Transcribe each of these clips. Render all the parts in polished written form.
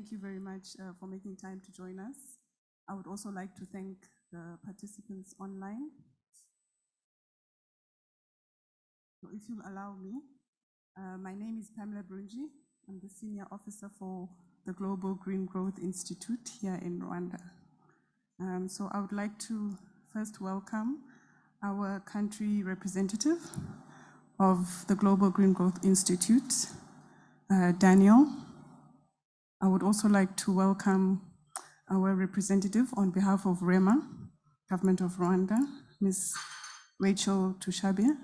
Thank you very much for making time to join us. I would also like to thank the participants online. So if you'll allow me, my name is Pamela Brunji. I'm the Senior Officer for the Global Green Growth Institute here in Rwanda. So I would like to first welcome our country representative of the Global Green Growth Institute, Daniel. I would also like to welcome our representative on behalf of REMA, Government of Rwanda, Ms. Rachel Tushabia.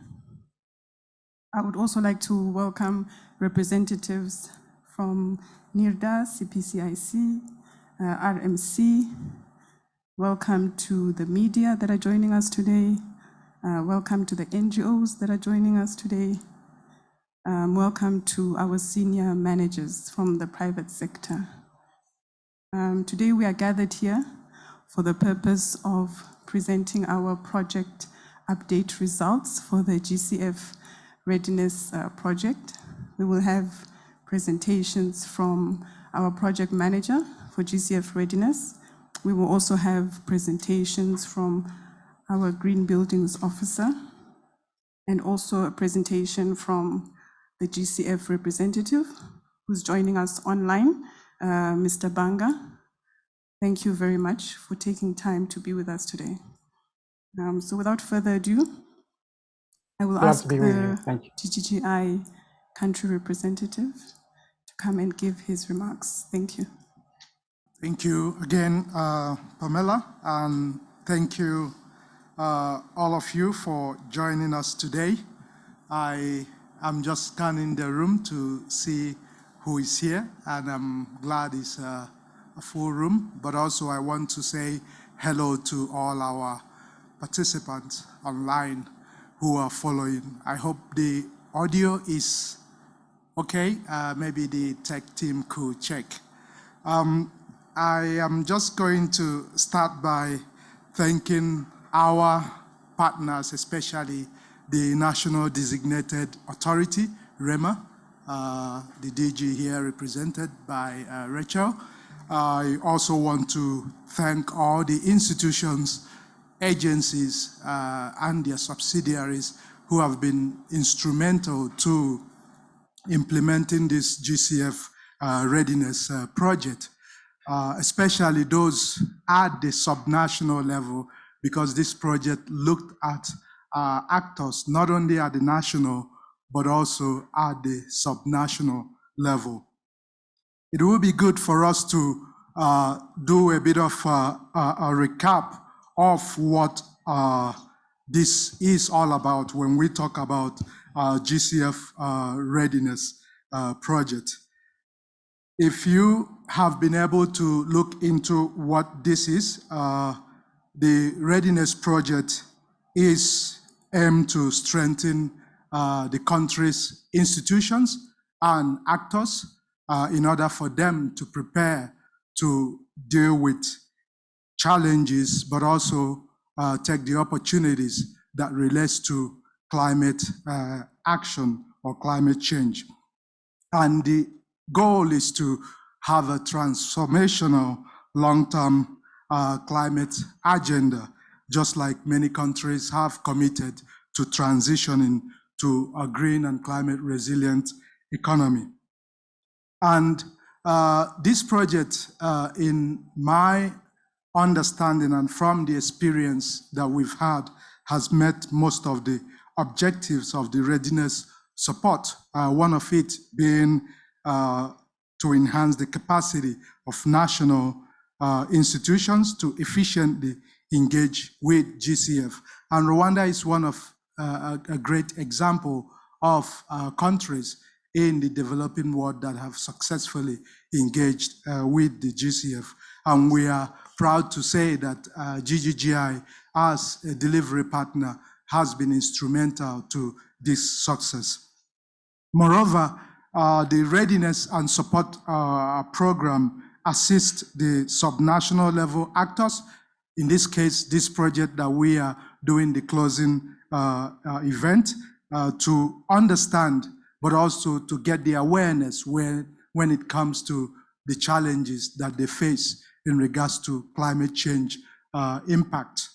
I would also like to welcome representatives from NIRDA, CPCIC, RMC. Welcome to the media that are joining us today. Welcome to the NGOs that are joining us today. Welcome to our senior managers from the private sector. Today we are gathered here for the purpose of presenting our project update results for the GCF Readiness project. We will have presentations from our project manager for GCF Readiness. We will also have presentations from our Green Buildings Officer and also a presentation from the GCF representative who's joining us online, Mr. Banga. Thank you very much for taking time to be with us today. So without further ado, I will ask the GGGI country representative to come and give his remarks. Thank you. Thank you again, Pamela, and thank you all of you for joining us today. I'm just scanning the room to see who is here, and I'm glad it's a full room, but also I want to say hello to all our participants online who are following. I hope the audio is okay. Maybe the tech team could check. I am just going to start by thanking our partners, especially the National Designated Authority, REMA, the DG here represented by Rachel. I also want to thank all the institutions, agencies, and their subsidiaries who have been instrumental to implementing this GCF Readiness project, especially those at the subnational level, because this project looked at actors not only at the national, but also at the subnational level. It will be good for us to do a bit of a recap of what this is all about when we talk about GCF Readiness project. If you have been able to look into what this is, the Readiness project is aimed to strengthen the country's institutions and actors in order for them to prepare to deal with challenges, but also take the opportunities that relates to climate action or climate change. And the goal is to have a transformational long-term climate agenda, just like many countries have committed to transitioning to a green and climate resilient economy. And this project, in my understanding and from the experience that we've had, has met most of the objectives of the readiness support, one of it being to enhance the capacity of national institutions to efficiently engage with GCF. And Rwanda is one of a great example of countries in the developing world that have successfully engaged with the GCF. And we are proud to say that GGGI, as a delivery partner, has been instrumental to this success. Moreover, the Readiness and Support program assists the subnational level actors. In this case, this project that we are doing the closing event, to understand, but also to get the awareness when it comes to the challenges that they face in regards to climate change impact.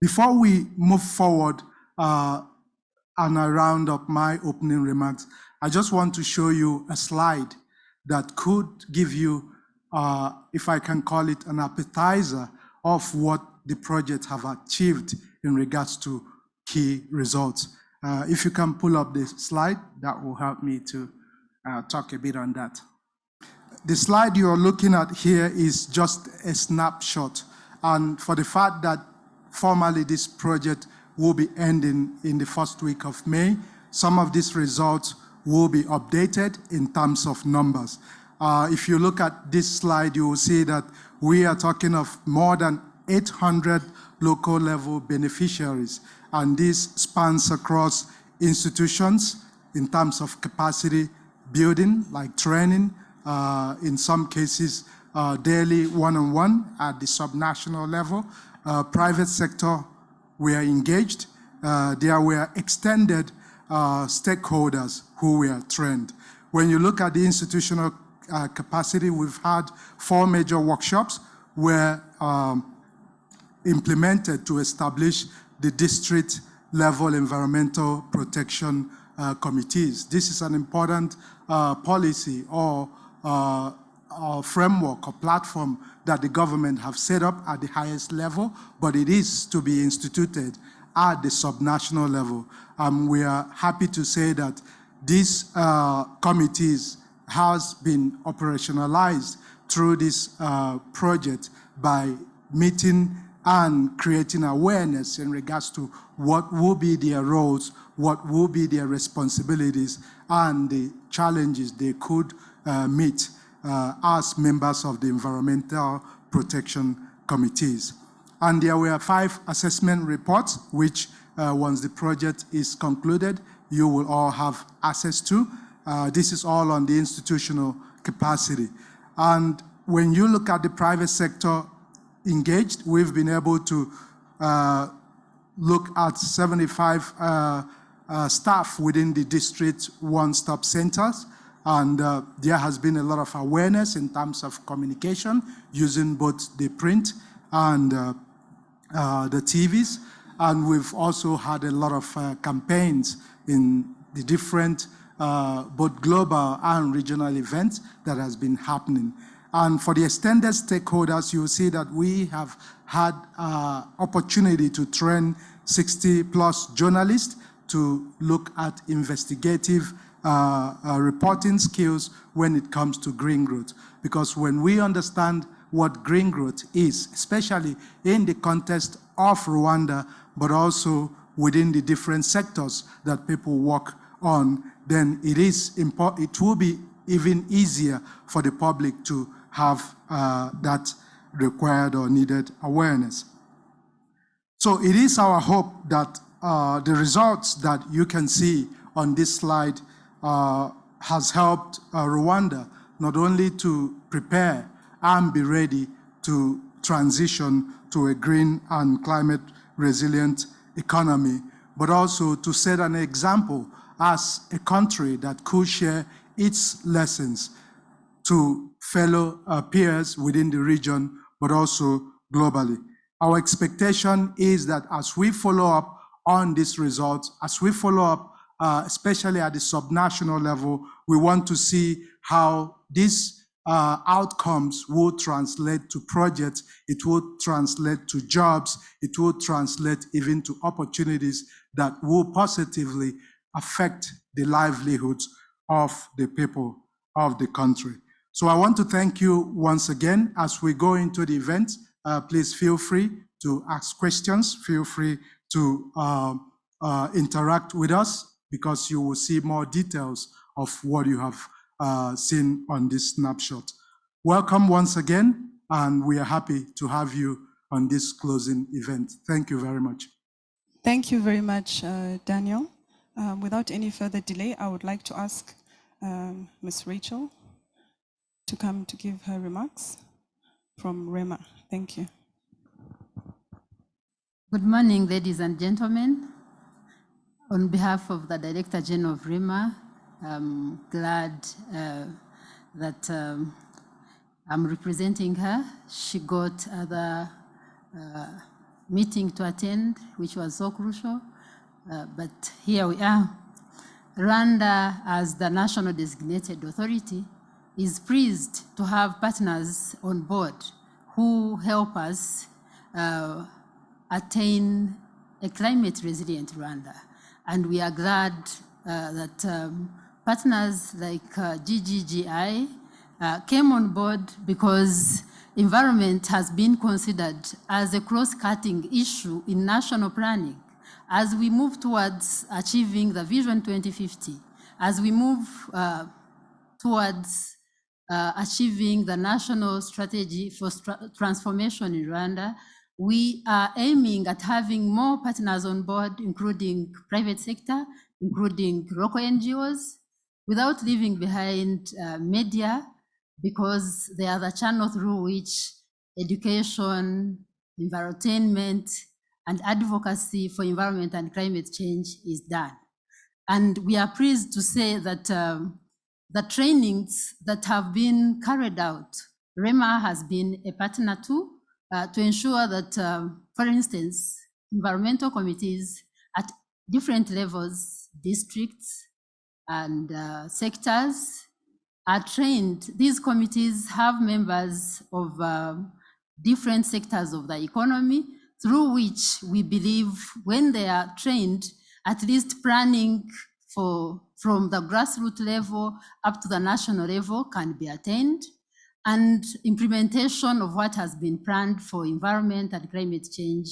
Before we move forward and I round up my opening remarks, I just want to show you a slide that could give you, if I can call it, an appetizer of what the project have achieved in regards to key results. If you can pull up the slide, that will help me to talk a bit on that. The slide you're looking at here is just a snapshot. And for the fact that formally this project will be ending in the first week of May, some of these results will be updated in terms of numbers. If you look at this slide, you will see that we are talking of more than 800 local level beneficiaries. And this spans across institutions in terms of capacity building, like training, in some cases, daily one-on-one at the subnational level. Private sector, we are engaged. There were extended stakeholders who were trained. When you look at the institutional capacity, we've had 4 major workshops were implemented to establish the district level environmental protection committees. This is an important policy or framework or platform that the government have set up at the highest level, but it is to be instituted at the subnational level. We are happy to say that these committees has been operationalized through this project by meeting and creating awareness in regards to what will be their roles, what will be their responsibilities, and the challenges they could meet as members of the environmental protection committees. And there were 5 assessment reports, which once the project is concluded, you will all have access to. This is all on the institutional capacity. And when you look at the private sector engaged, we've been able to look at 75 staff within the district one-stop centers. And there has been a lot of awareness in terms of communication using both the print and the TVs. And we've also had a lot of campaigns in the different both global and regional events that has been happening. And for the extended stakeholders, you'll see that we have had opportunity to train 60+ journalists to look at investigative reporting skills when it comes to green growth. Because when we understand what green growth is, especially in the context of Rwanda, but also within the different sectors that people work on, then it will be even easier for the public to have that required or needed awareness. So it is our hope that the results that you can see on this slide has helped Rwanda not only to prepare and be ready to transition to a green and climate resilient economy, but also to set an example as a country that could share its lessons to fellow peers within the region, but also globally. Our expectation is that as we follow up on these results, as we follow up, especially at the subnational level, we want to see how these outcomes will translate to projects, it will translate to jobs, it will translate even to opportunities that will positively affect the livelihoods of the people of the country. So I want to thank you once again. As we go into the event, please feel free to ask questions, feel free to interact with us, because you will see more details of what you have seen on this snapshot. Welcome once again, and we are happy to have you on this closing event. Thank you very much. Thank you very much, Daniel. Without any further delay, I would like to ask Ms. Rachel to come to give her remarks from REMA. Thank you. Good morning, ladies and gentlemen. On behalf of the Director General of REMA, I'm glad that I'm representing her. She got the meeting to attend, which was so crucial, but here we are. Rwanda, as the national designated authority, is pleased to have partners on board who help us attain a climate resilient Rwanda. And we are glad that partners like GGGI came on board because environment has been considered as a cross-cutting issue in national planning. As we move towards achieving the Vision 2050, as we move towards achieving the national strategy for transformation in Rwanda, we are aiming at having more partners on board, including private sector, including local NGOs, without leaving behind media, because they are the channel through which education, environment, and advocacy for environment and climate change is done. And we are pleased to say that the trainings that have been carried out, REMA has been a partner too, to ensure that, for instance, environmental committees at different levels, districts and sectors are trained. These committees have members of different sectors of the economy, through which we believe when they are trained, at least planning from the grassroots level up to the national level can be attained, and implementation of what has been planned for environment and climate change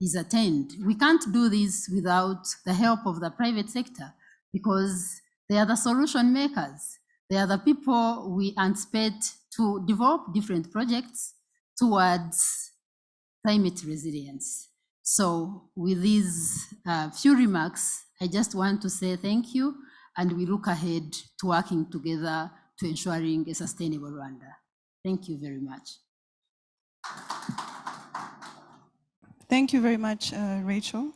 is attained. We can't do this without the help of the private sector, because they are the solution makers. They are the people we anticipate to develop different projects towards climate resilience. So with these few remarks, I just want to say thank you, and we look ahead to working together to ensuring a sustainable Rwanda. Thank you very much. Thank you very much, Rachel,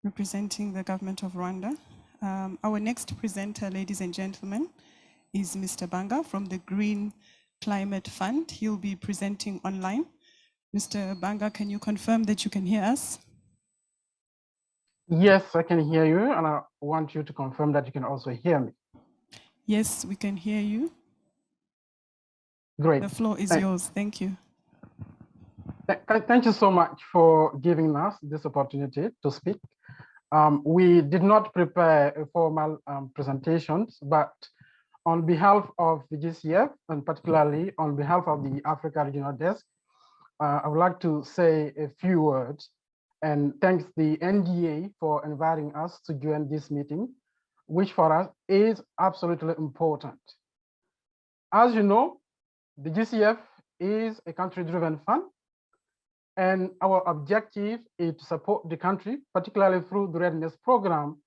representing the government of Rwanda. Our next presenter, ladies and gentlemen, is Mr. Banga from the Green Climate Fund. He'll be presenting online. Mr. Banga, can you confirm that you can hear us? Yes, I can hear you, and I want you to confirm that you can also hear me. Yes, we can hear you. Great. The floor is yours. Thank you. Thank you so much for giving us this opportunity to speak. We did not prepare a formal presentations, but on behalf of the GCF, and particularly on behalf of the Africa Regional Desk, I would like to say a few words and thanks the NDA for inviting us to join this meeting, which for us is absolutely important. As you know, the GCF is a country-driven fund, and our objective is to support the country, particularly through the Readiness program,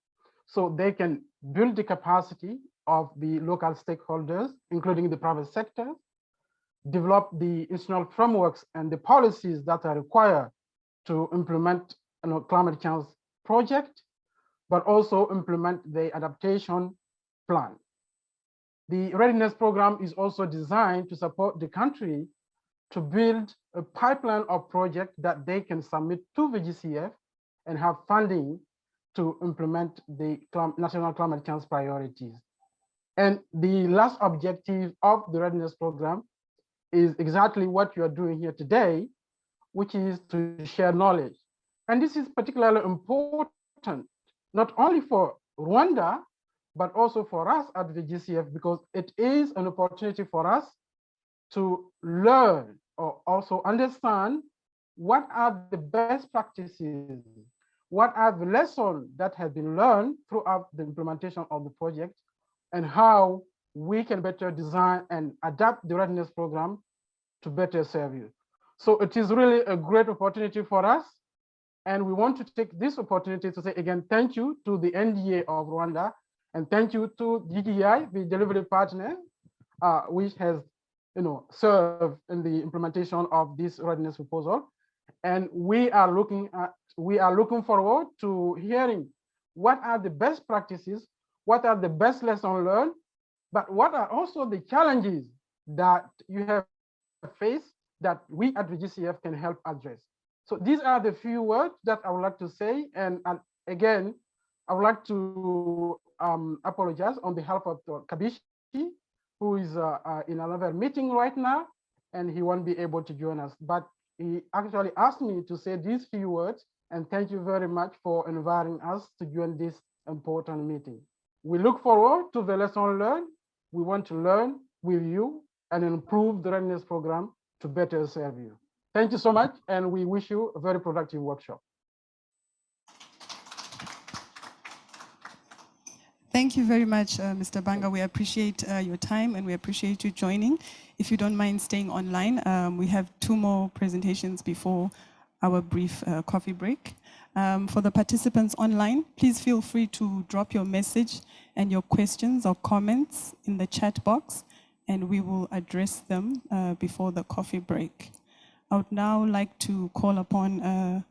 so they can build the capacity of the local stakeholders, including the private sector, develop the institutional frameworks and the policies that are required to implement climate change project, but also implement the adaptation plan. The Readiness program is also designed to support the country to build a pipeline of projects that they can submit to the GCF and have funding to implement the national climate change priorities. And the last objective of the Readiness program is exactly what you are doing here today, which is to share knowledge. And this is particularly important, not only for Rwanda, but also for us at the GCF, because it is an opportunity for us to learn or also understand what are the best practices, what are the lessons that have been learned throughout the implementation of the project, and how we can better design and adapt the Readiness program to better serve you. So it is really a great opportunity for us. And we want to take this opportunity to say again, thank you to the NDA of Rwanda, and thank you to GDI, the delivery partner, which has served in the implementation of this Readiness proposal. And we are looking forward to hearing what are the best practices, what are the best lessons learned, but what are also the challenges that you have face that we at the GCF can help address. So these are the few words that I would like to say. And again, I would like to apologize on behalf of Kabishi, who is in another meeting right now, and he won't be able to join us. But he actually asked me to say these few words, and thank you very much for inviting us to join this important meeting. We look forward to the lesson learned. We want to learn with you and improve the readiness program to better serve you. Thank you so much, and we wish you a very productive workshop. Thank you very much, Mr. Banga. We appreciate your time and we appreciate you joining. If you don't mind staying online, we have 2 more presentations before our brief coffee break. For the participants online, please feel free to drop your message and your questions or comments in the chat box, and we will address them before the coffee break. I would now like to call upon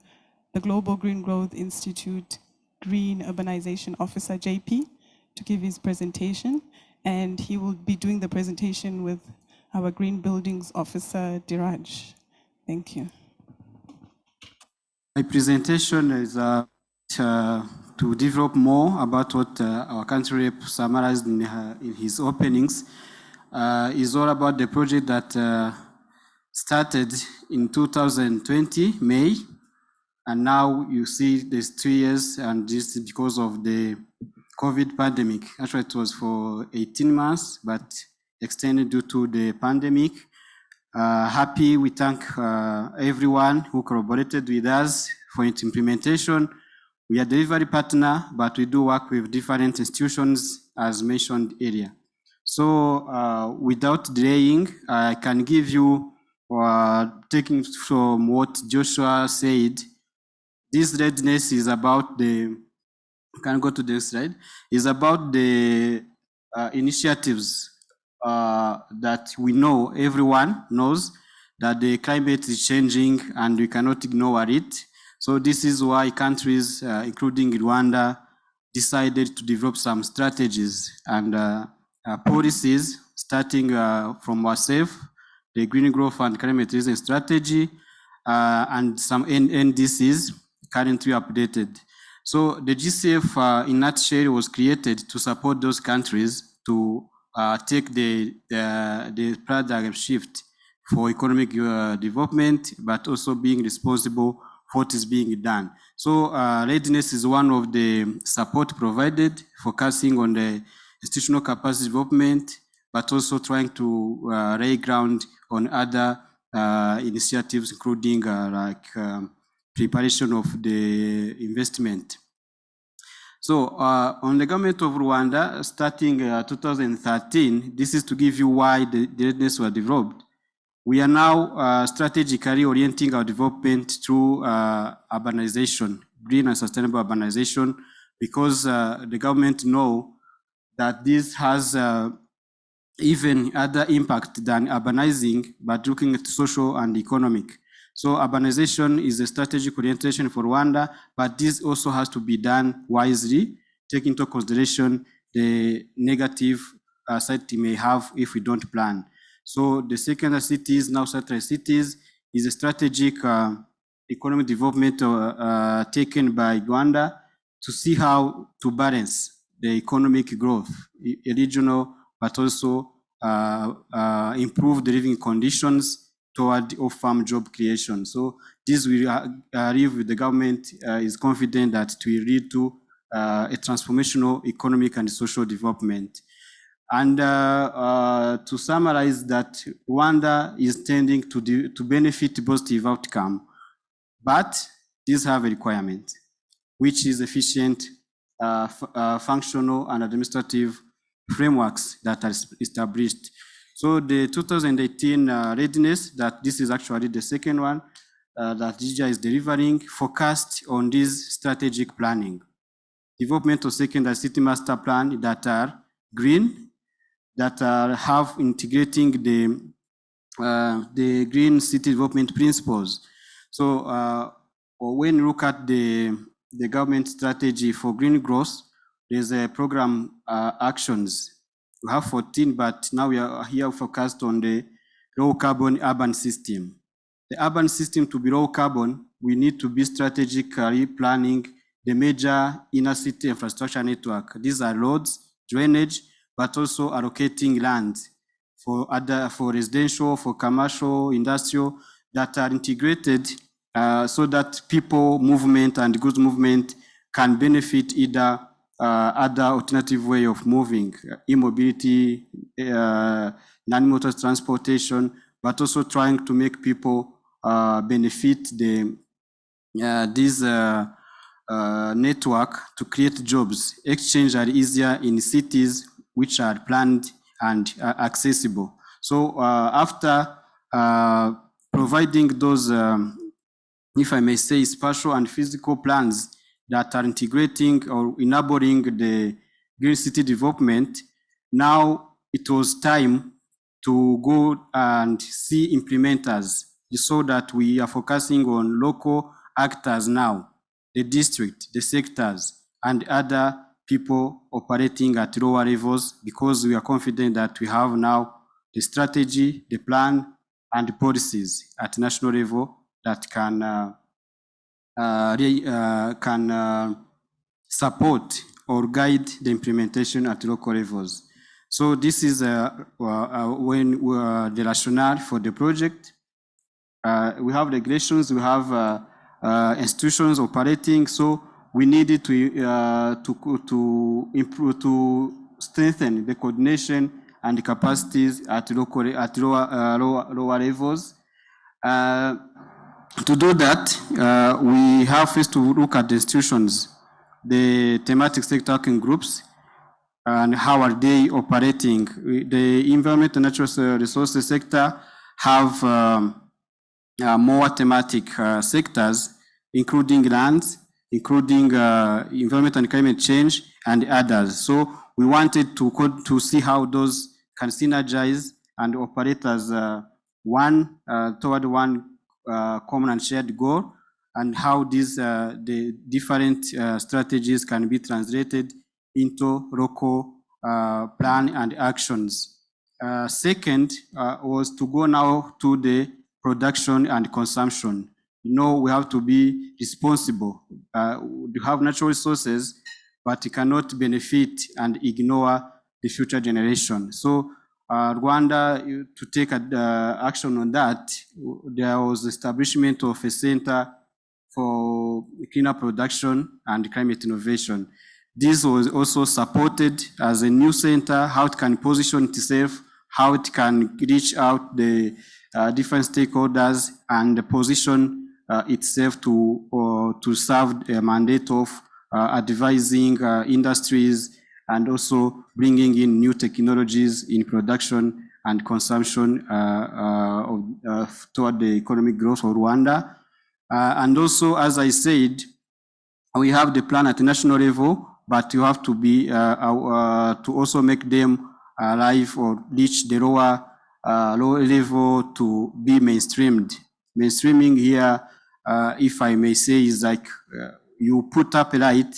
the Global Green Growth Institute Green Urbanization Officer, JP, to give his presentation, and he will be doing the presentation with our Green Buildings Officer, Diraj. Thank you. My presentation is to develop more about what our country rep summarized in his openings. Is all about the project that started in 2020, May, and now you see there's 2 years, and this is because of the COVID pandemic. Actually, it was for 18 months, but extended due to the pandemic. Happy, we thank everyone who collaborated with us for its implementation. We are delivery partner, but we do work with different institutions as mentioned earlier. So without delaying, I can give you, taking from what Joshua said, this readiness is about the, can go to this slide, is about the initiatives that we know, everyone knows that the climate is changing and we cannot ignore it. So this is why countries, including Rwanda, decided to develop some strategies and policies, starting from ourselves, the Green Growth and Climate Resilience Strategy, and some NDCs currently updated. So the GCF, in that nutshell, was created to support those countries to take the paradigm shift for economic development, but also being responsible for what is being done. So readiness is one of the support provided, focusing on the institutional capacity development, but also trying to lay ground on other initiatives, including preparation of the investment. So on the government of Rwanda, starting 2013, this is to give you why the readiness was developed. We are now strategically orienting our development through urbanization, green and sustainable urbanization, because the government know that this has even other impact than urbanizing, but looking at social and economic. So urbanization is a strategic orientation for Rwanda, but this also has to be done wisely, taking into consideration the negative side it may have if we don't plan. So the secondary cities, now satellite cities, is a strategic economic development taken by Rwanda to see how to balance the economic growth, regional, but also improve the living conditions toward off-farm job creation. So this will arrive with the government is confident that it will lead to a transformational economic and social development. And to summarize that, Rwanda is tending to benefit positive outcome, but these have a requirement, which is efficient, functional and administrative frameworks that are established. So the 2018 readiness, that this is actually the second one that GIA is delivering, focused on this strategic planning. Development of secondary city master plan that are green, that have integrating the green city development principles. So when you look at the government strategy for green growth, there's a program actions. We have 14, but now we are here focused on the low carbon urban system. The urban system to be low carbon, we need to be strategically planning the major inner city infrastructure network. These are roads, drainage, but also allocating land for residential, for commercial, industrial, that are integrated so that people movement and goods movement can benefit either other alternative way of moving, e-mobility, non-motor transportation, but also trying to make people benefit this network to create jobs. Exchange are easier in cities which are planned and accessible. So after providing those, if I may say, spatial and physical plans that are integrating or enabling the green city development, now it was time to go and see implementers so that we are focusing on local actors now, the district, the sectors, and other people operating at lower levels, because we are confident that we have now the strategy, the plan, and the policies at national level that can support or guide the implementation at local levels. So this is when the rationale for the project. We have regulations, we have institutions operating, so we needed to improve, to strengthen the coordination and the capacities at lower levels. To do that, we have first to look at the institutions, the thematic sector working groups, and how are they operating. The environment and natural resources sector have more thematic sectors, including lands, including environment and climate change, and others. So we wanted to see how those can synergize and operate as toward one common and shared goal, and how these the different strategies can be translated into local plan and actions. Second was to go now to the production and consumption. You know, we have to be responsible. We have natural resources, but we cannot benefit and ignore the future generation. So Rwanda, to take action on that, there was establishment of a center for cleaner production and climate innovation. This was also supported as a new center, how it can position itself, how it can reach out the different stakeholders and position itself to serve a mandate of advising industries and also bringing in new technologies in production and consumption toward the economic growth of Rwanda. And also, as I said, we have the plan at the national level, but you have to be to also make them alive or reach the lower level to be mainstreamed. Mainstreaming here, if I may say, is like you put up a light,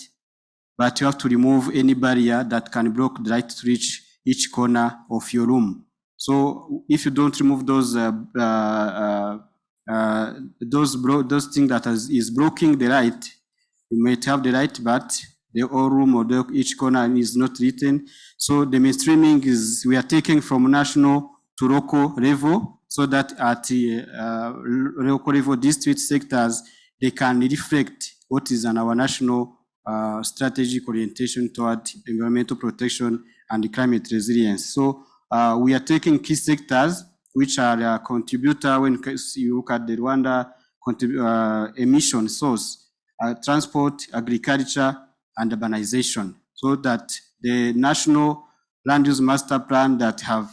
but you have to remove any barrier that can block the light to reach each corner of your room. So if you don't remove those things that is blocking the light, you might have the light, but the whole room or each corner is not written. So the mainstreaming is, we are taking from national to local level, so that at the local level district sectors, they can reflect what is on our national strategic orientation toward environmental protection and climate resilience. So we are taking key sectors which are a contributor when you look at the Rwanda emission source, transport, agriculture, and urbanization, so that the national land use master plan that have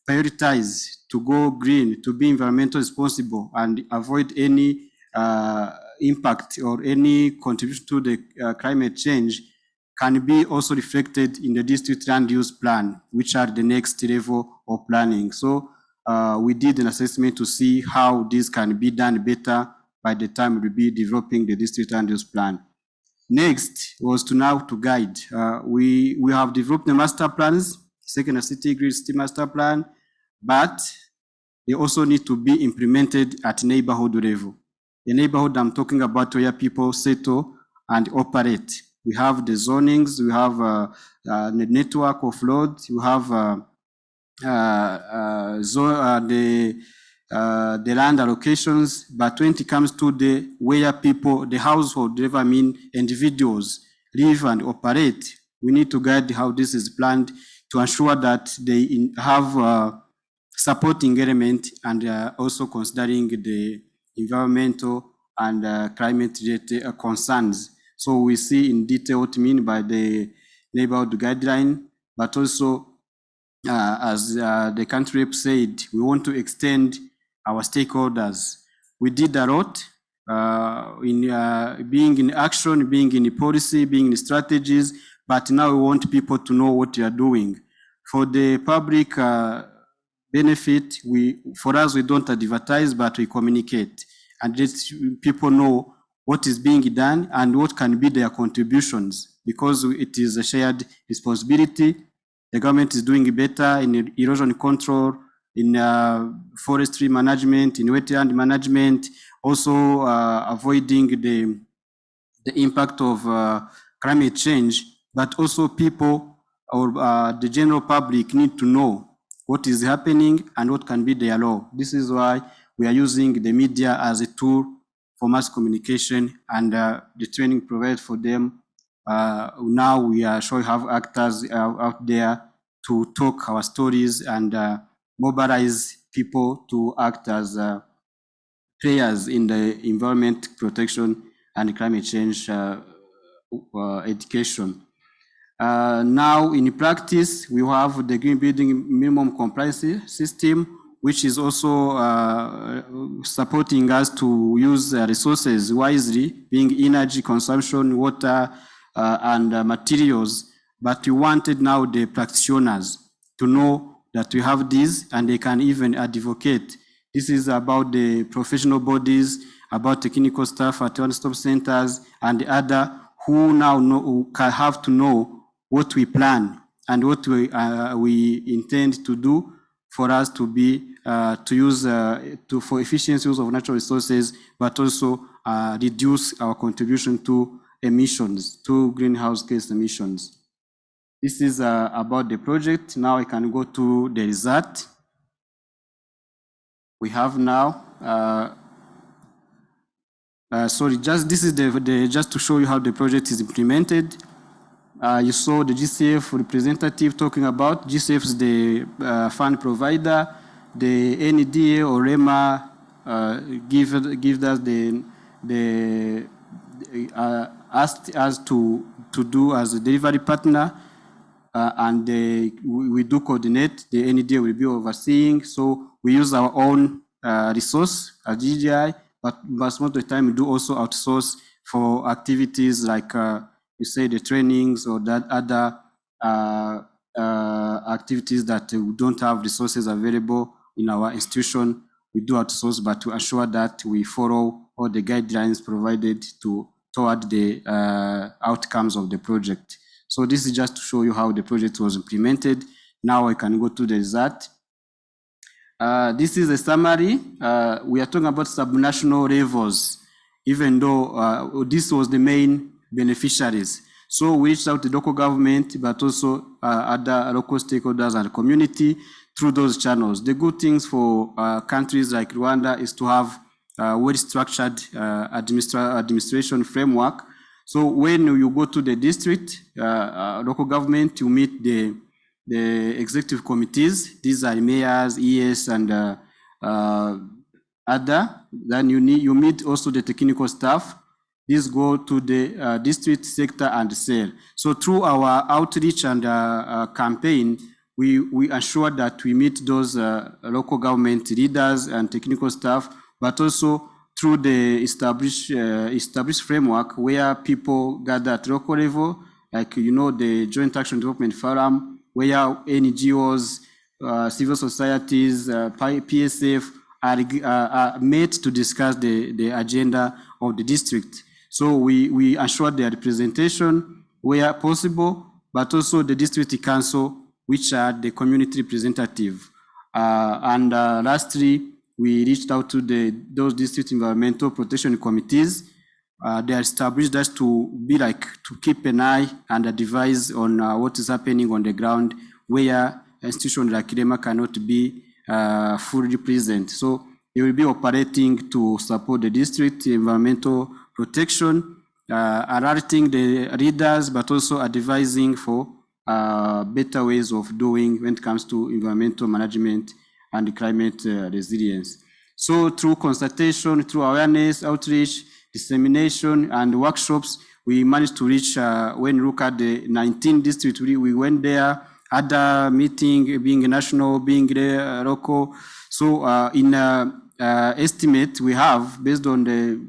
prioritized to go green, to be environmentally responsible and avoid any impact or any contribution to the climate change can be also reflected in the district land use plan, which are the next level of planning. So we did an assessment to see how this can be done better by the time we'll be developing the district land use plan. Next was to guide. We have developed the master plans, second city green city master plan, but they also need to be implemented at neighborhood level. The neighborhood I'm talking about where people settle and operate. We have the zonings, we have the network of roads, you have the land allocations, but when it comes to the where people, the household, I mean individuals live and operate, we need to guide how this is planned to ensure that they have supporting element and also considering the environmental and climate-related concerns. So we see in detail what I mean by the neighborhood guideline, but also as the country rep said, we want to extend our stakeholders. We did a lot in being in action, being in policy, being in strategies, but now we want people to know what we are doing. For the public benefit, for us, we don't advertise, but we communicate and let people know what is being done and what can be their contributions, because it is a shared responsibility. The government is doing better in erosion control, in forestry management, in wetland management, also avoiding the impact of climate change, but also people or the general public need to know what is happening and what can be their role. This is why we are using the media as a tool for mass communication and the training provided for them. Now we are sure we have actors out there to talk our stories and mobilize people to act as players in the environment protection and climate change education. Now in practice, we have the green building minimum compliance system, which is also supporting us to use resources wisely, being energy consumption, water, and materials. But we wanted now the practitioners to know that we have these and they can even advocate. This is about the professional bodies, about technical staff at one-stop centers and the other who now know, have to know what we plan and what we intend to do for us to be to use for efficient use of natural resources, but also reduce our contribution to emissions, to greenhouse gas emissions. This is about the project. Now I can go to the result. We have now. Sorry, this is just to show you how the project is implemented. You saw the GCF representative talking about GCF is the fund provider. The NEDA or REMA give us asked us to do as a delivery partner, and we do coordinate. The NEDA will be overseeing. So we use our own resource at GGI, but most of the time we do also outsource for activities like you say the trainings or that other activities that we don't have resources available in our institution. We do outsource, but to ensure that we follow all the guidelines provided toward the outcomes of the project. So this is just to show you how the project was implemented. Now I can go to the result. This is a summary. We are talking about subnational levels, even though this was the main beneficiaries. So we reached out to local government, but also other local stakeholders and community through those channels. The good things for countries like Rwanda is to have a well-structured administration framework. So when you go to the district, local government, you meet the executive committees. These are mayors, ES, and other. Then you meet also the technical staff. These go to the district, sector, and cell. So through our outreach and campaign, we ensure that we meet those local government leaders and technical staff, but also through the established framework where people gather at local level, like the Joint Action Development Forum, where NGOs, civil societies, PSF are met to discuss the agenda of the district. So we ensure their representation where possible, but also the district council, which are the community representative. And lastly, we reached out to those district environmental protection committees. They are established just to be like, to keep an eye and advise on what is happening on the ground where institutions like REMA cannot be fully present. So they will be operating to support the district environmental protection, alerting the readers, but also advising for better ways of doing when it comes to environmental management and climate resilience. So through consultation, through awareness, outreach, dissemination, and workshops, we managed to reach, when you look at the 19 districts, we went there, had a meeting, being national, being local. So in estimate we have, based on the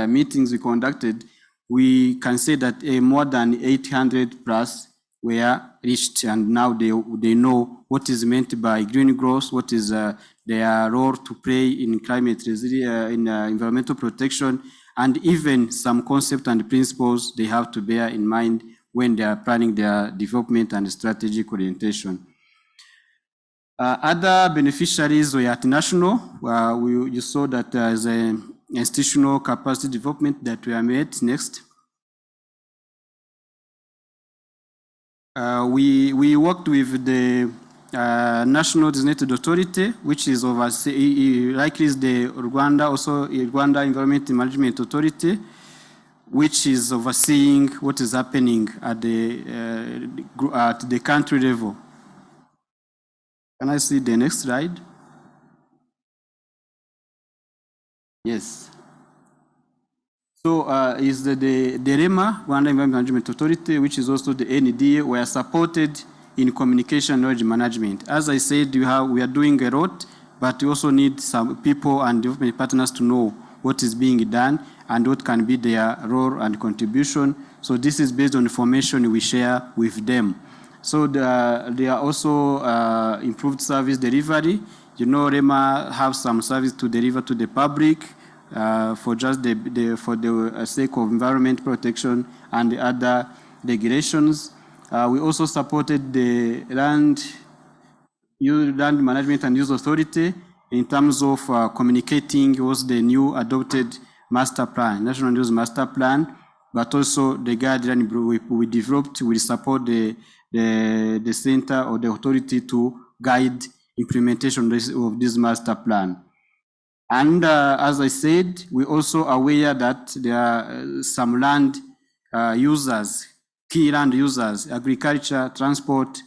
meetings we conducted, we can say that more than 800 plus were reached, and now they know what is meant by green growth, what is their role to play in climate resilience, in environmental protection, and even some concepts and principles they have to bear in mind when they are planning their development and strategic orientation. Other beneficiaries were at national. You saw that there's an institutional capacity development that we are made. Next. We worked with the National Designated Authority, which is likely is the Rwanda, also Rwanda Environment Management Authority, which is overseeing what is happening at the country level. Can I see the next slide? Yes. So is the REMA, Rwanda Environment Management Authority, which is also the NDA, were supported in communication knowledge management. As I said, we are doing a lot, but we also need some people and development partners to know what is being done and what can be their role and contribution. So this is based on information we share with them. So they are also improved service delivery. You know, REMA have some service to deliver to the public for just for the sake of environment protection and the other regulations. We also supported the Land Management and Use Authority in terms of communicating what's the new adopted master plan, National Use Master Plan, but also the guideline we developed will support the center or the authority to guide implementation of this master plan. And as I said, we're also aware that there are some land users, key land users, agriculture, transport,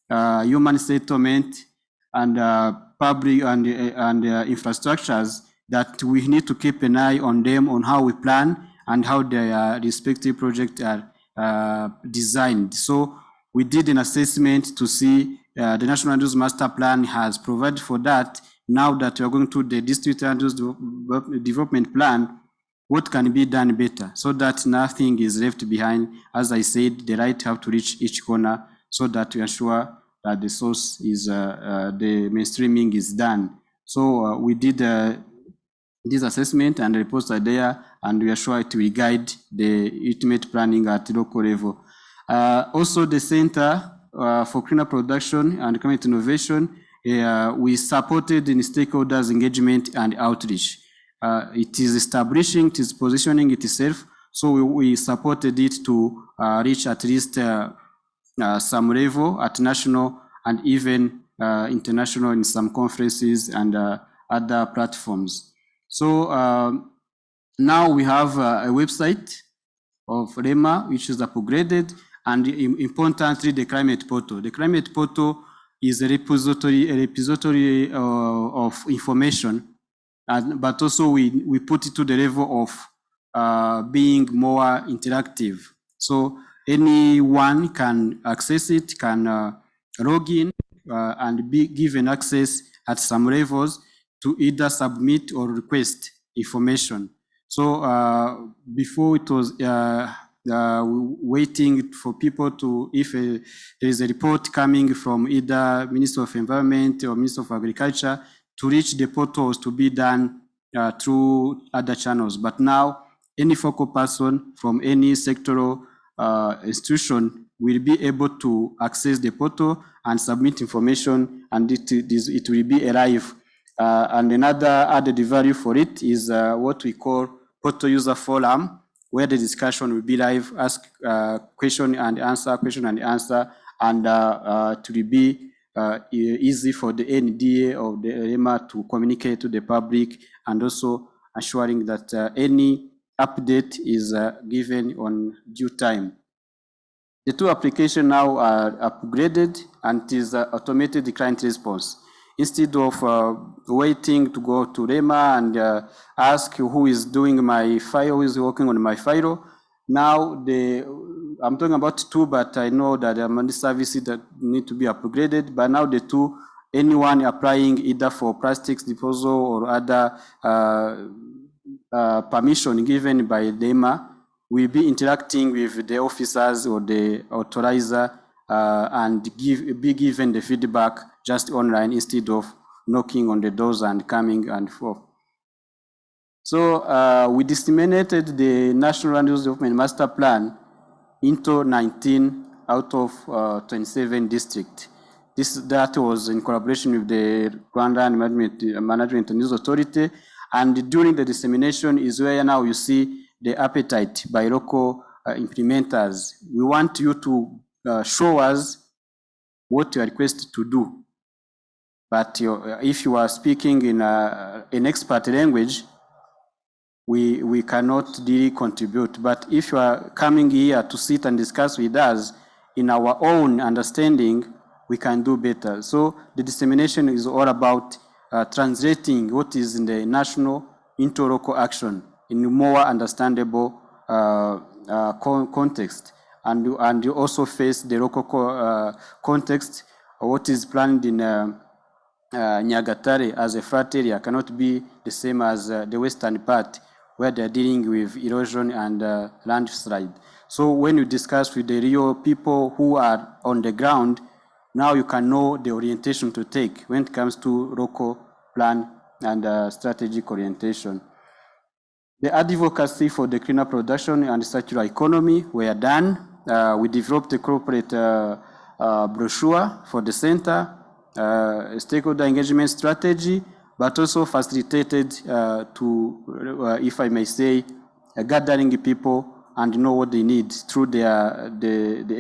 human settlement, and public and infrastructures that we need to keep an eye on them, on how we plan and how their respective projects are designed. So we did an assessment to see the National Land Use Master Plan has provided for that. Now that we are going to the District Land Use Development Plan, what can be done better so that nothing is left behind? As I said, the right have to reach each corner so that we ensure that the source is, the mainstreaming is done. So we did this assessment and the reports are there, and we are sure it will guide the ultimate planning at local level. Also the Center for Cleaner Production and Climate Innovation, we supported in stakeholders engagement and outreach. It is establishing, it is positioning itself, so we supported it to reach at least some level at national and even international in some conferences and other platforms. So now we have a website of REMA, which is upgraded, and importantly, the climate portal. The climate portal is a repository of information, but also we put it to the level of being more interactive. So anyone can access it, can log in and be given access at some levels to either submit or request information. So before it was waiting for people to, if there is a report coming from either Minister of Environment or Minister of Agriculture, to reach the portals to be done through other channels. But now any focal person from any sectoral institution will be able to access the portal and submit information, and it will be alive. And another added value for it is what we call portal user forum, where the discussion will be live, ask question and answer, and to be easy for the NDA or the REMA to communicate to the public, and also assuring that any update is given on due time. The two applications now are upgraded, and it is automated client response. Instead of waiting to go to REMA and ask who is doing my file, who is working on my file, now I'm talking about two, but I know that there are many services that need to be upgraded. But now the two, anyone applying either for plastics disposal or other permission given by REMA will be interacting with the officers or the authorizer and be given the feedback just online instead of knocking on the doors and coming and forth. So we disseminated the National Land Use Development Master Plan into 19 out of 27 districts. That was in collaboration with the Rwanda Management and Use Authority. And during the dissemination is where now you see the appetite by local implementers. We want you to show us what you are requested to do. But if you are speaking in an expert language, we cannot really contribute. But if you are coming here to sit and discuss with us in our own understanding, we can do better. So the dissemination is all about translating what is in the national into local action in a more understandable context. And you also face the local context. What is planned in Nyagatare as a flat area cannot be the same as the western part, where they're dealing with erosion and landslide. So when you discuss with the real people who are on the ground, now you can know the orientation to take when it comes to local plan and strategic orientation. The advocacy for the cleaner production and circular economy were done. We developed a corporate brochure for the center, a stakeholder engagement strategy, but also facilitated to, if I may say, gathering people and know what they need through the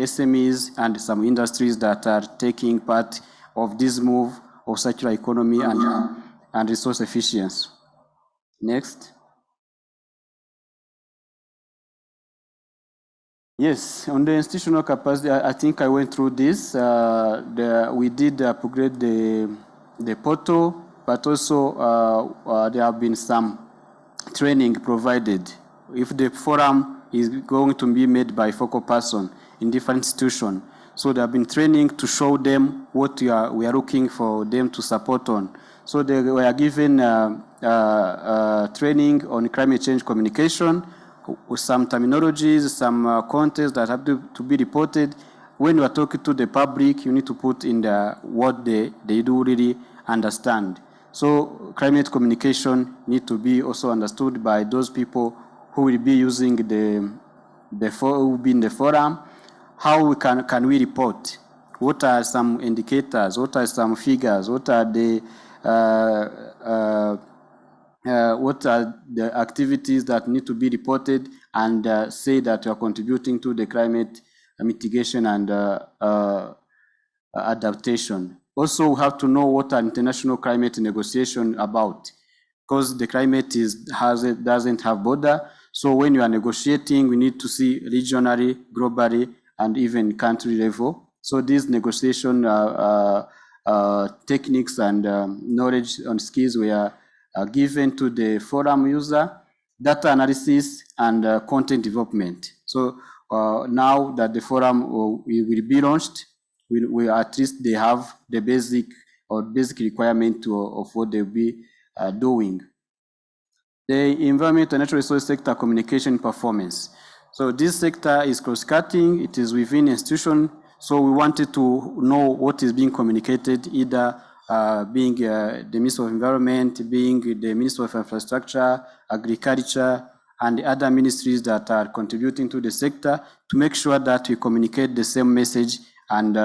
SMEs and some industries that are taking part of this move of circular economy and resource efficiency. Next. Yes, on the institutional capacity, I think I went through this. We did upgrade the portal, but also there have been some training provided. If the forum is going to be made by focal person in different institutions, so there have been training to show them what we are looking for them to support on. So they were given training on climate change communication, with some terminologies, some contexts that have to be reported. When you are talking to the public, you need to put in what they do really understand. So climate communication need to be also understood by those people who will be using who will be in the forum. How can we report? What are some indicators? What are some figures? What are the activities that need to be reported and say that you are contributing to the climate mitigation and adaptation. Also, we have to know what are international climate negotiation about, because the climate doesn't have border. So when you are negotiating, we need to see regionally, globally, and even country level. So these negotiation techniques and knowledge and skills were given to the forum user, data analysis, and content development. So now that the forum will be launched, we at least they have the basic requirement of what they'll be doing. The environment and natural resource sector communication performance. So this sector is cross-cutting, it is within institution. So we wanted to know what is being communicated, either being the Minister of Environment, being the Minister of Infrastructure, Agriculture, and the other ministries that are contributing to the sector to make sure that we communicate the same message and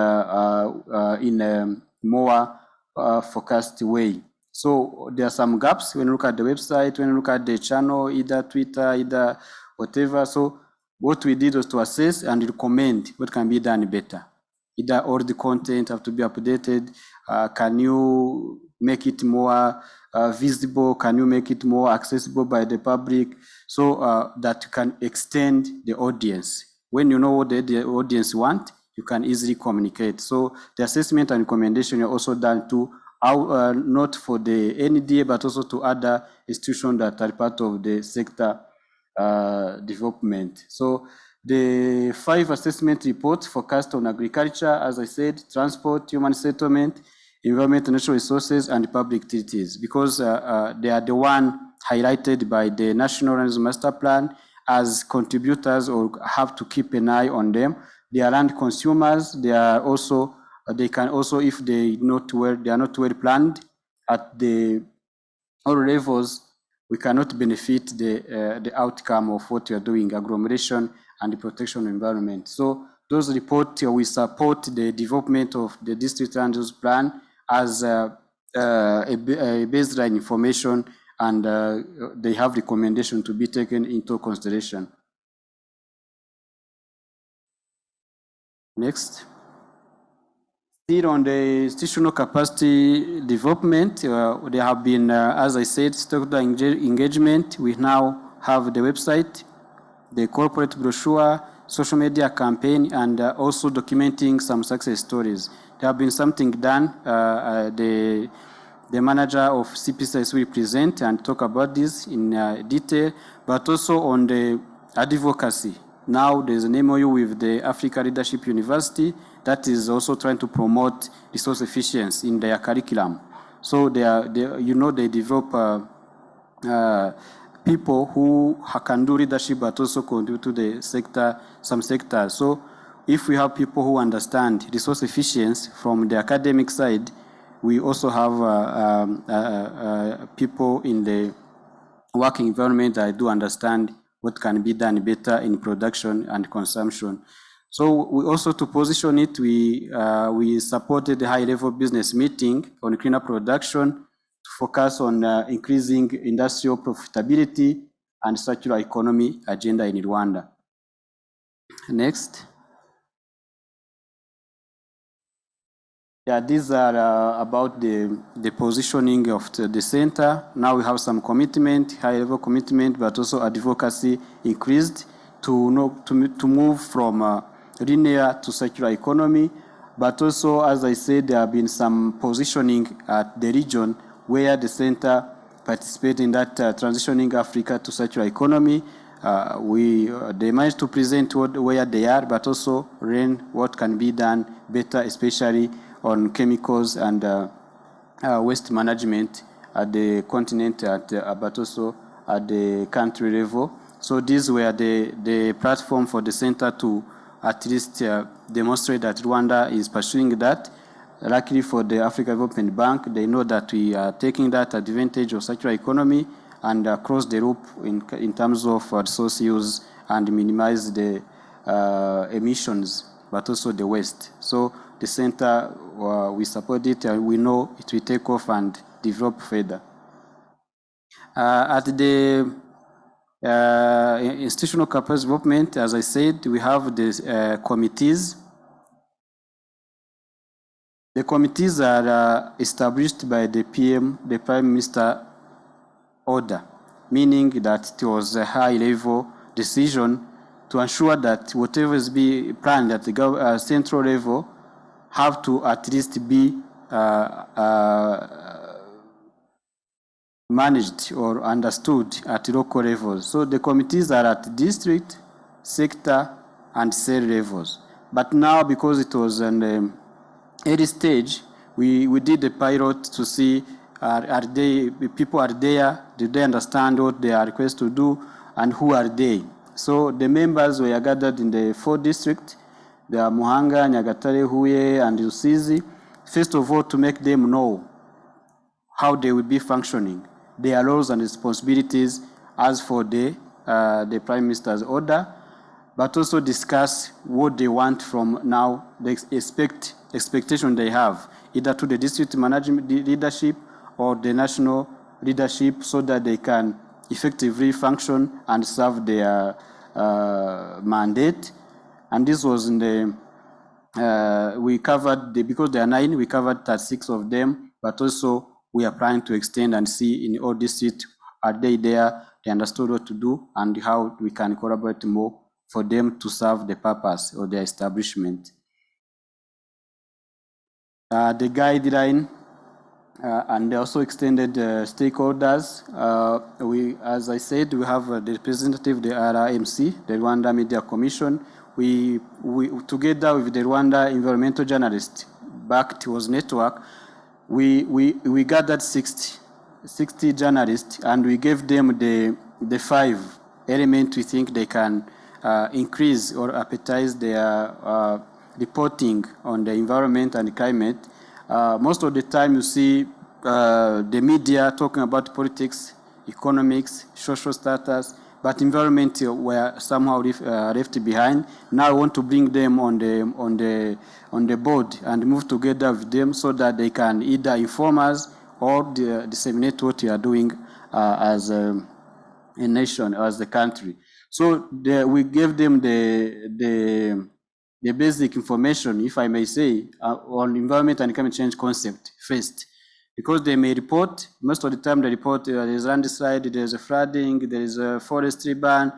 in a more focused way. So there are some gaps when you look at the website, when you look at the channel, either Twitter, either whatever. So what we did was to assess and recommend what can be done better. Either all the content have to be updated. Can you make it more visible? Can you make it more accessible by the public so that you can extend the audience? When you know what the audience want, you can easily communicate. So the assessment and recommendation are also done to not for the NDA, but also to other institutions that are part of the sector development. So the 5 assessment reports focused on agriculture, as I said, transport, human settlement, environment, natural resources, and public utilities, because they are the one highlighted by the National Readiness Master Plan as contributors, or have to keep an eye on them. They are land consumers. They are also, they can also, if they are not well planned at the all levels, we cannot benefit the outcome of what we are doing, agglomeration and the protection of the environment. So those reports, we support the development of the district land use plan as a baseline information, and they have recommendation to be taken into consideration. Next. Still on the institutional capacity development, there have been, as I said, stakeholder engagement. We now have the website, the corporate brochure, social media campaign, and also documenting some success stories. There have been something done. The manager of CPCS will present and talk about this in detail, but also on the advocacy. Now there's an MOU with the Africa Leadership University that is also trying to promote resource efficiency in their curriculum. So they develop people who can do leadership but also contribute to the sector, some sectors. So if we have people who understand resource efficiency from the academic side, we also have people in the working environment that do understand what can be done better in production and consumption. So we also, to position it, we supported the high-level business meeting on cleaner production to focus on increasing industrial profitability and circular economy agenda in Rwanda. Next. Yeah, these are about the positioning of the center. Now we have some commitment, high-level commitment, but also advocacy increased to move from linear to circular economy. But also, as I said, there have been some positioning at the region where the center participates in that transitioning Africa to circular economy. They managed to present where they are, but also learn what can be done better, especially on chemicals and waste management at the continent, but also at the country level. So these were the platform for the center to at least demonstrate that Rwanda is pursuing that. Luckily for the Africa Development Bank, they know that we are taking that advantage of circular economy and close the loop in terms of resource use and minimize the emissions, but also the waste. So the center, we support it, and we know it will take off and develop further. At the institutional capacity development, as I said, we have these committees. The committees are established by the PM, the Prime Minister order, meaning that it was a high-level decision to ensure that whatever is being planned at the central level have to at least be managed or understood at local levels. So the committees are at district, sector, and cell levels. But now, because it was an early stage, we did a pilot to see people are there, do they understand what they are requested to do, and who are they? So the members were gathered in the 4 districts. They are Muhanga, Nyagatare, Huye, and Rusizi. First of all, to make them know how they will be functioning, their roles and responsibilities as for the the Prime Minister's order, but also discuss what they want from now, the expectation they have, either to the district management leadership or the national leadership, so that they can effectively function and serve their mandate. And this was in the, we covered, because there are 9, we covered 36 of them, but also we are planning to extend and see in all districts, are they there, they understood what to do, and how we can collaborate more for them to serve the purpose of their establishment. The guideline, and they also extended stakeholders. As I said, we have the representative, the RMC, the Rwanda Media Commission. We together with the Rwanda environmental journalists, backed was network, we gathered 60 journalists, and we gave them the 5 elements we think they can increase or appetize their reporting on the environment and climate. Most of the time you see the media talking about politics, economics, social status, but environment were somehow left behind. Now I want to bring them on the board and move together with them, so that they can either inform us or disseminate what we are doing as a nation, as a country. So we gave them the basic information, if I may say, on environment and climate change concept first, because they may report, most of the time they report there is landslide, there is a flooding, there is a forestry ban,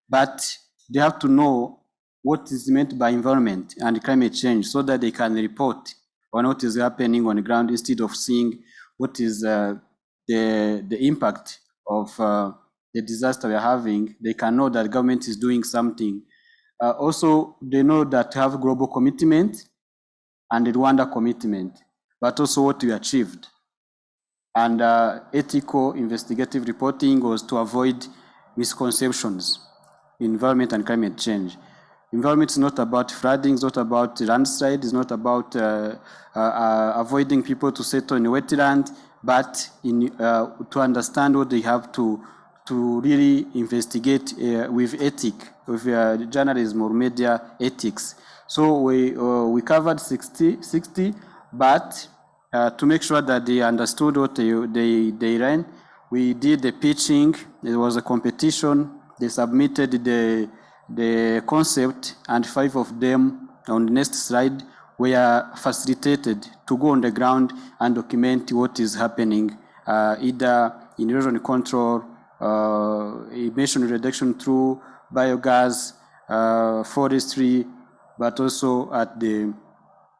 but they have to know what is meant by environment and climate change, so that they can report on what is happening on the ground, instead of seeing what is the impact of the disaster we are having. They can know that government is doing something. Also, they know that we have global commitment and the Rwanda commitment, but also what we achieved. And ethical investigative reporting was to avoid misconceptions in environment and climate change. Environment is not about flooding, it's not about landslide, it's not about avoiding people to settle in wetland, but to understand what they have to really investigate with ethics, with journalism or media ethics. So we covered 60, but to make sure that they understood what they ran, we did the pitching. There was a competition. They submitted the concept, and 5 of them on the next slide were facilitated to go on the ground and document what is happening, either in erosion control, emission reduction through biogas, forestry, but also at the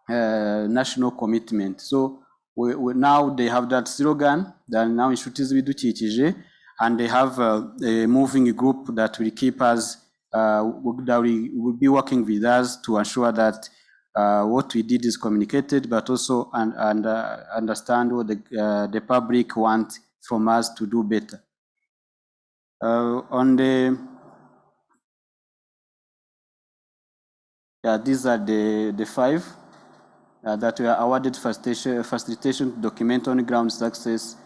national commitment. So now they have that slogan, that now inshuti z'ibidukikije, and they have a moving group that will keep us, that will be working with us to ensure that what we did is communicated, but also understand what the public want from us to do better. These are the 5 that were awarded facilitation to document on ground success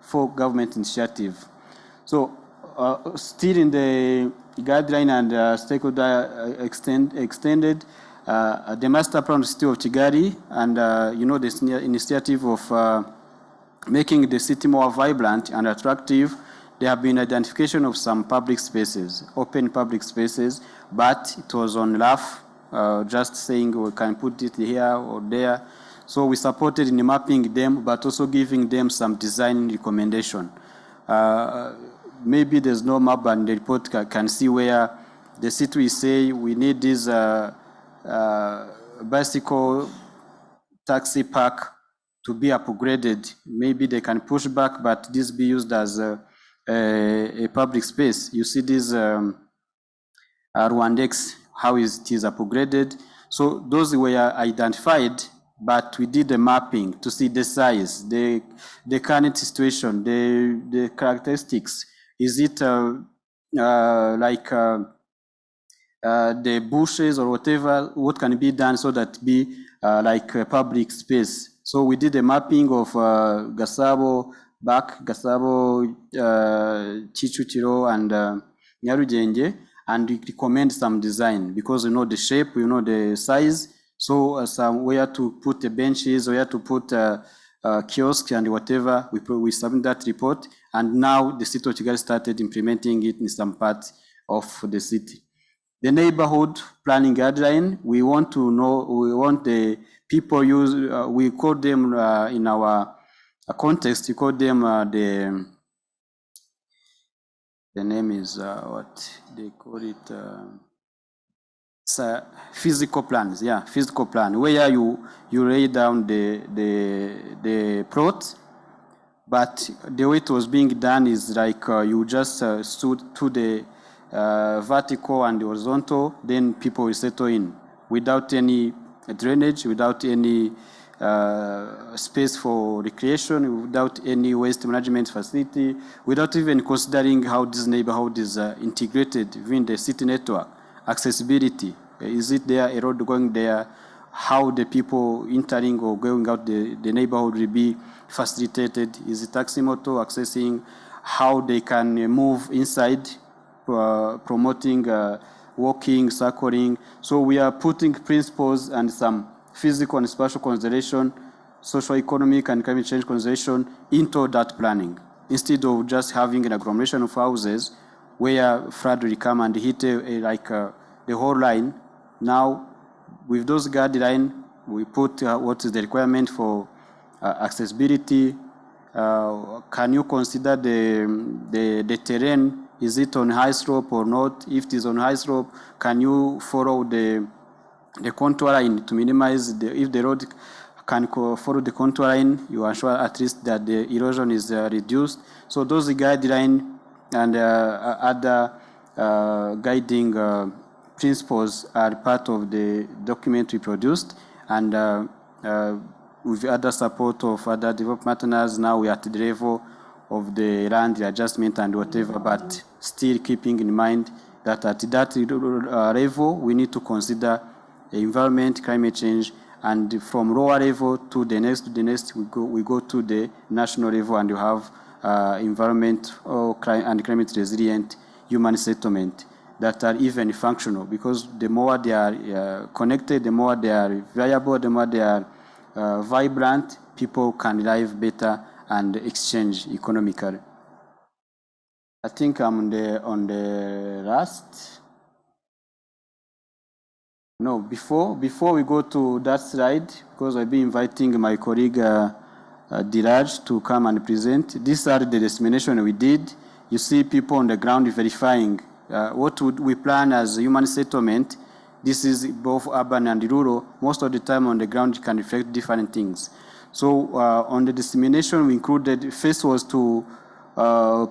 for government initiative. So still in the guideline and stakeholder extended, the master plan of the city of Kigali, and this initiative of making the city more vibrant and attractive. There have been identification of some public spaces, open public spaces, but it was on rough, just saying we can put it here or there. So we supported in mapping them, but also giving them some design recommendation. Maybe there's no map, and the report can see where the city will say we need this bicycle taxi park to be upgraded. Maybe they can push back, but this be used as a public space. You see this Rwandex, how it is upgraded. So those were identified, but we did the mapping to see the size, the current situation, the characteristics. Is it like the bushes or whatever? What can be done so that be like a public space? So we did a mapping of Gasabo, Chichuchiro, and Nyarugenge, and we recommend some design because you know the shape, you know the size. So some where to put the benches, where to put kiosks and whatever. We submit that report, and now the city of Kigali started implementing it in some parts of the city. The neighborhood planning guideline, we want to know, we want the people use, we call them in our context, we call them the name is what they call it, physical plans, yeah, physical plan, where you lay down the plot, but the way it was being done is like you just stood to the vertical and horizontal, then people will settle in without any drainage, without any space for recreation, without any waste management facility, without even considering how this neighborhood is integrated within the city network. Accessibility, is it there, a road going there, how the people entering or going out the neighborhood will be facilitated, is it taxi motor accessing, how they can move inside, promoting walking, cycling. So we are putting principles and some physical and spatial consideration, socio-economic and climate change consideration into that planning, instead of just having an agglomeration of houses where flood will come and hit the whole line. Now, with those guidelines, we put what is the requirement for accessibility. Can you consider the terrain? Is it on high slope or not? If it is on high slope, can you follow the contour line to minimize if the road can follow the contour line, you ensure at least that the erosion is reduced. So those guidelines and other guiding principles are part of the document we produced, and with other support of other development partners, now we are at the level of the land adjustment and whatever, but still keeping in mind that at that level, we need to consider environment, climate change, and from lower level to the next, we go to the national level, and you have environment and climate resilient human settlement that are even functional, because the more they are connected, the more they are viable, the more they are vibrant, people can live better and exchange economically. I think I'm on the last. No, before we go to that slide, because I've been inviting my colleague Diraj to come and present. These are the dissemination we did. You see people on the ground verifying what would we plan as human settlement. This is both urban and rural. Most of the time on the ground it can reflect different things. So on the dissemination we included, first was to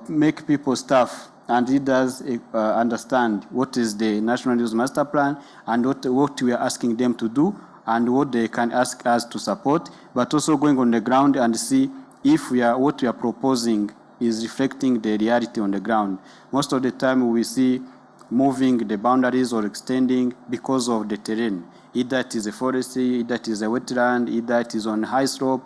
make people staff and leaders understand what is the National Youth Master Plan and what we are asking them to do and what they can ask us to support, but also going on the ground and see if what we are proposing is reflecting the reality on the ground. Most of the time we see moving the boundaries or extending because of the terrain. Either it is a forest, either it is a wetland, either it is on high slope,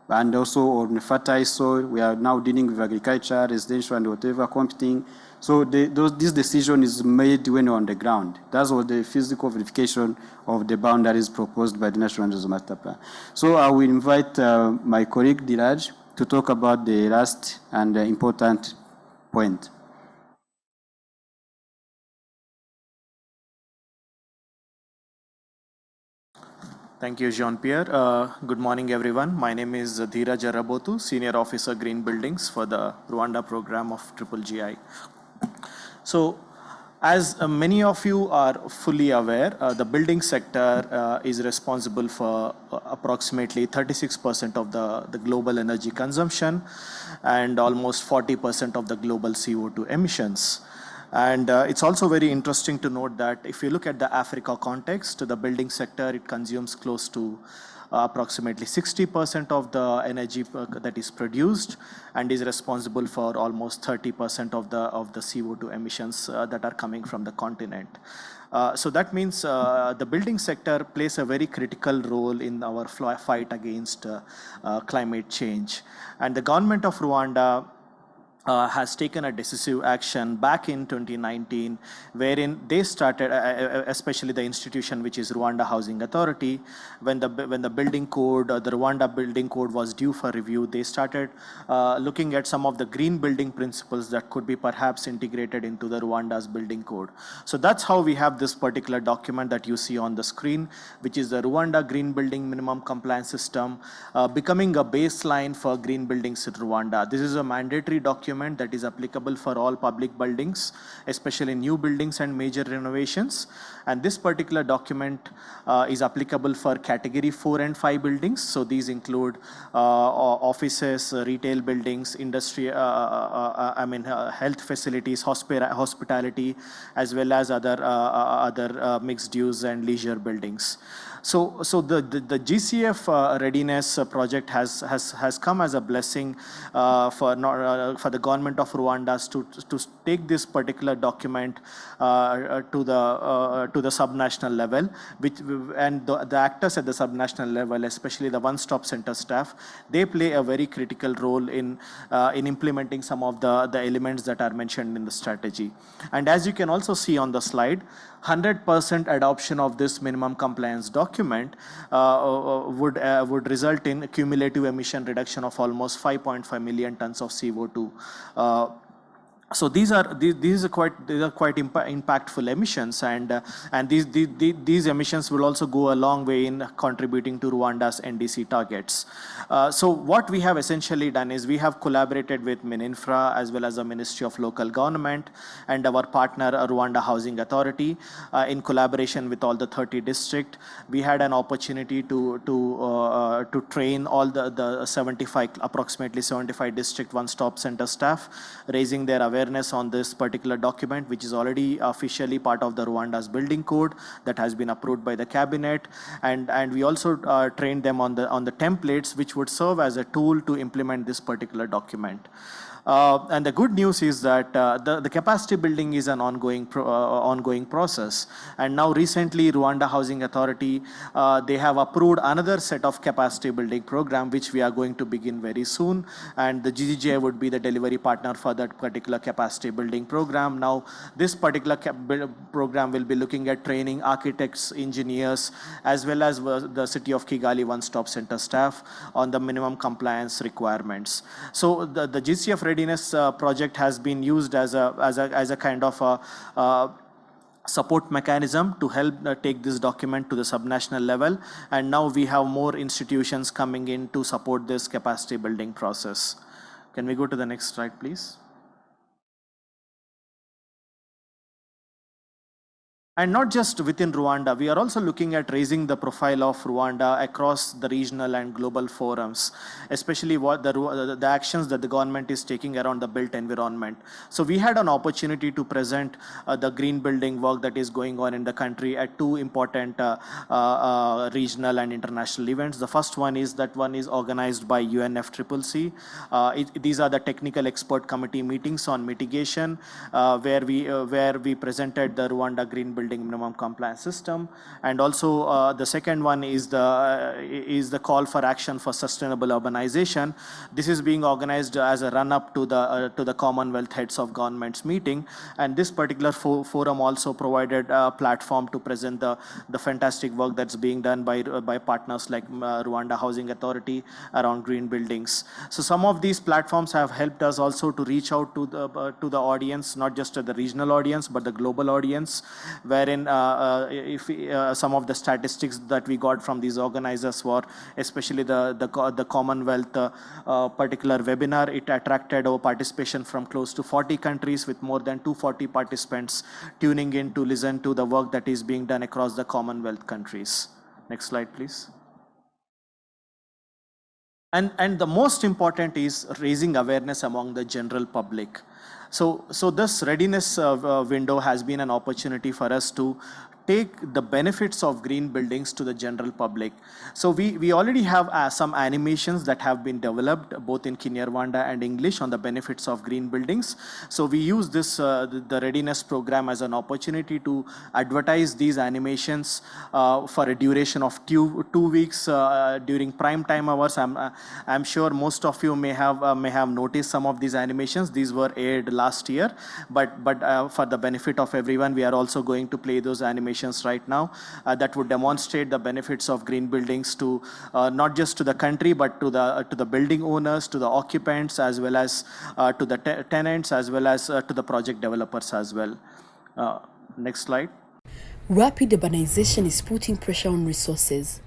and also on fertile soil. We are now dealing with agriculture, residential, and whatever competing. So this decision is made when you're on the ground. That's what the physical verification of the boundaries proposed by the National Youth Master Plan. So I will invite my colleague Diraj to talk about the last and important point. Thank you, Jean-Pierre. Good morning, everyone. My name is Dheeraj Arabotu, Senior Officer Green Buildings for the Rwanda program of GGI. So, as many of you are fully aware, the building sector is responsible for approximately 36% of the global energy consumption and almost 40% of the global CO2 emissions. And it's also very interesting to note that if you look at the Africa context, the building sector, it consumes close to approximately 60% of the energy that is produced and is responsible for almost 30% of the CO2 emissions that are coming from the continent. So that means the building sector plays a very critical role in our fight against climate change. And the government of Rwanda has taken a decisive action back in 2019, wherein they started, especially the institution which is Rwanda Housing Authority, when the building code, the Rwanda building code was due for review, they started looking at some of the green building principles that could be perhaps integrated into the Rwanda's building code. So that's how we have this particular document that you see on the screen, which is the Rwanda Green Building Minimum Compliance System, becoming a baseline for green buildings in Rwanda. This is a mandatory document that is applicable for all public buildings, especially new buildings and major renovations. And this particular document is applicable for category 4 and 5 buildings. So these include offices, retail buildings, industry, health facilities, hospitality, as well as other mixed use and leisure buildings. So the GCF readiness project has come as a blessing for the government of Rwanda to take this particular document to the subnational level, and the actors at the subnational level, especially the one-stop center staff, they play a very critical role in implementing some of the elements that are mentioned in the strategy. And as you can also see on the slide, 100% adoption of this minimum compliance document would result in cumulative emission reduction of almost 5.5 million tons of CO2. So these are quite impactful emissions, and these emissions will also go a long way in contributing to Rwanda's NDC targets. So what we have essentially done is we have collaborated with Mininfra as well as the Ministry of Local Government and our partner Rwanda Housing Authority in collaboration with all the 30 districts. We had an opportunity to train all the approximately 75 district one-stop center staff, raising their awareness on this particular document, which is already officially part of the Rwanda's building code that has been approved by the cabinet, and we also trained them on the templates which would serve as a tool to implement this particular document. And the good news is that the capacity building is an ongoing process. And now recently, Rwanda Housing Authority, they have approved another set of capacity building program, which we are going to begin very soon. And the GGJ would be the delivery partner for that particular capacity building program. Now, this particular program will be looking at training architects, engineers, as well as the City of Kigali one-stop center staff on the minimum compliance requirements. So the GCF Readiness project has been used as a kind of a support mechanism to help take this document to the subnational level, and now we have more institutions coming in to support this capacity building process. Can we go to the next slide, please? And not just within Rwanda, we are also looking at raising the profile of Rwanda across the regional and global forums, especially what the actions that the government is taking around the built environment. So we had an opportunity to present the green building work that is going on in the country at two important regional and international events. The first one is organized by UNFCCC. These are the technical expert committee meetings on mitigation, where we presented the Rwanda Green Building Minimum Compliance System, and also the second one is the call for action for sustainable urbanization. This is being organized as a run-up to the Commonwealth Heads of Governments meeting, and this particular forum also provided a platform to present the fantastic work that's being done by partners like Rwanda Housing Authority around green buildings. So some of these platforms have helped us also to reach out to the audience, not just the regional audience but the global audience, wherein some of the statistics that we got from these organizers were, especially the Commonwealth particular webinar, it attracted our participation from close to 40 countries with more than 240 participants tuning in to listen to the work that is being done across the Commonwealth countries. Next slide, please. And the most important is raising awareness among the general public. So this readiness window has been an opportunity for us to take the benefits of green buildings to the general public. So we already have some animations that have been developed both in Kinyarwanda and English on the benefits of green buildings. So we use this the Readiness program as an opportunity to advertise these animations for a duration of two weeks during prime time hours. I'm sure most of you may have noticed some of these animations. These were aired last year, but for the benefit of everyone, we are also going to play those animations right now that would demonstrate the benefits of green buildings to not just to the country, but to the building owners, to the occupants, as well as to the tenants, as well as to the project developers as well. Next slide. Rapid urbanization is putting pressure on resources.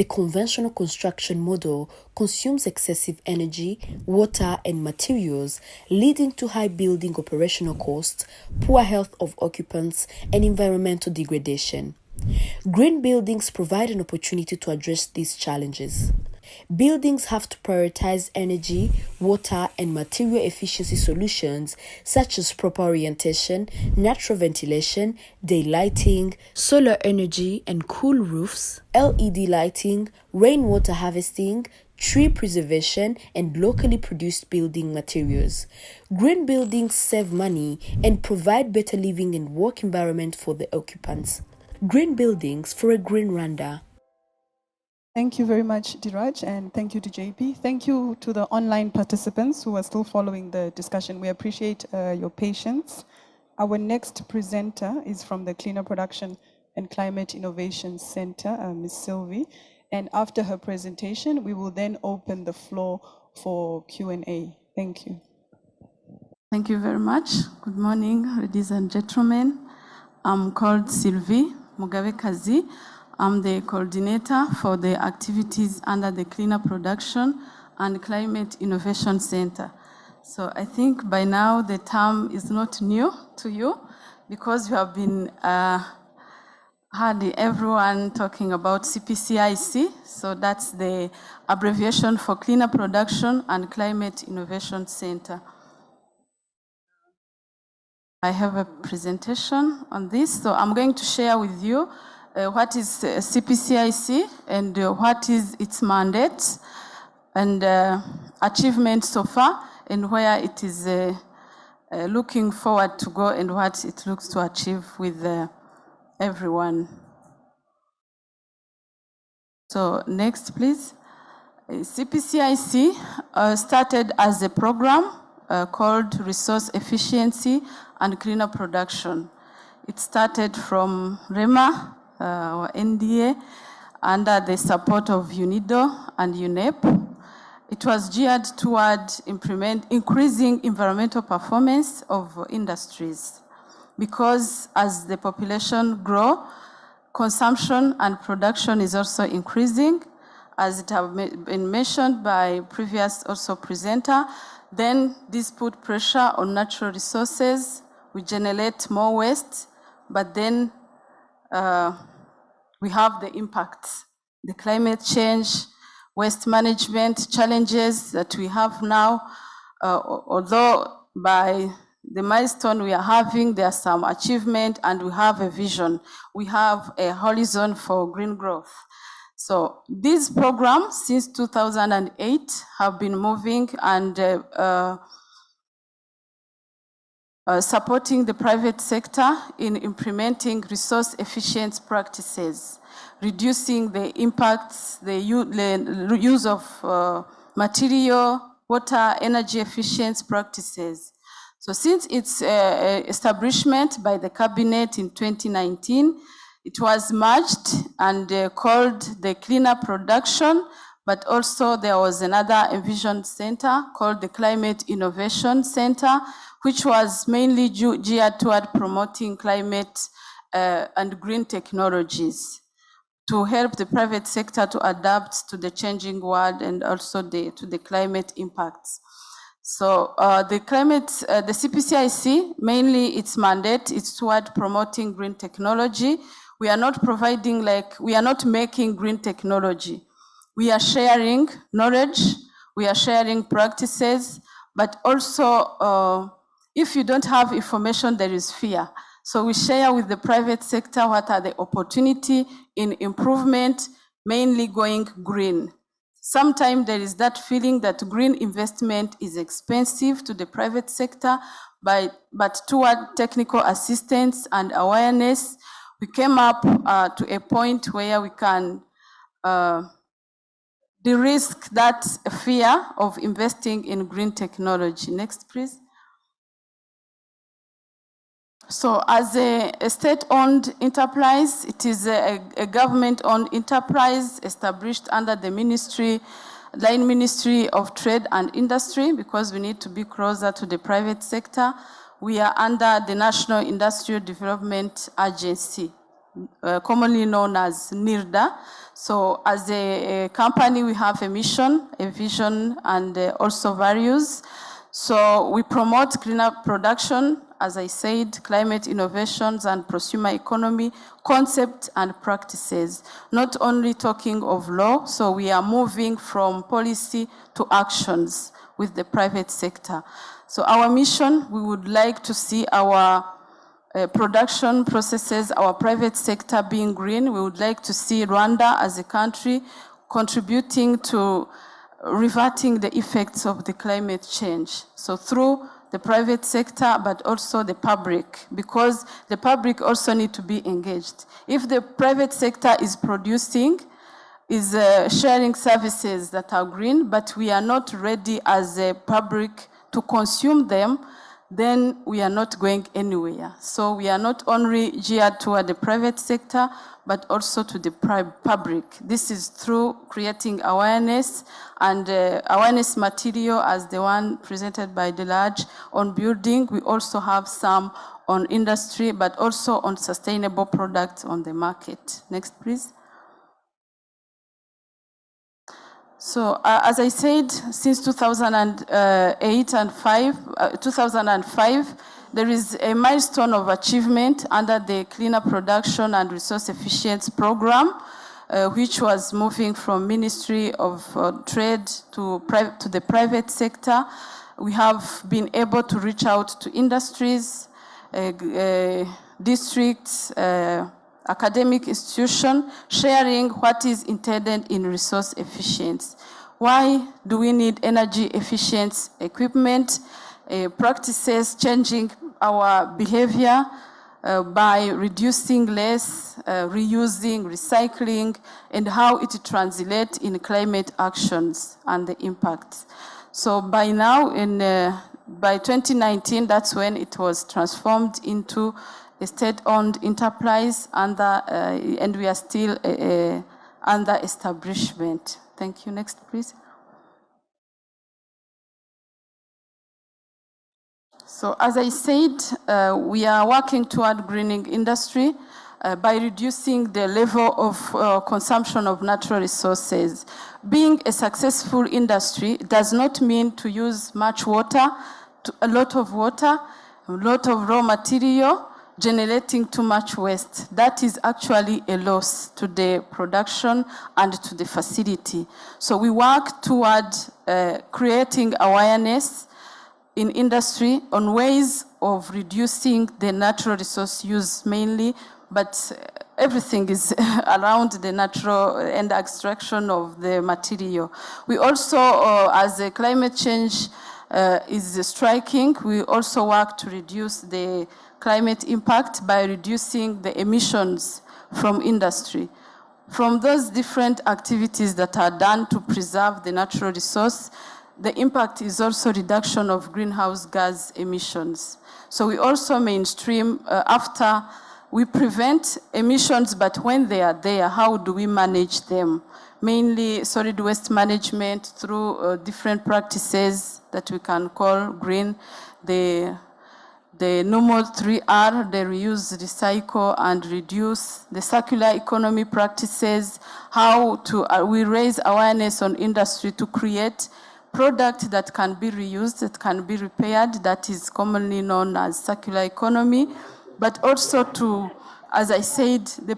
The conventional construction model consumes excessive energy, water, and materials, leading to high building operational costs, poor health of occupants, and environmental degradation. Green buildings provide an opportunity to address these challenges. Buildings have to prioritize energy, water, and material efficiency solutions such as proper orientation, natural ventilation, daylighting, solar energy and cool roofs, LED lighting, rainwater harvesting, tree preservation, and locally produced building materials. Green buildings save money and provide better living and work environment for the occupants. Green buildings for a green Rwanda. Thank you very much, Diraj, and thank you to JP. Thank you to the online participants who are still following the discussion. We appreciate your patience. Our next presenter is from the Cleaner Production and Climate Innovation Center, Ms. Sylvie. And after her presentation, we will then open the floor for Q&A. Thank you. Thank you very much. Good morning, ladies and gentlemen. I'm called Sylvie Mugabe-Kazi. I'm the coordinator for the activities under the Cleaner Production and Climate Innovation Center. So I think by now the term is not new to you because you have been heard everyone talking about CPCIC. So that's the abbreviation for Cleaner Production and Climate Innovation Center. I have a presentation on this. So I'm going to share with you what is CPCIC and what is its mandate and achievement so far and where it is looking forward to go and what it looks to achieve with everyone. So next, please. CPCIC started as a program called Resource Efficiency and Cleaner Production. It started from REMA, or NDA, under the support of UNIDO and UNEP. It was geared toward increasing environmental performance of industries because as the population grows, consumption and production is also increasing, as it has been mentioned by previous also presenter. Then this put pressure on natural resources. We generate more waste, but then we have the impacts, the climate change, waste management challenges that we have now. Although by the milestone we are having, there are some achievement and we have a vision. We have a horizon for green growth. So these programs since 2008 have been moving and supporting the private sector in implementing resource efficient practices, reducing the impacts, the use of material, water, energy efficient practices. So since its establishment by the cabinet in 2019, it was merged and called the Cleaner Production, but also there was another envisioned center called the Climate Innovation Center, which was mainly geared toward promoting climate and green technologies to help the private sector to adapt to the changing world and also to the climate impacts. So the CPCIC, mainly its mandate is toward promoting green technology. We are not providing we are not making green technology. We are sharing knowledge, we are sharing practices, but also if you don't have information, there is fear. So we share with the private sector what are the opportunity in improvement, mainly going green. Sometimes there is that feeling that green investment is expensive to the private sector, but toward technical assistance and awareness, we came up to a point where we can de-risk that fear of investing in green technology. Next, please. So as a state-owned enterprise, it is a government-owned enterprise established under the Line Ministry of Trade and Industry, because we need to be closer to the private sector. We are under the National Industrial Development Agency, commonly known as NIRDA. So as a company, we have a mission, a vision, and also values. So we promote cleaner production, as I said, climate innovations and prosumer economy, concept and practices, not only talking of law, so we are moving from policy to actions with the private sector. So our mission, we would like to see our production processes, our private sector being green. We would like to see Rwanda as a country contributing to reverting the effects of the climate change. So through the private sector, but also the public, because the public also need to be engaged. If the private sector is producing, is sharing services that are green, but we are not ready as a public to consume them, then we are not going anywhere. So we are not only geared toward the private sector, but also to the public. This is through creating awareness and awareness material as the one presented by Delage on building. We also have some on industry, but also on sustainable products on the market. Next, please. So as I said, since 2008 and 2005, there is a milestone of achievement under the Cleaner Production and Resource Efficiency Program, which was moving from Ministry of Trade to the private sector. We have been able to reach out to industries, districts, academic institution, sharing what is intended in resource efficiency. Why do we need energy efficient equipment? Practices changing our behavior by reducing less, reusing, recycling, and how it translates in climate actions and the impacts. So by now, by 2019, that's when it was transformed into a state-owned enterprise and we are still under establishment. Thank you. Next, please. So as I said, we are working toward greening industry by reducing the level of consumption of natural resources. Being a successful industry does not mean to use much water, a lot of raw material, generating too much waste. That is actually a loss to the production and to the facility. So we work toward creating awareness in industry on ways of reducing the natural resource use mainly, but everything is around the natural and extraction of the material. We also, as the climate change is striking, we also work to reduce the climate impact by reducing the emissions from industry. From those different activities that are done to preserve the natural resource, the impact is also reduction of greenhouse gas emissions. So we also mainstream after we prevent emissions, but when they are there, how do we manage them? Mainly solid waste management through different practices that we can call green, the normal 3R, the reuse, recycle, and reduce, the circular economy practices, how to we raise awareness on industry to create product that can be reused, that can be repaired, that is commonly known as circular economy, but also to, as I said, the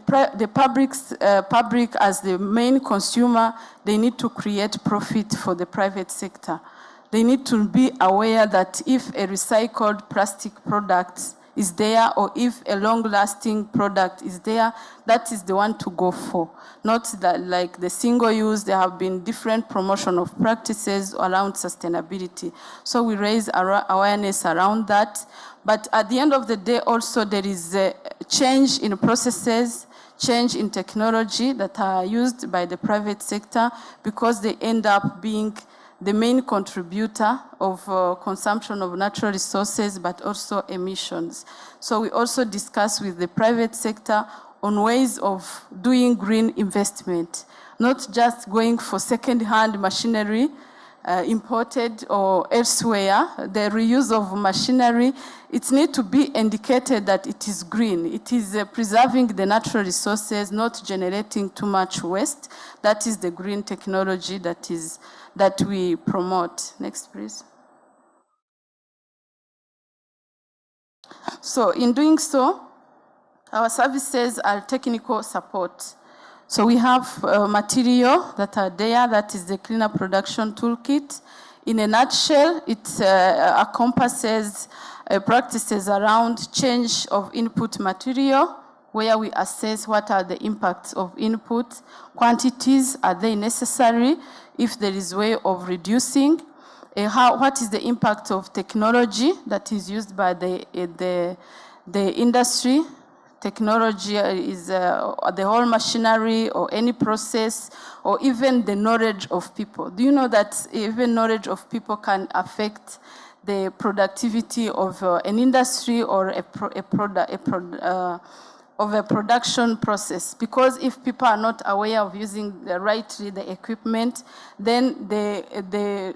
public as the main consumer, they need to create profit for the private sector. They need to be aware that if a recycled plastic product is there, or if a long-lasting product is there, that is the one to go for. Not that like the single use, there have been different promotion of practices around sustainability. So we raise awareness around that. But at the end of the day, also there is a change in processes, change in technology that are used by the private sector, because they end up being the main contributor of consumption of natural resources, but also emissions. So we also discuss with the private sector on ways of doing green investment, not just going for second-hand machinery imported or elsewhere. The reuse of machinery, it needs to be indicated that it is green. It is preserving the natural resources, not generating too much waste. That is the green technology that we promote. Next, please. So in doing so, our services are technical support. So we have material that are there, that is the Cleaner Production Toolkit. In a nutshell, it encompasses practices around change of input material, where we assess what are the impacts of input, quantities, are they necessary, if there is a way of reducing, what is the impact of technology that is used by the industry. Technology is the whole machinery or any process, or even the knowledge of people. Do you know that even knowledge of people can affect the productivity of an industry or a production process? Because if people are not aware of using rightly the equipment, then the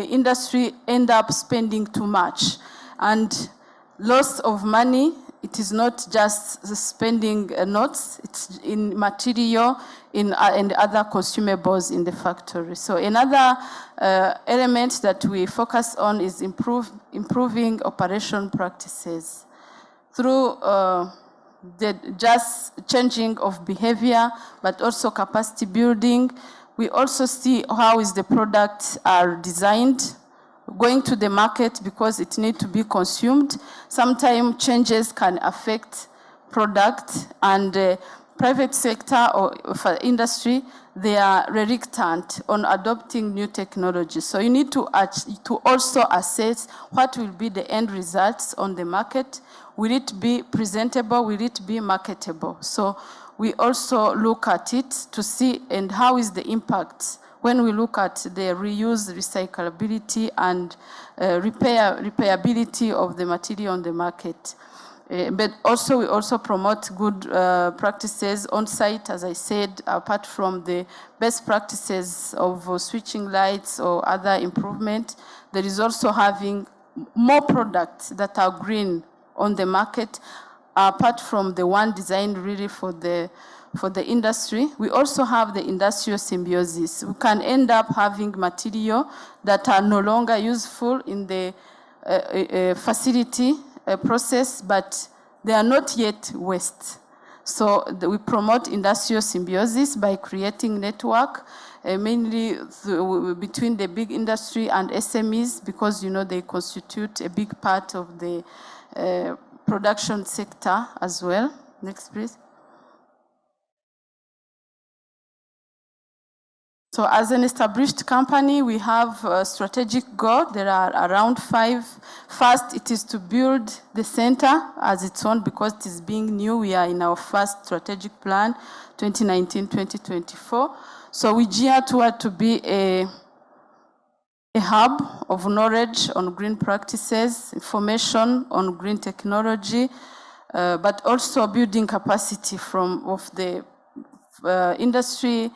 industry end up spending too much. And loss of money, it is not just spending notes, it's in material and other consumables in the factory. So another element that we focus on is improving operation practices through the just changing of behavior, but also capacity building. We also see how is the products are designed, going to the market because it needs to be consumed. Sometimes changes can affect product, and private sector or for industry, they are reluctant on adopting new technology. So you need to also assess what will be the end results on the market. Will it be presentable? Will it be marketable? So we also look at it to see and how is the impact when we look at the reuse, recyclability, and repairability of the material on the market. But also, we also promote good practices on site, as I said, apart from the best practices of switching lights or other improvement. There is also having more products that are green on the market, apart from the one designed really for the industry. We also have the industrial symbiosis. We can end up having material that are no longer useful in the facility process, but they are not yet waste. So we promote industrial symbiosis by creating network, mainly between the big industry and SMEs, because they constitute a big part of the production sector as well. Next, please. So as an established company, we have a strategic goal. There are around 5. First, it is to build the center as its own, because it is being new. We are in our first strategic plan, 2019-2024. So we gear toward to be a hub of knowledge on green practices, information on green technology, but also building capacity of the industry.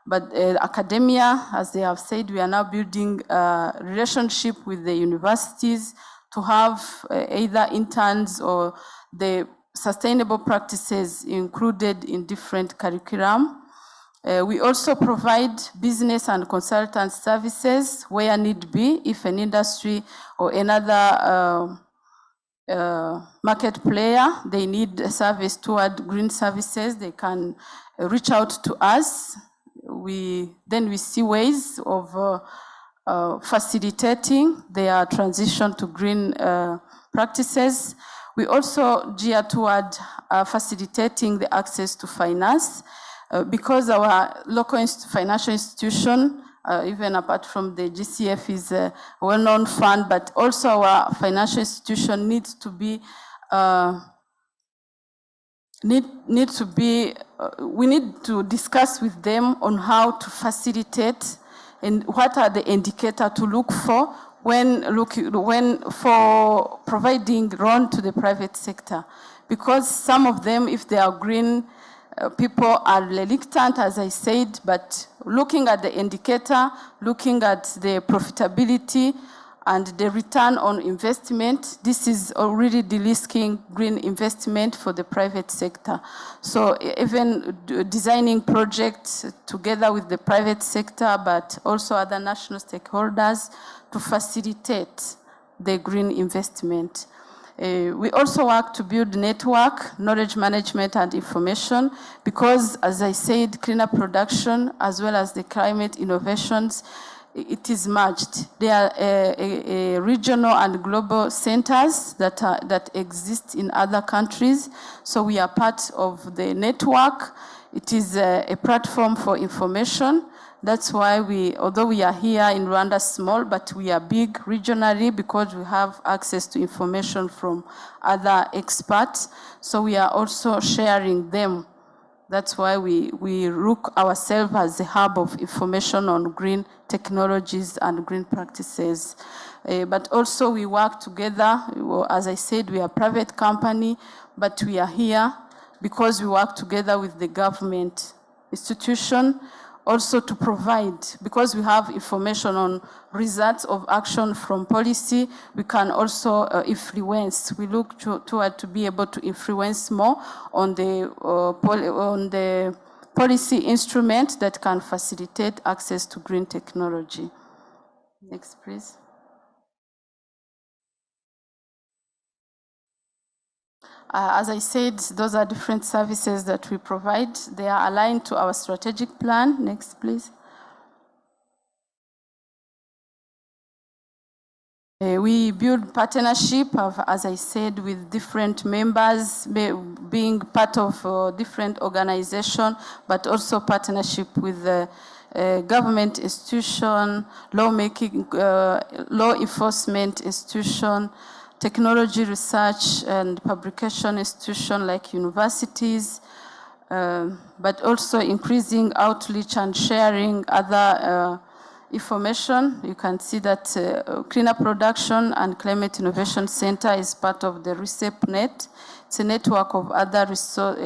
But academia, as they have said, we are now building a relationship with the universities to have either interns or the sustainable practices included in different curriculum. We also provide business and consultant services where need be. If an industry or another market player, they need a service toward green services, they can reach out to us. Then we see ways of facilitating their transition to green practices. We also gear toward facilitating the access to finance because our local financial institution, even apart from the GCF, is a well-known fund, but also our financial institution needs to be we need to discuss with them on how to facilitate and what are the indicators to look for when for providing loan to the private sector. Because some of them, if they are green, people are reluctant, as I said, but looking at the indicator, looking at the profitability, and the return on investment, this is already de-risking green investment for the private sector. So even designing projects together with the private sector, but also other national stakeholders to facilitate the green investment. We also work to build network, knowledge management and information, because as I said, cleaner production as well as the climate innovations, it is merged. There are regional and global centers that exist in other countries. So we are part of the network. It is a platform for information. That's why although we are here in Rwanda small, but we are big regionally because we have access to information from other experts. So we are also sharing them. That's why we look ourselves as a hub of information on green technologies and green practices. But also we work together. As I said, we are a private company, but we are here because we work together with the government institution also to provide, because we have information on results of action from policy, we can also influence. We look toward to be able to influence more on the policy instrument that can facilitate access to green technology. Next, please. As I said, those are different services that we provide. They are aligned to our strategic plan. Next, please. We build partnership, as I said, with different members, being part of different organizations, but also partnership with the government institution, lawmaking, law enforcement institution, technology research and publication institutions like universities, but also increasing outreach and sharing other information. You can see that Cleaner Production and Climate Innovation Center is part of the RECEPnet. It's a network of other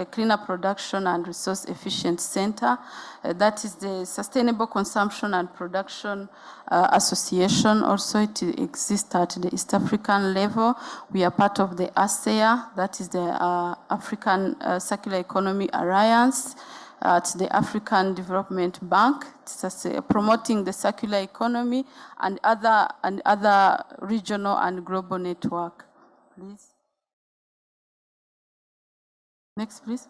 cleaner production and resource efficient center. That is the Sustainable Consumption and Production Association. Also, it exists at the East African level. We are part of the ASEA, that is the African Circular Economy Alliance, at the African Development Bank. It's promoting the circular economy and other regional and global network. Please. Next, please.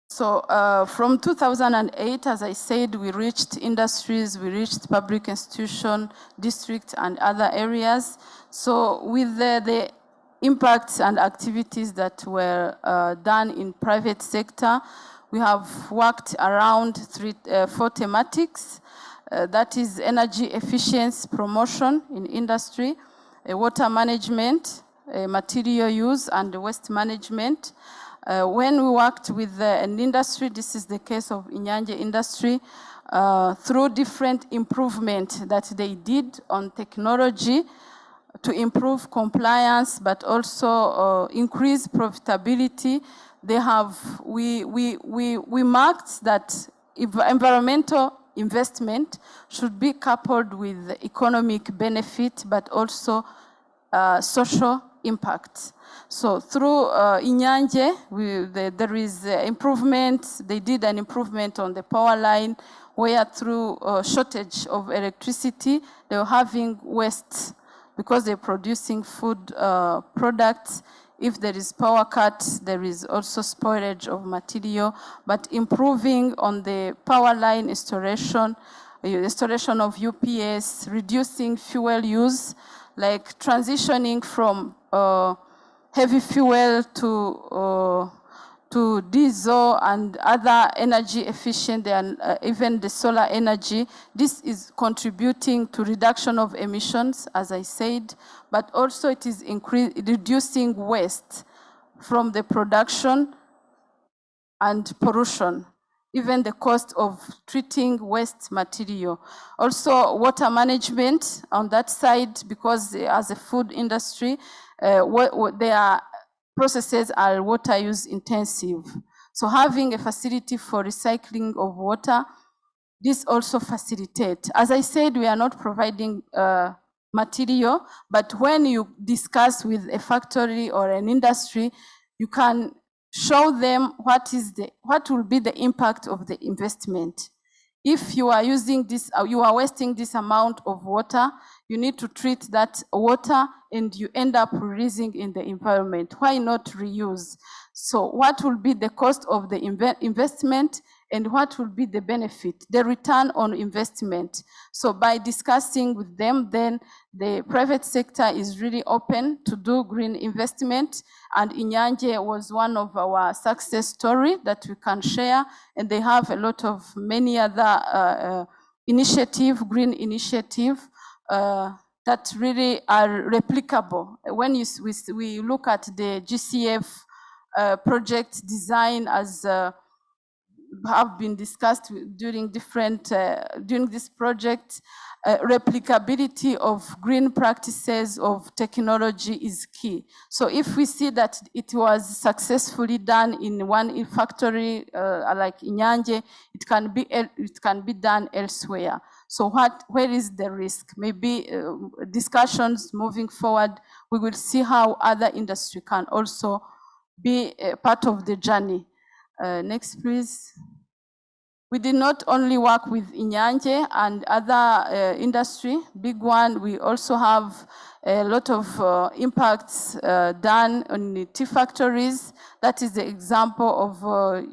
So from 2008, as I said, we reached industries, we reached public institution, district, and other areas. So with the impacts and activities that were done in private sector, we have worked around four thematics. That is energy efficiency promotion in industry, water management, material use, and waste management. When we worked with an industry, this is the case of Inyanje industry, through different improvement that they did on technology to improve compliance, but also increase profitability. We marked that environmental investment should be coupled with economic benefit, but also social impact. So through Inyanje, there is improvement. They did an improvement on the power line, where through shortage of electricity, they were having waste because they're producing food products. If there is power cut, there is also spoilage of material, but improving on the power line installation installation of UPS, reducing fuel use, like transitioning from heavy fuel to diesel and other energy efficient, and even the solar energy. This is contributing to reduction of emissions, as I said, but also it is reducing waste from the production and pollution, even the cost of treating waste material. Also, water management on that side, because as a food industry, their processes are water use intensive. So having a facility for recycling of water, this also facilitates. As I said, we are not providing material, but when you discuss with a factory or an industry, you can show them what will be the impact of the investment. If you are using this, you are wasting this amount of water, you need to treat that water and you end up releasing in the environment. Why not reuse? So what will be the cost of the investment and what will be the benefit, the return on investment? So by discussing with them, then the private sector is really open to do green investment. And Inyanje was one of our success story that we can share. And they have a lot of many other green initiative that really are replicable. When we look at the GCF project design as have been discussed during during this project, replicability of green practices of technology is key. So if we see that it was successfully done in one factory like Inyanje, it can be done elsewhere. So where is the risk? Maybe discussions moving forward, we will see how other industry can also be a part of the journey. Next, please. We did not only work with Inyanje and other industry, big one. We also have a lot of impacts done on the tea factories. That is the example of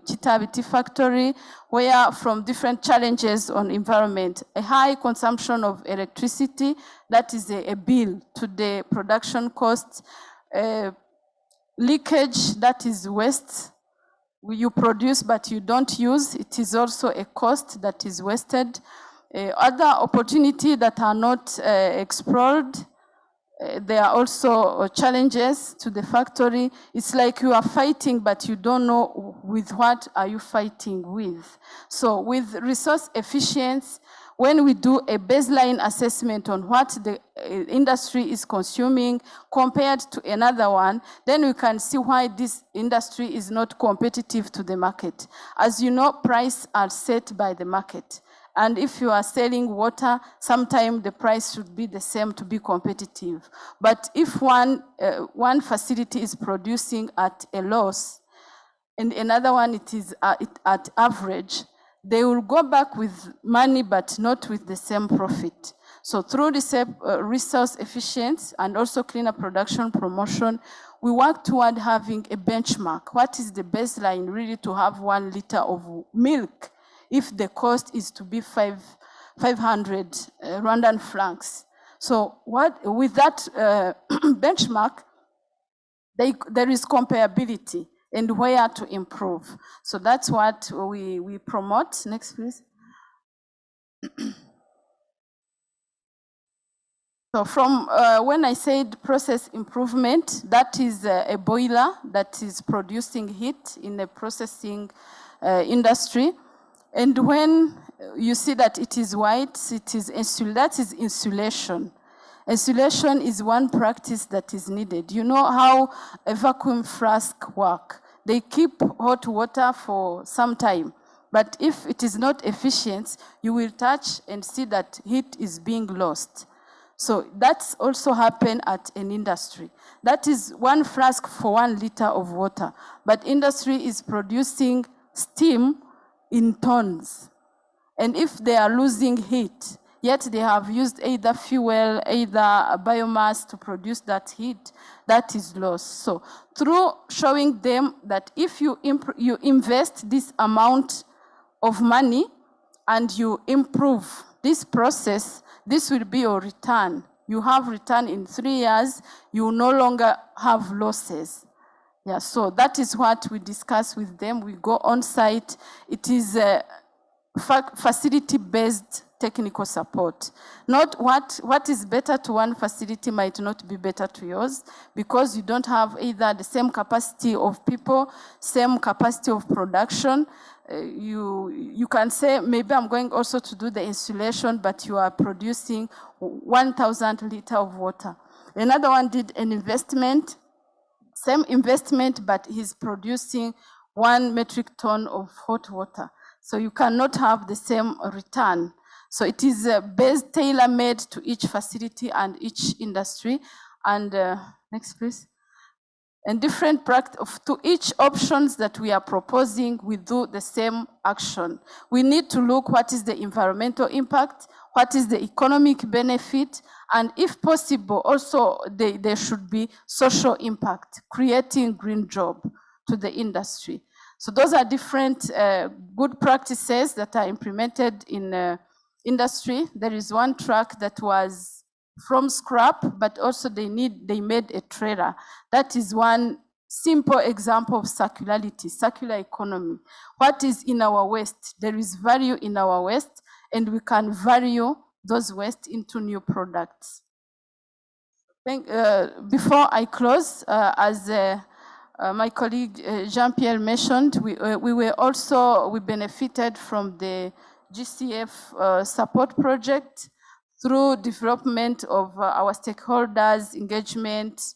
Chitabi Tea Factory, where from different challenges on environment, a high consumption of electricity, that is a bill to the production costs, leakage, that is waste. You produce but you don't use, it is also a cost that is wasted. Other opportunities that are not explored, there are also challenges to the factory. It's like you are fighting but you don't know with what are you fighting with. So with resource efficiency, when we do a baseline assessment on what the industry is consuming compared to another one, then we can see why this industry is not competitive to the market. As you know, prices are set by the market. And if you are selling water, sometimes the price should be the same to be competitive. But if one facility is producing at a loss and another one it is at average, they will go back with money, but not with the same profit. So through the resource efficiency and also cleaner production promotion, we work toward having a benchmark. What is the baseline really to have 1 liter of milk if the cost is to be 500 Rwandan francs? So with that benchmark, there is comparability and where to improve. So that's what we promote. Next, please. So from when I said process improvement, that is a boiler that is producing heat in the processing industry. And when you see that it is white, that is insulation. Insulation is one practice that is needed. You know how a vacuum flask works. They keep hot water for some time. But if it is not efficient, you will touch and see that heat is being lost. So that's also happened at an industry. That is 1 flask for 1 liter of water. But industry is producing steam in tons. And if they are losing heat, yet they have used either fuel, either biomass to produce that heat, that is lost. So through showing them that if you invest this amount of money and you improve, this process, this will be your return. You have return in 3 years, you will no longer have losses. Yeah, so that is what we discuss with them. We go on site. It is a facility-based technical support. Not what is better to one facility might not be better to yours, because you don't have either the same capacity of people, same capacity of production. You can say, maybe I'm going also to do the insulation, but you are producing 1,000 liters of water. Another one did an investment, same investment, but he's producing 1 metric ton of hot water. So you cannot have the same return. So it is based, tailor-made to each facility and each industry. And next, please. And different to each options that we are proposing, we do the same action. We need to look what is the environmental impact, what is the economic benefit, and if possible, also there should be social impact, creating green job to the industry. So those are different good practices that are implemented in industry. There is one truck that was from scrap, but also they made a trailer. That is one simple example of circularity, circular economy. What is in our waste? There is value in our waste, and we can value those waste into new products. Before I close, as my colleague Jean-Pierre mentioned, we benefited from the GCF support project through development of our stakeholders, engagement,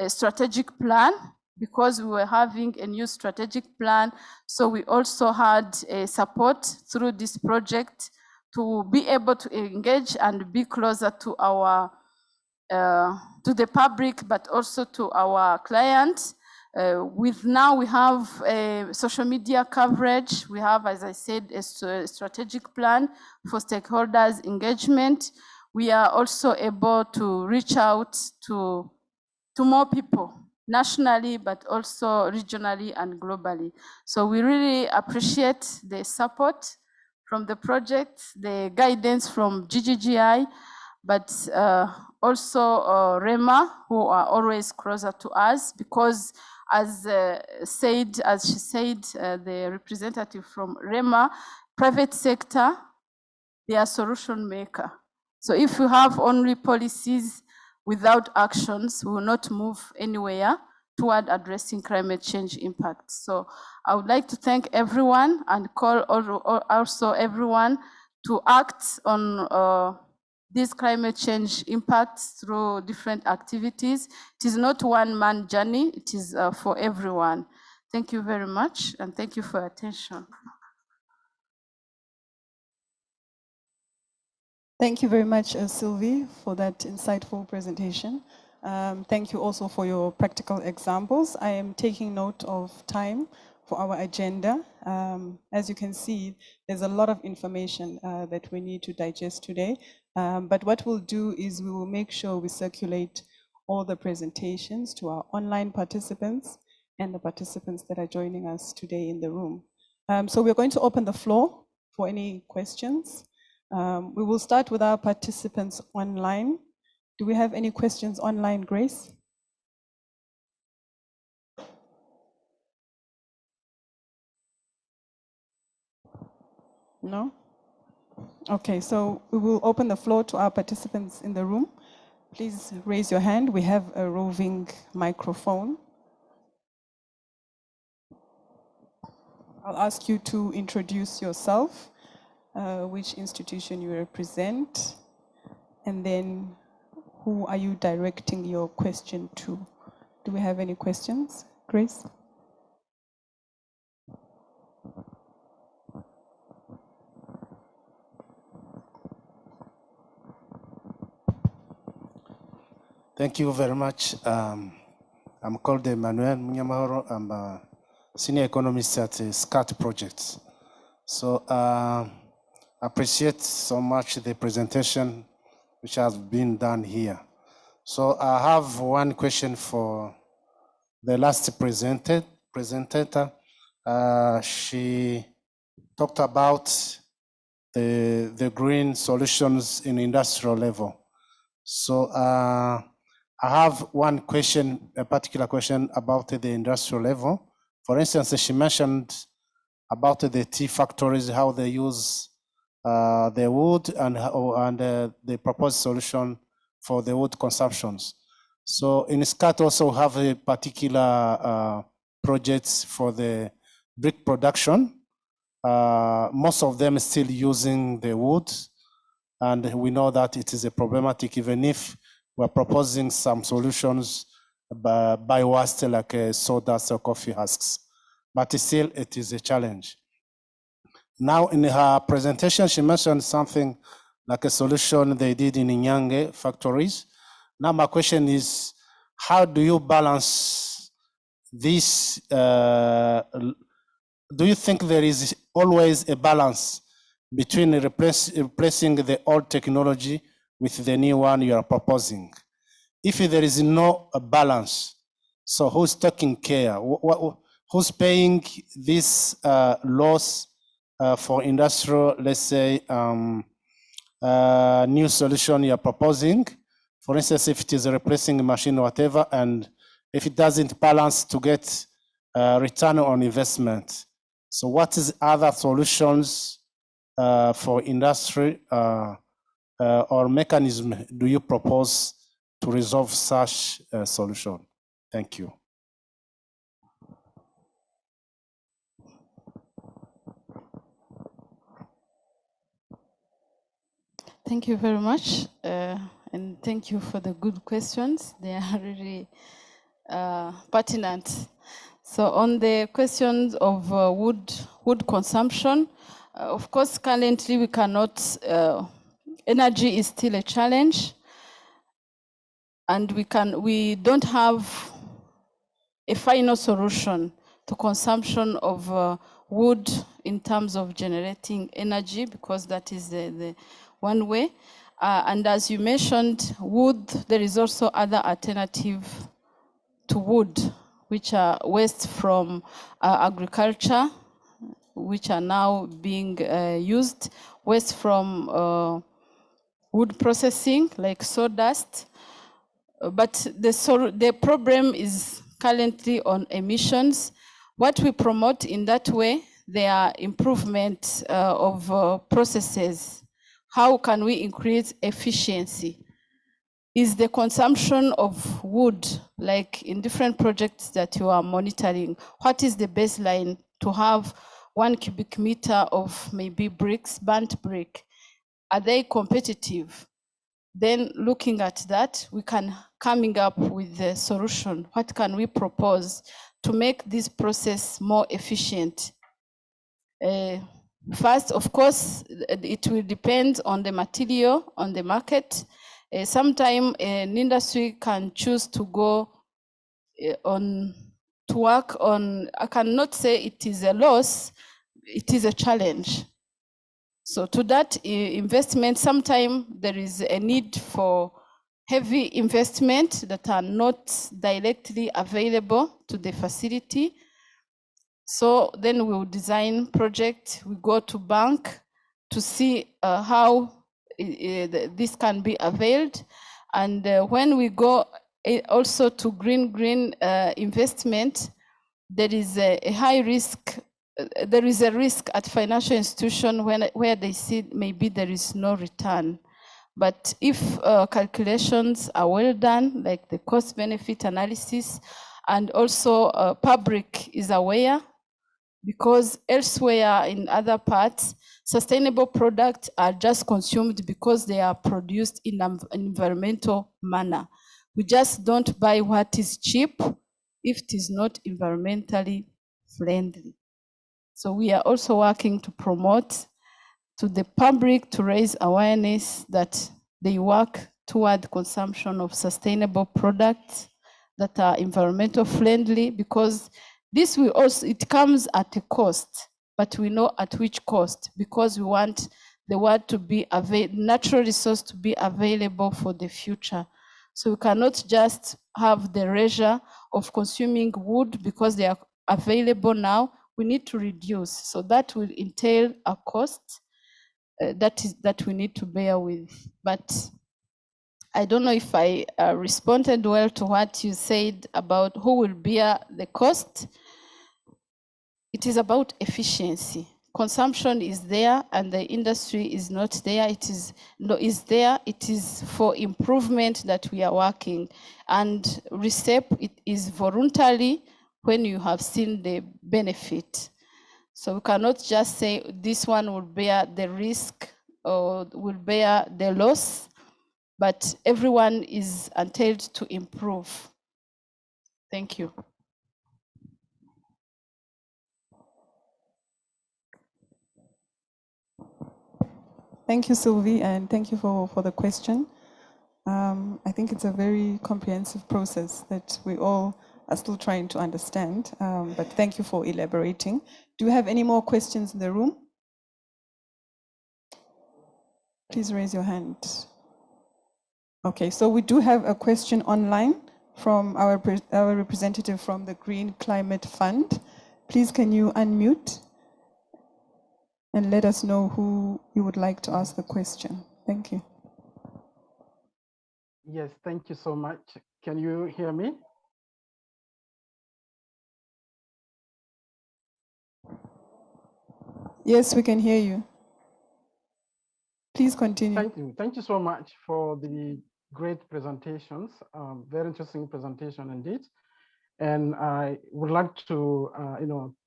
a strategic plan, because we were having a new strategic plan. So we also had a support through this project to be able to engage and be closer to our to the public, but also to our clients. Now we have a social media coverage. We have, as I said, a strategic plan for stakeholders engagement. We are also able to reach out to more people nationally, but also regionally and globally. So we really appreciate the support from the project, the guidance from GGGI, but also REMA, who are always closer to us, because as she said, the representative from REMA, private sector, they are solution maker. So if you have only policies without actions, we will not move anywhere toward addressing climate change impacts. So I would like to thank everyone and call also everyone to act on these climate change impacts through different activities. It is not one-man journey, it is for everyone. Thank you very much, and thank you for your attention. Thank you very much, Sylvie, for that insightful presentation. Thank you also for your practical examples. I am taking note of time for our agenda. As you can see, there's a lot of information that we need to digest today. But what we'll do is we will make sure we circulate all the presentations to our online participants and the participants that are joining us today in the room. So we're going to open the floor for any questions. We will start with our participants online. Do we have any questions online, Grace? No? Okay, so we will open the floor to our participants in the room. Please raise your hand. We have a roving microphone. I'll ask you to introduce yourself, which institution you represent, and then who are you directing your question to? Do we have any questions? Grace? Thank you very much. I'm called Emmanuel Munyamahoro. I'm a senior economist at SCAT Projects. So appreciate so much the presentation which has been done here. So I have one question for the last presenter. She talked about the green solutions in industrial level. So I have one question, a particular question about the industrial level. For instance, she mentioned about the tea factories, how they use the wood and the proposed solution for the wood consumptions. So in SCAT also have a particular projects for the brick production. Most of them still using the wood, and we know that it is a problematic, even if we're proposing some solutions by waste like sawdust or coffee husks, but still it is a challenge. Now in her presentation, she mentioned something like a solution they did in Nyange factories. Now my question is, how do you balance this? Do you think there is always a balance between replacing the old technology with the new one you are proposing? If there is no balance, so who's taking care? Who's paying this loss for industrial, let's say, new solution you are proposing? For instance, if it is replacing a machine or whatever, and if it doesn't balance to get return on investment. So what is other solutions for industry or mechanism do you propose to resolve such solution? Thank you. Thank you very much, and thank you for the good questions. They are really pertinent. So on the questions of wood consumption, of course, currently we cannot, energy is still a challenge, and we don't have a final solution to consumption of wood in terms of generating energy, because that is the one way. And as you mentioned, wood, there is also other alternative to wood, which are waste from agriculture, which are now being used, waste from wood processing, like sawdust. But the problem is currently on emissions. What we promote in that way, there are improvement of processes. How can we increase efficiency? Is the consumption of wood, like in different projects that you are monitoring, what is the baseline to have 1 cubic meter of maybe bricks, burnt brick? Are they competitive? Then looking at that, we can coming up with the solution. What can we propose to make this process more efficient? First, of course, it will depend on the material, on the market. Sometimes an industry can choose to go to work on, I cannot say it is a loss, it is a challenge. So to that investment, sometimes there is a need for heavy investment that are not directly available to the facility. So then we'll design project, we go to bank to see how this can be availed. And when we go also to green investment, there is a high risk. There is a risk at financial institution where they see maybe there is no return. But if calculations are well done, like the cost benefit analysis, and also public is aware, because elsewhere in other parts, sustainable products are just consumed because they are produced in an environmental manner. We just don't buy what is cheap if it is not environmentally friendly. So we are also working to promote to the public to raise awareness that they work toward consumption of sustainable products that are environmental friendly, because this will also, it comes at a cost, but we know at which cost, because we want the world to be natural resource to be available for the future. So we cannot just have the leisure of consuming wood because they are available now. We need to reduce. So that will entail a cost. that we need to bear with. But I don't know if I responded well to what you said about who will bear the cost. It is about efficiency. Consumption is there and the industry is not there. It is there. It is for improvement that we are working. And RCEP, it is voluntary when you have seen the benefit. So we cannot just say this one will bear the risk or will bear the loss, but everyone is entitled to improve. Thank you. Thank you, Sylvie, and thank you for the question. I think it's a very comprehensive process that we all are still trying to understand, but thank you for elaborating. Do we have any more questions in the room? Please raise your hand. Okay, so we do have a question online from our representative from the Green Climate Fund. Please, can you unmute and let us know who you would like to ask the question? Thank you. Yes, thank you so much. Can you hear me? Yes, we can hear you. Please continue. Thank you. Thank you so much for the great presentations. Very interesting presentation indeed. And I would like to,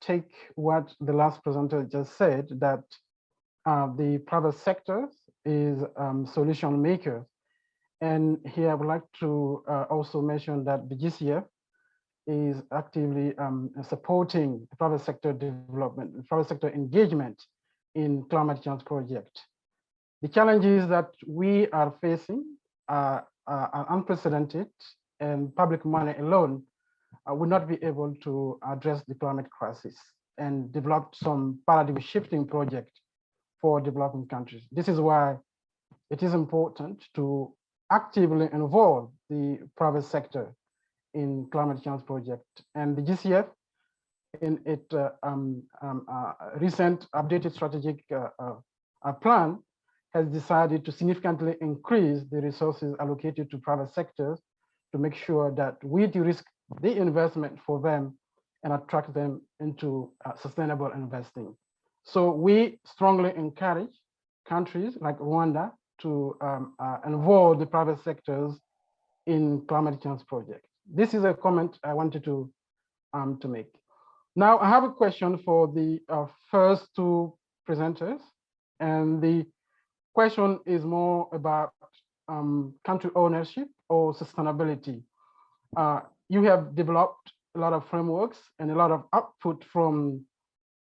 take what the last presenter just said, that the private sector is solution maker. And here I would like to also mention that the GCF is actively supporting the private sector development, the private sector engagement in climate change project. The challenges that we are facing are unprecedented, and public money alone will not be able to address the climate crisis and develop some paradigm shifting project for developing countries. This is why it is important to actively involve the private sector in climate change project. And the GCF, in its recent updated strategic plan, has decided to significantly increase the resources allocated to private sectors to make sure that we de-risk the investment for them and attract them into sustainable investing. So we strongly encourage countries like Rwanda to involve the private sectors in climate change projects. This is a comment I wanted to make. Now I have a question for the first two presenters, and the question is more about country ownership or sustainability. You have developed a lot of frameworks and a lot of output from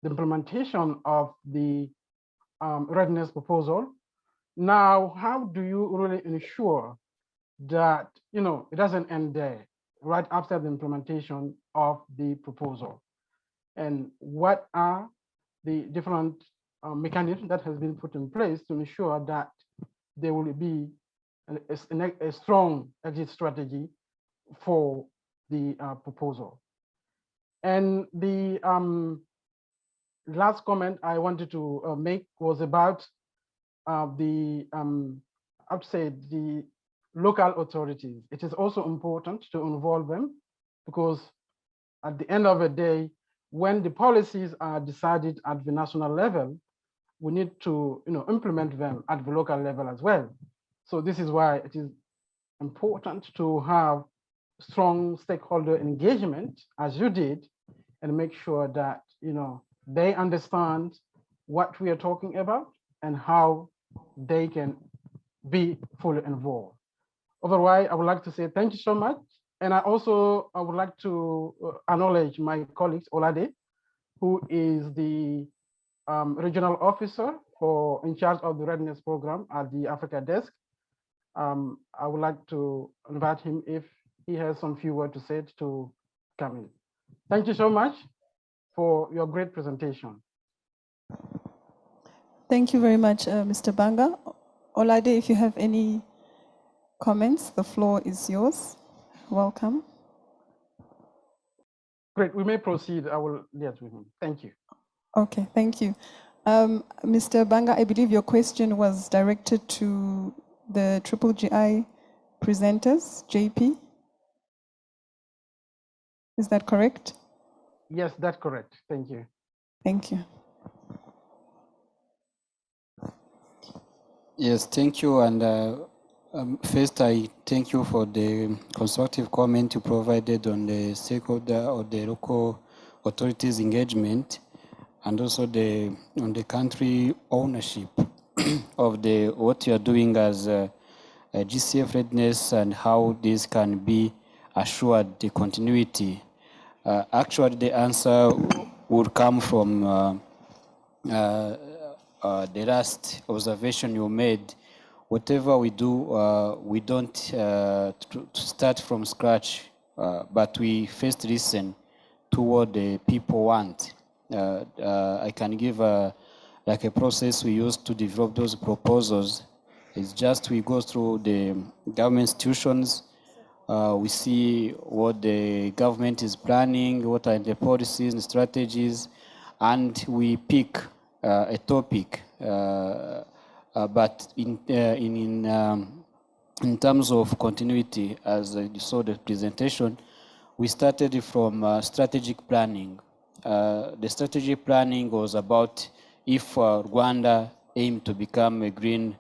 the implementation of the readiness proposal. Now, how do you really ensure that it doesn't end there right after the implementation of the proposal? And what are the different mechanisms that has been put in place to ensure that there will be a strong exit strategy for the proposal? And the last comment I wanted to make was about the local authorities. It is also important to involve them, because at the end of the day, when the policies are decided at the national level, we need to implement them at the local level as well. So this is why it is important to have strong stakeholder engagement, as you did, and make sure that they understand what we are talking about and how they can be fully involved. Otherwise, I would like to say thank you so much. And I would like to acknowledge my colleague, Olade, who is the regional officer in charge of the readiness program at the Africa desk. I would like to invite him if he has some few words to say to come in. Thank you so much for your great presentation. Thank you very much, Mr. Banga. Olade, if you have any comments, the floor is yours. Welcome. Great, we may proceed. I will liaise with him. Thank you. Okay, thank you. Mr. Banga, I believe your question was directed to the Triple GI presenters, JP. Is that correct? Yes, that's correct. Thank you. Thank you. Yes, thank you. And first, I thank you for the constructive comment you provided on the stakeholder or the local authorities' engagement, and also on the country ownership of what you are doing as a GCF readiness and how this can be assured the continuity. Actually, the answer would come from the last observation you made. Whatever we do, we don't to start from scratch, but we first listen to what the people want. I can give like a process we use to develop those proposals. It's just we go through the government institutions, we see what the government is planning, what are the policies and strategies, and we pick a topic. But in terms of continuity, as you saw the presentation, we started from strategic planning. The strategic planning was about if Rwanda aimed to become a green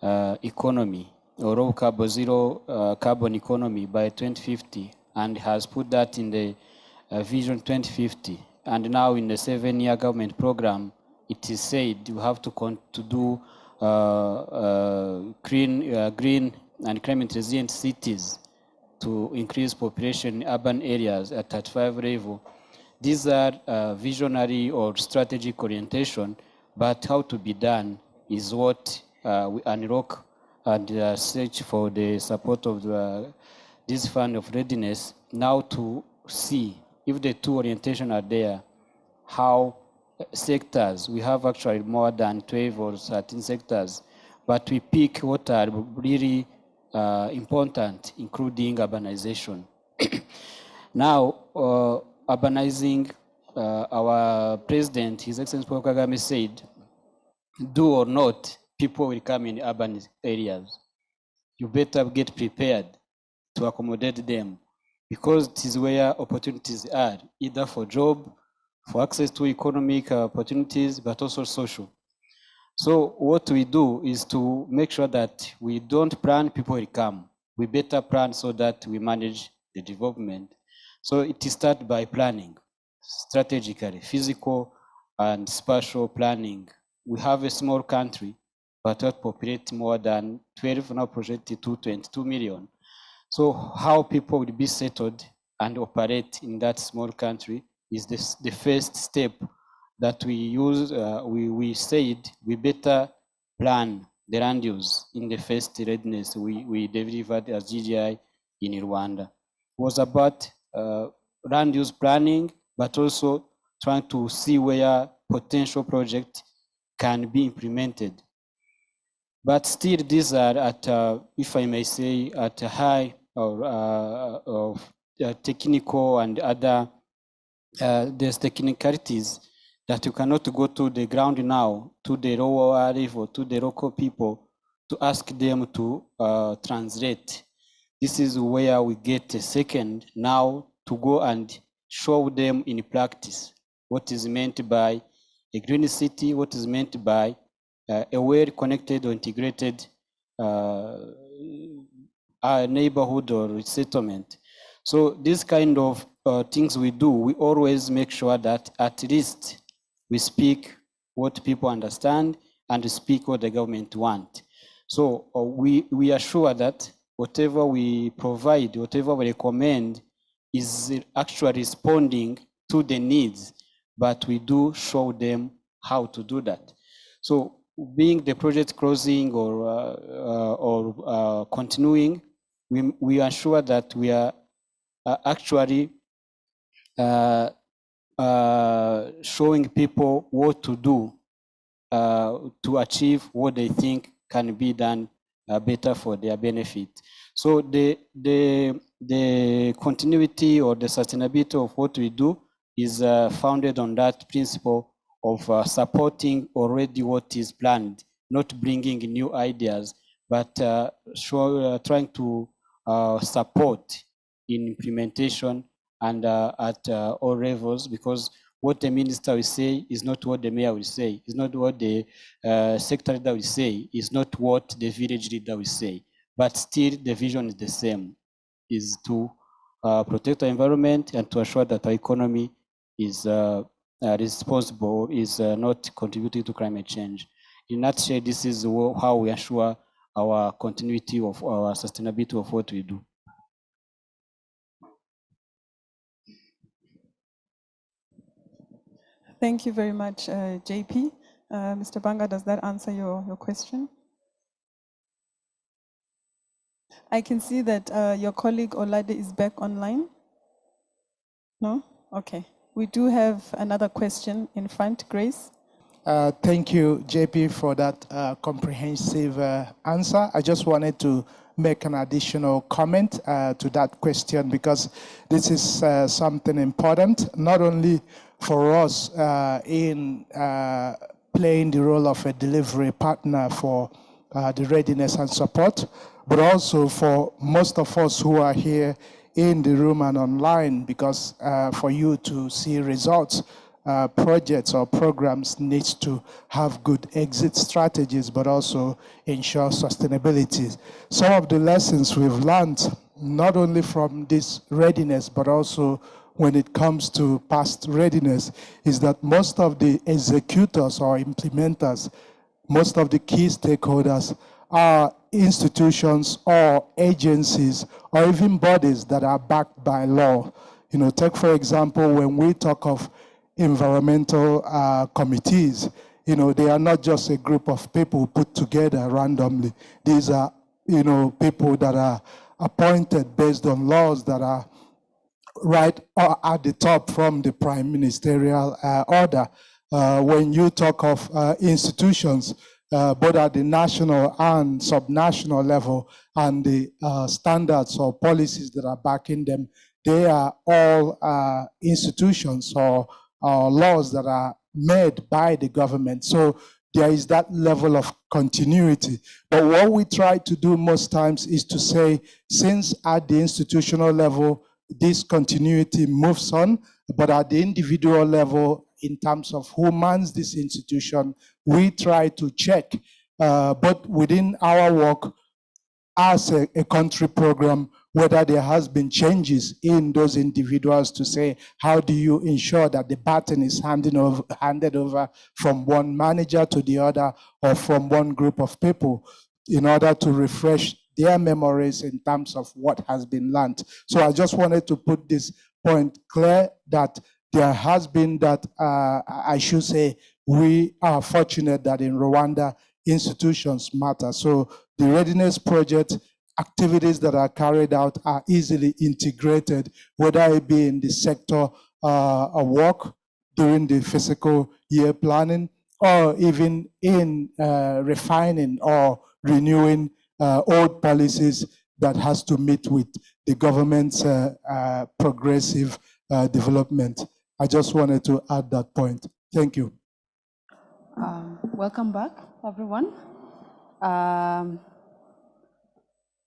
economy or low carbon, zero carbon economy by 2050, and has put that in the Vision 2050. And now in the 7-year government program, it is said you have to do green and climate resilient cities to increase population in urban areas at 35 level. These are visionary or strategic orientation, but how to be done is what we unlock and search for the support of this fund of readiness now to see if the two orientation are there, how sectors, we have actually more than 12 or 13 sectors, but we pick what are really important, including urbanization. Now, urbanizing, our president, His Excellency Paul Kagame said, do or not, people will come in urban areas. You better get prepared to accommodate them, because it is where opportunities are, either for job, for access to economic opportunities, but also social. So what we do is to make sure that we don't plan people will come. We better plan so that we manage the development. So it is started by planning, strategically, physical and spatial planning. We have a small country, but that populates more than 12, now projected to 22 million. So how people will be settled and operate in that small country is the first step that we use. We said we better plan the land use in the first readiness we delivered as GGI in Rwanda. It was about land use planning, but also trying to see where potential projects can be implemented. But still, these are at, if I may say, at a high of technical and other, there's technicalities that you cannot go to the ground now, to the lower level, to the local people, to ask them to translate. This is where we get a second now to go and show them in practice what is meant by a green city, what is meant by a well-connected or integrated neighborhood or settlement. So this kind of things we do, we always make sure that at least we speak what people understand and speak what the government want. So we are sure that whatever we provide, whatever we recommend is actually responding to the needs, but we do show them how to do that. So being the project closing or continuing, we are sure that we are actually showing people what to do to achieve what they think can be done better for their benefit. So the continuity or the sustainability of what we do is founded on that principle of supporting already what is planned, not bringing new ideas, but trying to support in implementation and at all levels, because what the minister will say is not what the mayor will say, is not what the sector leader will say, is not what the village leader will say. But still, the vision is the same, is to protect our environment and to ensure that our economy is responsible, is not contributing to climate change. In a nutshell, this is how we ensure our continuity of our sustainability of what we do. Thank you very much, JP. Mr. Banga, does that answer your question? I can see that your colleague Olade is back online. No? Okay. We do have another question in front, Grace. Thank you, JP, for that comprehensive answer. I just wanted to make an additional comment to that question, because this is something important, not only for us in playing the role of a delivery partner for the readiness and support, but also for most of us who are here in the room and online, because for you to see results, projects or programs needs to have good exit strategies, but also ensure sustainability. Some of the lessons we've learned, not only from this readiness, but also when it comes to past readiness, is that most of the executors or implementers, most of the key stakeholders are institutions or agencies or even bodies that are backed by law. You know, take for example, when we talk of environmental committees, you know, they are not just a group of people put together randomly. These are, you know, people that are appointed based on laws that are right at the top from the prime ministerial order. When you talk of institutions, both at the national and subnational level, and the standards or policies that are backing them, they are all institutions or laws that are made by the government. So there is that level of continuity. But what we try to do most times is to say, since at the institutional level, this continuity moves on, but at the individual level, in terms of who mans this institution, we try to check, but within our work as a country program, whether there has been changes in those individuals to say, how do you ensure that the baton is handed over from one manager to the other or from one group of people in order to refresh their memories in terms of what has been learned. So I just wanted to put this point clear that there has been that, I should say, we are fortunate that in Rwanda, institutions matter. So the Readiness Project activities that are carried out are easily integrated, whether it be in the sector work during the fiscal year planning, or even in refining or renewing old policies that has to meet with the government's progressive development. I just wanted to add that point. Thank you. Welcome back, everyone.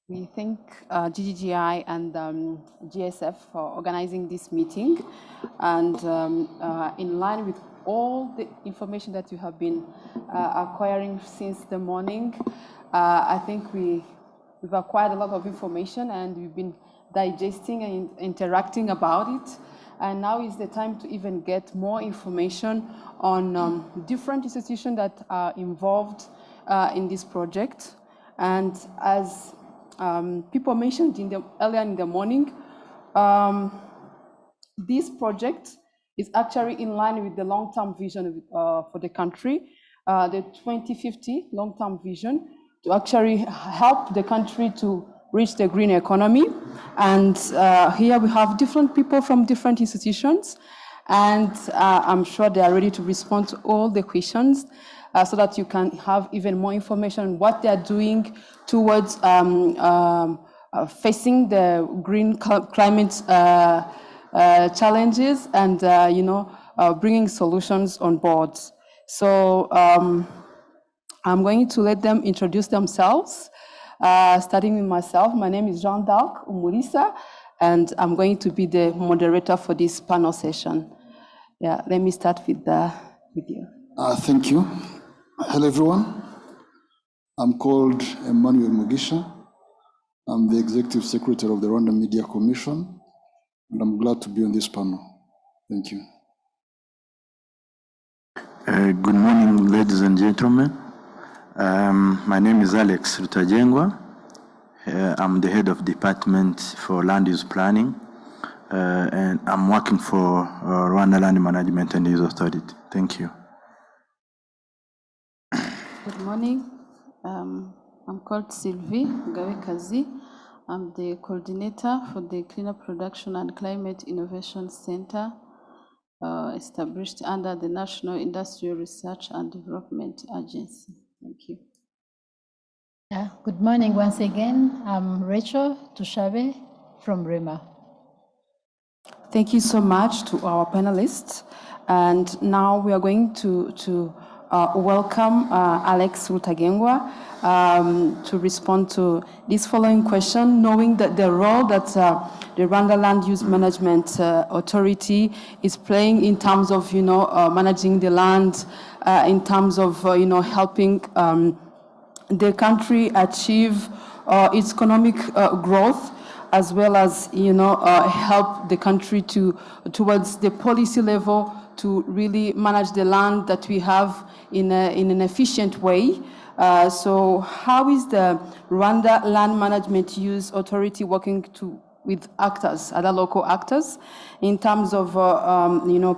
We thank GGGI and GSF for organizing this meeting. And in line with all the information that you have been acquiring since the morning, I think we've acquired a lot of information and we've been digesting and interacting about it. And now is the time to even get more information on different institutions that are involved in this project. And as people mentioned earlier in the morning, this project is actually in line with the long-term vision for the country, the 2050 long-term vision, to actually help the country to reach the green economy. And here we have different people from different institutions, and I'm sure they are ready to respond to all the questions so that you can have even more information on what they are doing towards facing the green climate challenges and bringing solutions on board. So I'm going to let them introduce themselves, starting with myself. My name is Jean d'Arc Umulisa, and I'm going to be the moderator for this panel session. Yeah, let me start with you. Thank you. Hello, everyone. I'm called Emmanuel Mugisha. I'm the Executive Secretary of the Rwanda Media Commission, and I'm glad to be on this panel. Thank you. Good morning, ladies and gentlemen. My name is Alex Rutajengwa. I'm the head of department for land use planning, and I'm working for Rwanda Land Management and Use Authority. Thank you. Good morning. I'm called Sylvie Gawekazi. I'm the coordinator for the Cleaner Production and Climate Innovation Center, established under the National Industrial Research and Development Agency. Thank you. Good morning once again. I'm Rachel Tushabe from REMA. Thank you so much to our panelists. And now we are going to welcome Alex Rutagengwa to respond to this following question, knowing that the role that the Rwanda Land Use Management Authority is playing in terms of, managing the land, in terms of, helping the country achieve its economic growth, as well as help the country towards the policy level to really manage the land that we have in an efficient way. So how is the Rwanda Land Management Use Authority working with actors, other local actors, in terms of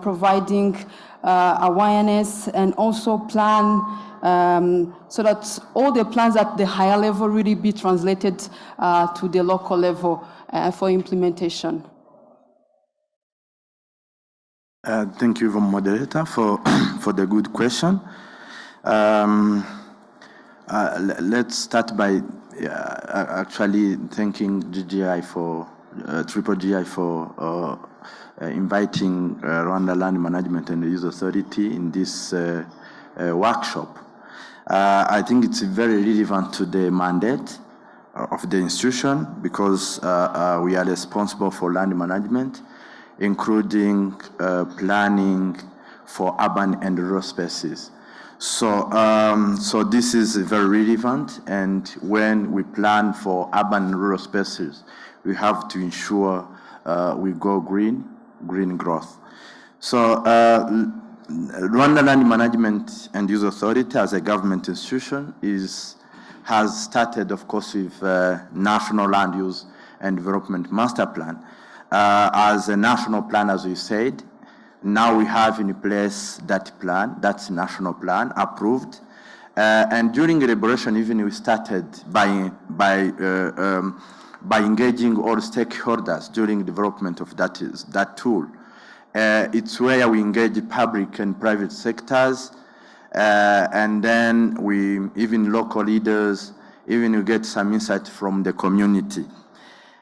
providing awareness and also plan so that all the plans at the higher level really be translated to the local level for implementation? Thank you, moderator, for the good question. Let's start by actually thanking GGI for Triple GI for inviting Rwanda Land Management and Use Authority in this workshop. I think it's very relevant to the mandate of the institution because we are responsible for land management, including planning for urban and rural spaces. So this is very relevant, and when we plan for urban and rural spaces, we have to ensure we go green growth. So Rwanda Land Management and Use Authority as a government institution has started, of course, with National Land Use and Development Master Plan. As a national plan, as we said, now we have in place that plan, that's national plan, approved. And during the elaboration, even we started by engaging all stakeholders during development of that tool. It's where we engage the public and private sectors, and then even local leaders, even we get some insight from the community.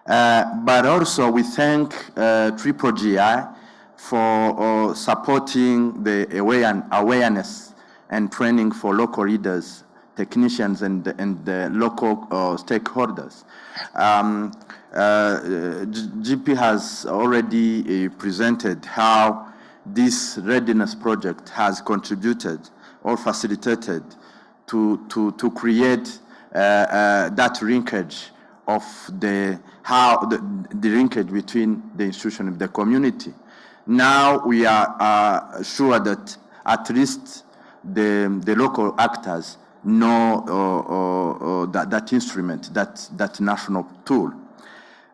But also we thank Triple GI for supporting the awareness and training for local leaders, technicians, and the local stakeholders. GP has already presented how this Readiness project has contributed or facilitated to create that linkage of the linkage between the institution and the community. Now we are sure that at least the local actors know that instrument, that national tool.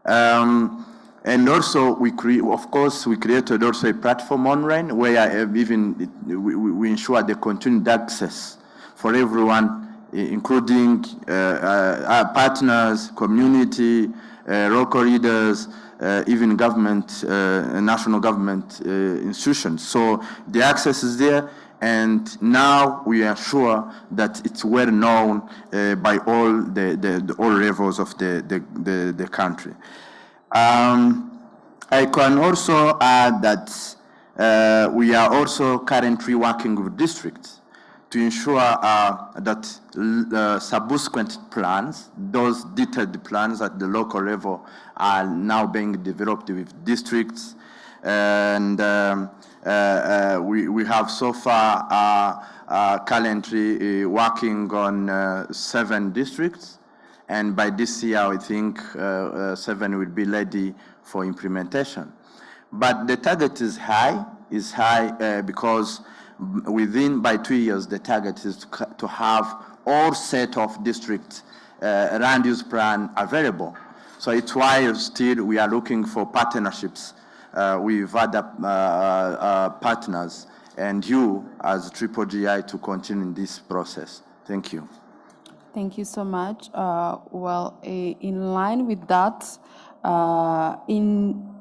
And also, we created also a platform online where we ensure the continued access for everyone, including our partners, community, local leaders, even government, national government institutions. So the access is there, and now we are sure that it's well known by all all levels of the country. I can also add that We are also currently working with districts to ensure that subsequent plans, those detailed plans at the local level, are now being developed with districts. And we have so far currently working on 7 districts. And by this year, I think 7 will be ready for implementation. But the target is high because by 2 years, the target is to have all set of district land use plan available. So it's why still we are looking for partnerships with other partners and you as Triple GI to continue in this process. Thank you. Thank you so much. In line with that, in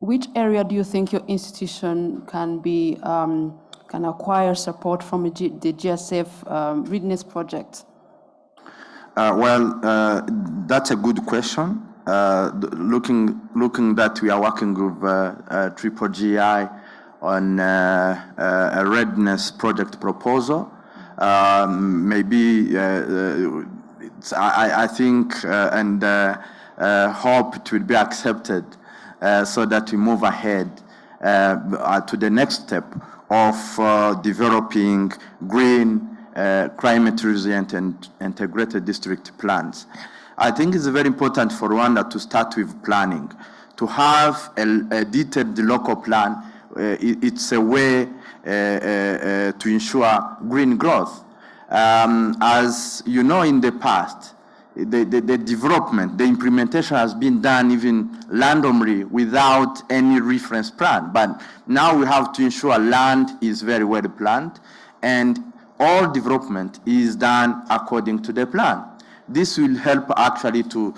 which area do you think your institution can acquire support from the GCF Readiness project? That's a good question. Looking that we are working with Triple GI on a Readiness project proposal. Maybe I think and hope it will be accepted so that we move ahead to the next step of developing green, climate resilient and integrated district plans. I think it's very important for Rwanda to start with planning. To have a detailed local plan, it's a way to ensure green growth. As you know, in the past, the development, the implementation has been done even randomly without any reference plan. But now we have to ensure land is very well planned and all development is done according to the plan. This will help actually to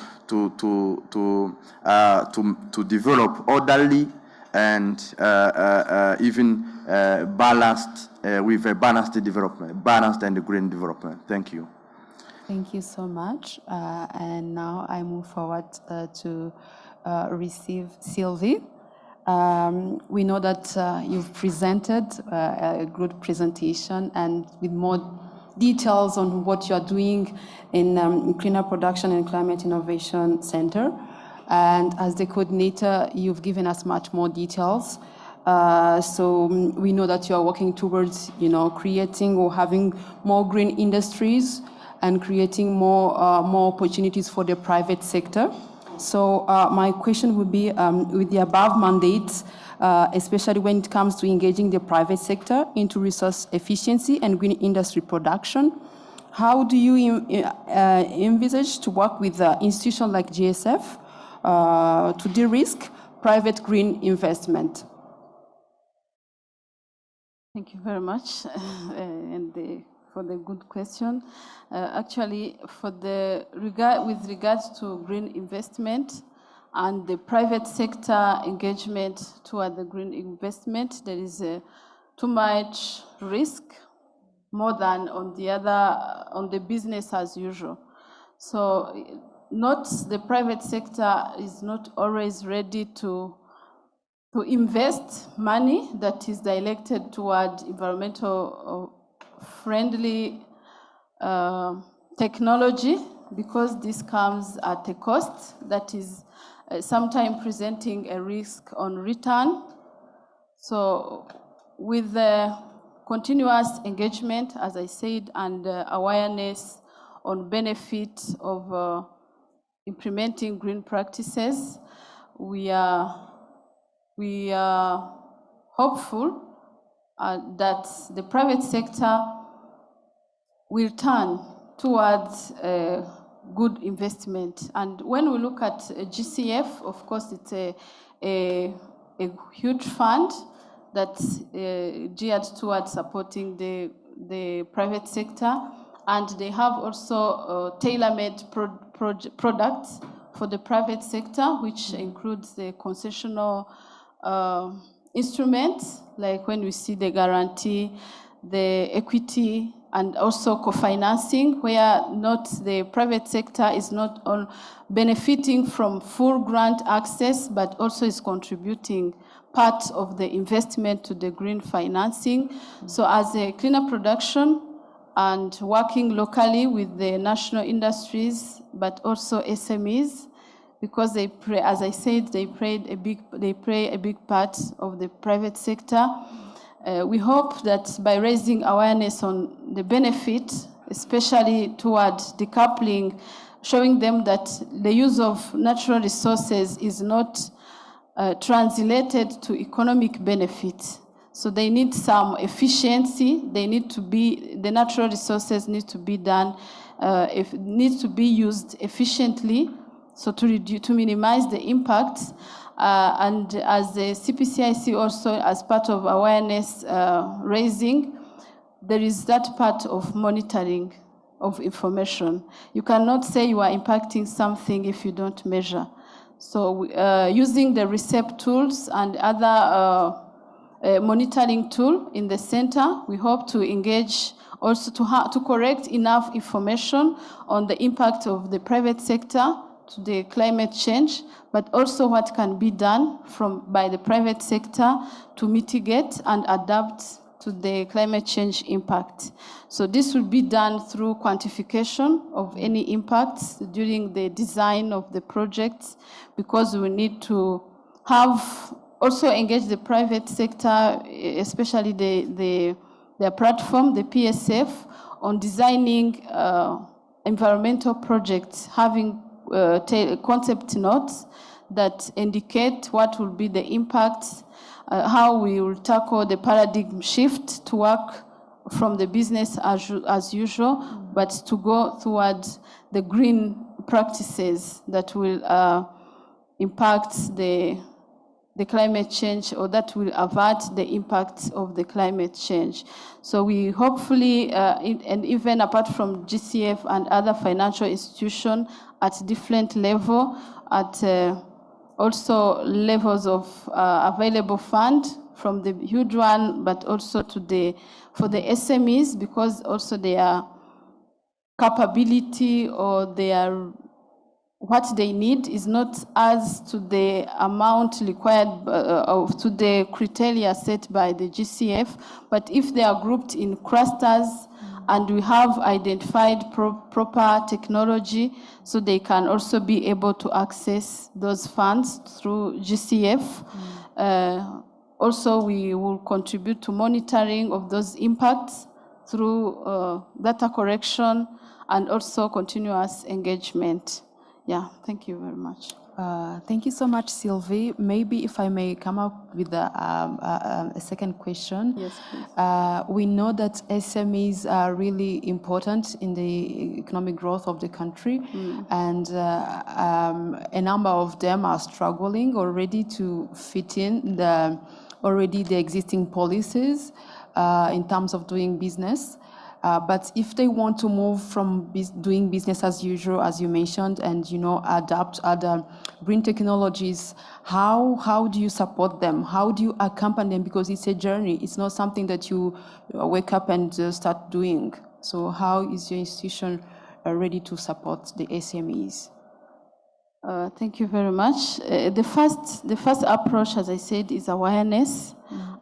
develop orderly and even balanced with a balanced development, balanced and green development. Thank you. Thank you so much. And now I move forward to receive Sylvie. We know that you've presented a good presentation and with more details on what you're doing in Cleaner Production and Climate Innovation Center. And as the coordinator, you've given us much more details. So we know that you're working towards, creating or having more green industries and creating more opportunities for the private sector. So my question would be, with the above mandates, especially when it comes to engaging the private sector into resource efficiency and green industry production, how do you envisage to work with institutions like GCF to de-risk private green investment? Thank you very much for the good question. Actually, with regards to green investment and the private sector engagement toward the green investment, there is too much risk, more than on the business as usual. So the private sector is not always ready to invest money that is directed toward environmental friendly technology, because this comes at a cost that is sometimes presenting a risk on return. So with the continuous engagement, as I said, and awareness on benefit of implementing green practices, we are hopeful that the private sector will turn towards good investment. And when we look at GCF, of course, it's a huge fund that's geared towards supporting the private sector. And they have also tailor-made products for the private sector, which includes the concessional instruments, like when we see the guarantee, the equity, and also co-financing, where the private sector is not all benefiting from full grant access, but also is contributing part of the investment to the green financing. So as a cleaner production and working locally with the national industries, but also SMEs, because they play, as I said, they play a big part of the private sector. We hope that by raising awareness on the benefit, especially toward decoupling, showing them that the use of natural resources is not translated to economic benefit. So they need some efficiency. They need to be, the natural resources need to be done, need to be used efficiently. So to minimize the impacts. And as the CPCIC also, as part of awareness raising, there is that part of monitoring of information. You cannot say you are impacting something if you don't measure. So using the RECEP tools and other monitoring tool in the center, we hope to engage also to correct enough information on the impact of the private sector to the climate change, but also what can be done by the private sector to mitigate and adapt to the climate change impact. So this will be done through quantification of any impacts during the design of the projects, because we need to have also engage the private sector, especially the platform, the PSF, on designing environmental projects, having concept notes that indicate what will be the impacts, how we will tackle the paradigm shift to work from the business as usual, but to go towards the green practices that will impact the climate change, or that will avert the impacts of the climate change. So we hopefully, and even apart from GCF and other financial institutions at different level, at also levels of available fund from the huge one, but also for the SMEs, because also their capability or what they need is not as to the amount required to the criteria set by the GCF, but if they are grouped in clusters and we have identified proper technology, so they can also be able to access those funds through GCF. Also, we will contribute to monitoring of those impacts through data correction and also continuous engagement. Yeah, thank you very much. Thank you so much, Sylvie. Maybe if I may come up with a second question. Yes, please. We know that SMEs are really important in the economic growth of the country, and a number of them are struggling already to fit in the existing policies in terms of doing business. But if they want to move from doing business as usual, as you mentioned, and adapt other green technologies, how do you support them? How do you accompany them? Because it's a journey. It's not something that you wake up and start doing. So how is your institution ready to support the SMEs? Thank you very much. The first approach, as I said, is awareness,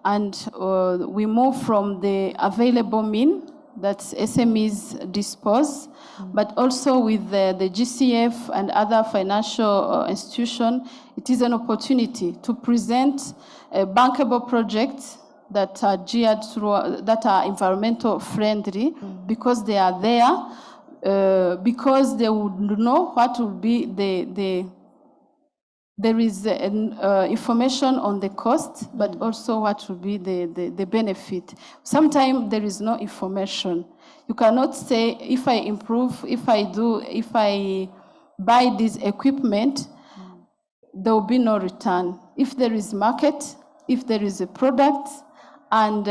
and we move from the available mean that SMEs dispose, but also with the GCF and other financial institutions, it is an opportunity to present bankable projects that are geared through, that are environmental friendly, because they are there, because they would know what will be there is information on the cost, but also what will be the benefit. Sometimes there is no information. You cannot say, if I improve, if I buy this equipment, there will be no return. If there is market, if there is a product, and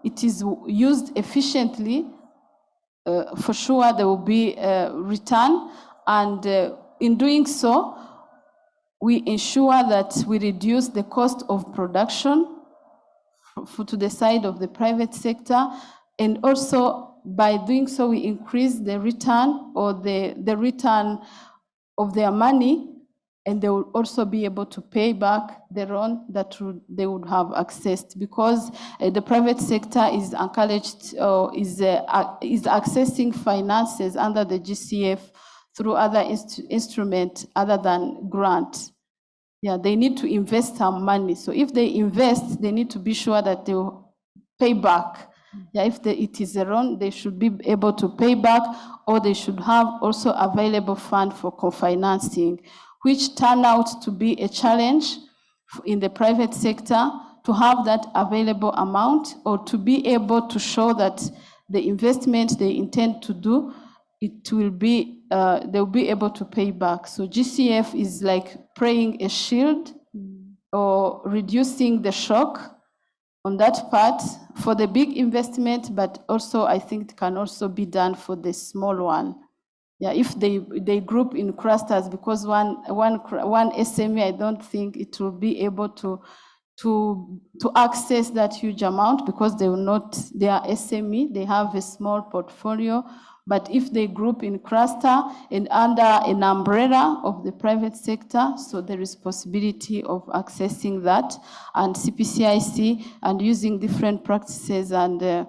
it is used efficiently, for sure there will be a return. And in doing so, we ensure that we reduce the cost of production to the side of the private sector, and also by doing so we increase the return, or the return of their money and they will also be able to pay back the loan that they would have accessed, because the private sector is encouraged is accessing finances under the GCF through other instruments other than grant. Yeah, they need to invest some money. So if they invest, they need to be sure that they will pay back. Yeah, if it is a loan, they should be able to pay back, or they should have also available fund for co-financing, which turn out to be a challenge in the private sector to have that available amount, or to be able to show that the investment they intend to do, it will be, they'll be able to pay back. So GCF is like praying a shield or reducing the shock on that part for the big investment, but also I think it can also be done for the small one. Yeah, if they group in clusters, because one SME, I don't think it will be able to access that huge amount, because they are SME, they have a small portfolio. But if they group in cluster and under an umbrella of the private sector, so there is possibility of accessing that, and CPCIC, and using different practices and the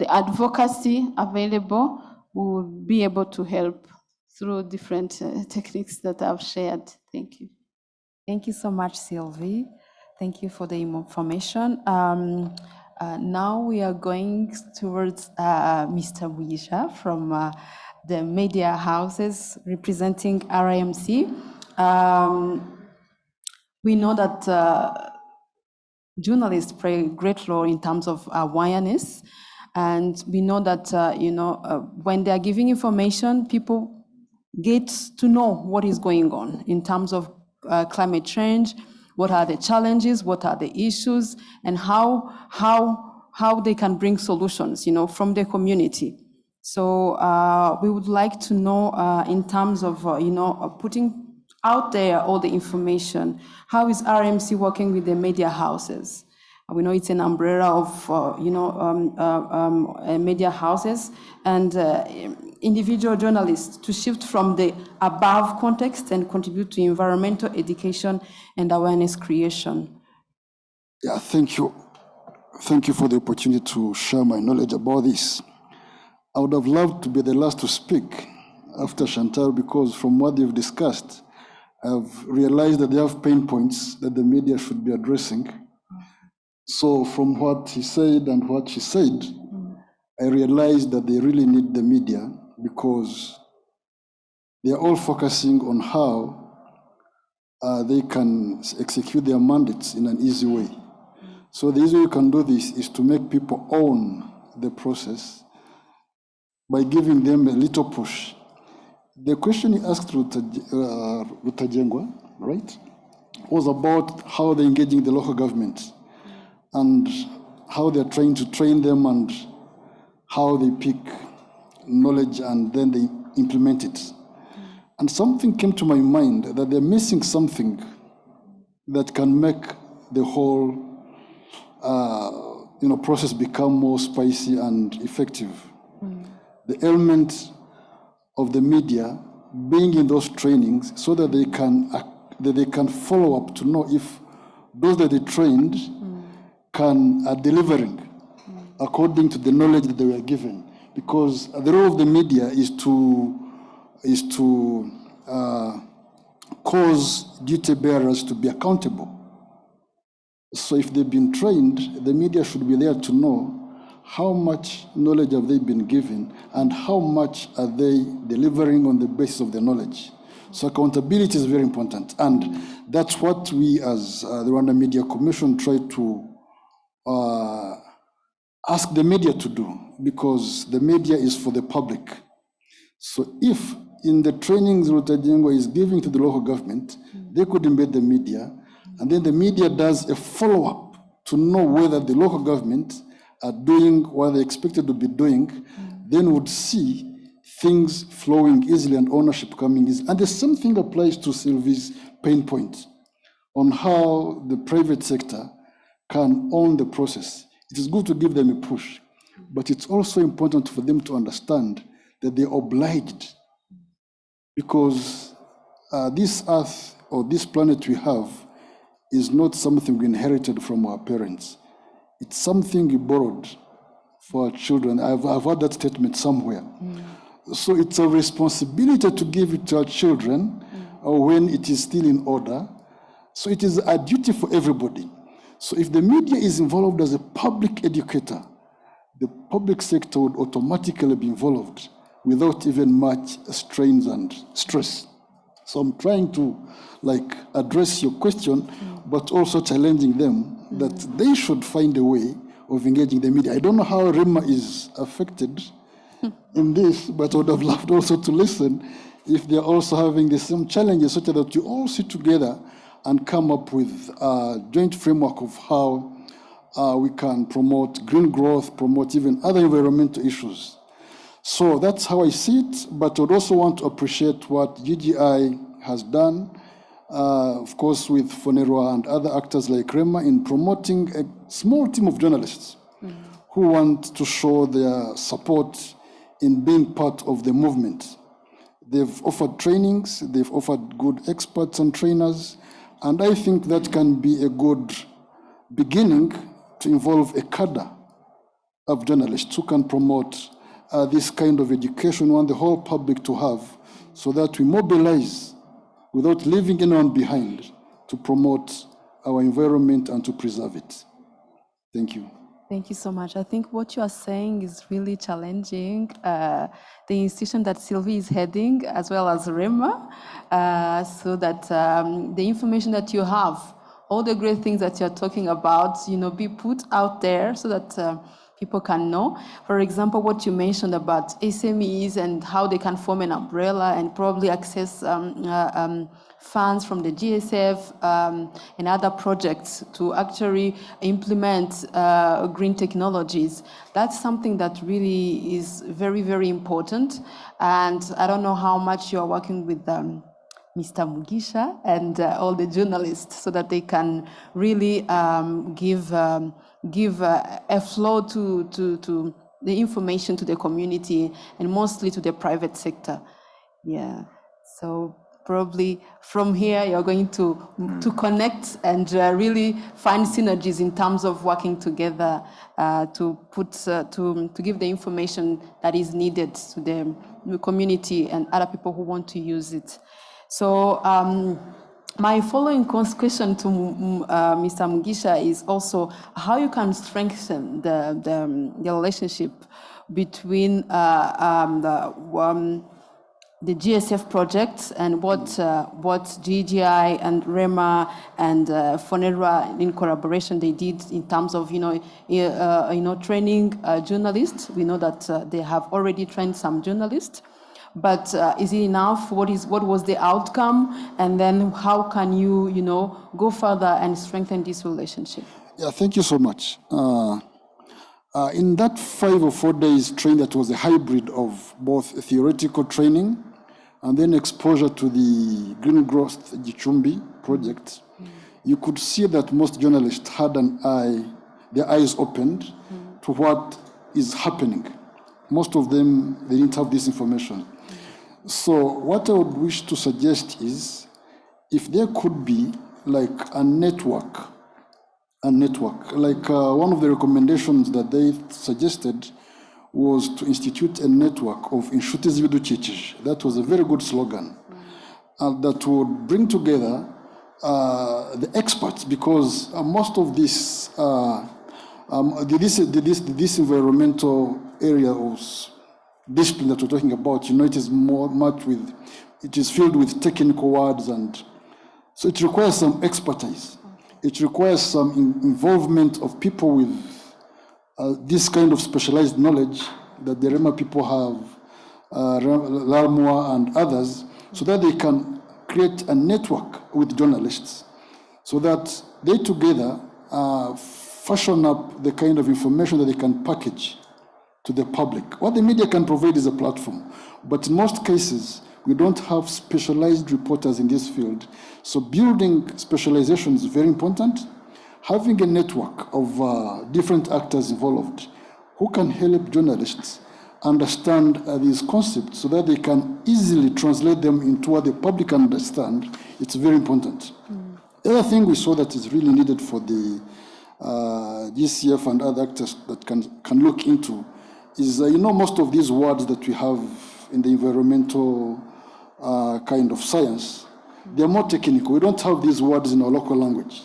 advocacy available will be able to help through different techniques that I've shared. Thank you. Thank you so much, Sylvie. Thank you for the information. Now we are going towards Mr. Mugisha from the media houses representing RMC. We know that journalists play a great role in terms of awareness, and we know that when they are giving information, people get to know what is going on in terms of climate change. What are the challenges? What are the issues? And how they can bring solutions, from the community. So we would like to know, in terms of, putting out there all the information, how is RMC working with the media houses? We know it's an umbrella of, media houses and individual journalists to shift from the above context and contribute to environmental education and awareness creation. Yeah, thank you. Thank you for the opportunity to share my knowledge about this. I would have loved to be the last to speak after Chantal, because from what they've discussed, I've realized that they have pain points that the media should be addressing. So from what he said and what she said, I realized that they really need the media, because they're all focusing on how they can execute their mandates in an easy way. So the easy way you can do this is to make people own the process by giving them a little push. The question you asked Rutajengwa, right, was about how they're engaging the local government and how they're trying to train them and how they pick knowledge and then they implement it. And something came to my mind that they're missing something that can make the whole process become more spicy and effective. The element of the media being in those trainings so that they can follow up to know if those that they trained are delivering according to the knowledge that they were given. Because the role of the media is to cause duty bearers to be accountable. So if they've been trained, the media should be there to know how much knowledge have they been given and how much are they delivering on the basis of the knowledge. So accountability is very important. And that's what we as the Rwanda Media Commission try to ask the media to do, because the media is for the public. So if in the trainings Rutajengo is giving to the local government, they could embed the media, and then the media does a follow-up to know whether the local government are doing what they expected to be doing, then would see things flowing easily and ownership coming easy. And the same thing applies to Sylvie's pain point on how the private sector can own the process. It is good to give them a push, but it's also important for them to understand that they're obliged, because this earth or this planet we have is not something we inherited from our parents. It's something we borrowed for our children. I've heard that statement somewhere. So it's a responsibility to give it to our children when it is still in order. So it is a duty for everybody. So if the media is involved as a public educator, the public sector would automatically be involved without even much strains and stress. So I'm trying to address your question, but also challenging them that they should find a way of engaging the media. I don't know how RMA is affected in this, but I would have loved also to listen if they're also having the same challenges, such that you all sit together and come up with a joint framework of how we can promote green growth, promote even other environmental issues. So that's how I see it, but I would also want to appreciate what GGI has done, of course, with FONERWA and other actors like REMA in promoting a small team of journalists who want to show their support in being part of the movement. They've offered trainings, they've offered good experts and trainers, and I think that can be a good beginning to involve a cadre of journalists who can promote this kind of education we want the whole public to have, so that we mobilize without leaving anyone behind to promote our environment and to preserve it. Thank you. Thank you so much. I think what you are saying is really challenging the institution that Sylvie is heading, as well as REMA, so that the information that you have, all the great things that you're talking about, be put out there so that people can know. For example, what you mentioned about SMEs and how they can form an umbrella and probably access funds from the GCF and other projects to actually implement green technologies. That's something that really is very, very important. And I don't know how much you're working with Mr. Mugisha and all the journalists so that they can really give a flow to the information to the community and mostly to the private sector. Yeah, so probably from here you're going to connect and really find synergies in terms of working together to give the information that is needed to the community and other people who want to use it. So my following question to Mr. Mugisha is also how you can strengthen the relationship between the GCF projects and what GGI and REMA and FONERWA in collaboration they did in terms of training journalists. We know that they have already trained some journalists. But is it enough? What was the outcome? And then how can you, go further and strengthen this relationship? Yeah, thank you so much. In that 5 or 4 days training, that was a hybrid of both theoretical training and then exposure to the Green Growth Gichumbi project, you could see that most journalists had their eyes opened to what is happening. Most of them, they didn't have this information. So what I would wish to suggest is, if there could be a network, like one of the recommendations that they suggested was to institute a network of inshuti z'ibidukikije. That was a very good slogan that would bring together the experts, because most of this environmental area of discipline that we're talking about, it is filled with technical words, and so it requires some expertise. It requires some involvement of people with this kind of specialized knowledge that the REMA people have, LARMUA and others, so that they can create a network with journalists, so that they together fashion up the kind of information that they can package to the public. What the media can provide is a platform, but in most cases, we don't have specialized reporters in this field. So building specialization is very important. Having a network of different actors involved who can help journalists understand these concepts so that they can easily translate them into what the public understand, it's very important. The other thing we saw that is really needed for the GCF and other actors that can look into is, most of these words that we have in the environmental kind of science, they're more technical. We don't have these words in our local language.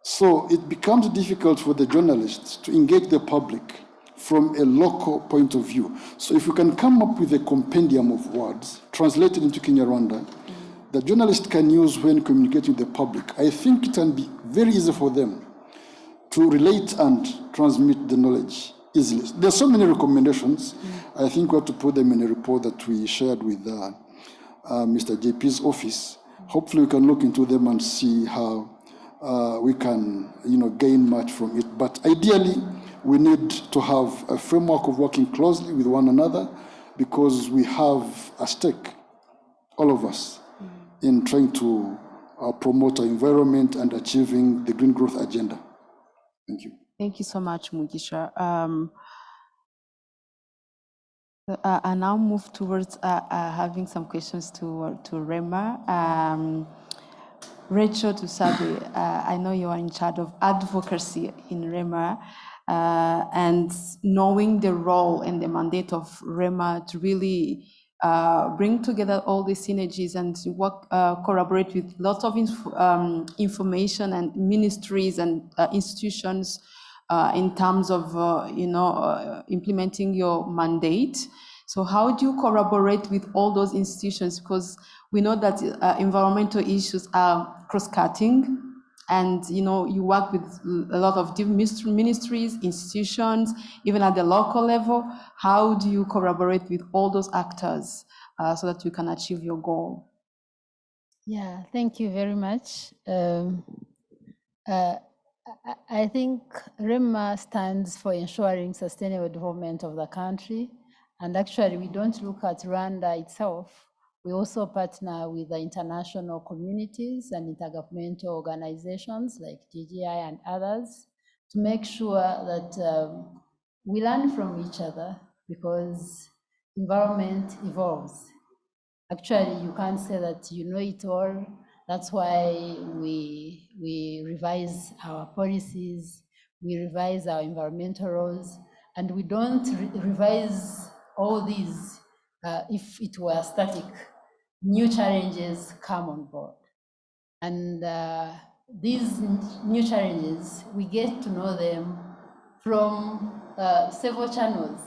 So it becomes difficult for the journalists to engage the public from a local point of view. So if we can come up with a compendium of words translated into Kinyarwanda, the journalist can use when communicating with the public, I think it can be very easy for them to relate and transmit the knowledge easily. There's so many recommendations. I think we have to put them in a report that we shared with Mr. JP's office. Hopefully we can look into them and see how we can gain much from it. But ideally, we need to have a framework of working closely with one another because we have a stake, all of us, in trying to promote our environment and achieving the green growth agenda. Thank you. Thank you so much, Mugisha. I now move towards having some questions to Rema. Rachel Tusabe, I know you are in charge of advocacy in Rema, and knowing the role and the mandate of Rema to really bring together all the synergies and work, collaborate with lots of information and ministries and institutions in terms of implementing your mandate. So how do you collaborate with all those institutions? Because we know that environmental issues are cross-cutting, and you work with a lot of different ministries, institutions, even at the local level. How do you collaborate with all those actors so that you can achieve your goal? Yeah, thank you very much. I think REMA stands for ensuring sustainable development of the country. And actually, we don't look at Rwanda itself. We also partner with the international communities and intergovernmental organizations like GGI and others to make sure that we learn from each other, because environment evolves. Actually, you can't say that you know it all. That's why we revise our policies, we revise our environmental laws, and we don't revise all these if it were static. New challenges come on board. And these new challenges, we get to know them from several channels.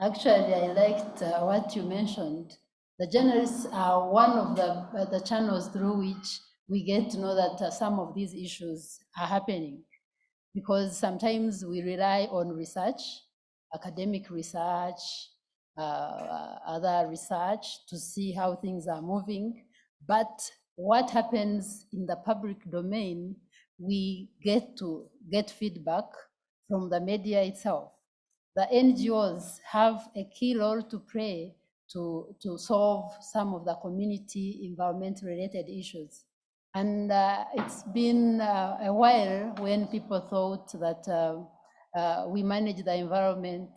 Actually, I liked what you mentioned. The journalists are one of the channels through which we get to know that some of these issues are happening, because sometimes we rely on research, academic research, other research to see how things are moving. But what happens in the public domain, we get to get feedback from the media itself. The NGOs have a key role to play to solve some of the community environment related issues. And it's been a while when people thought that we manage the environment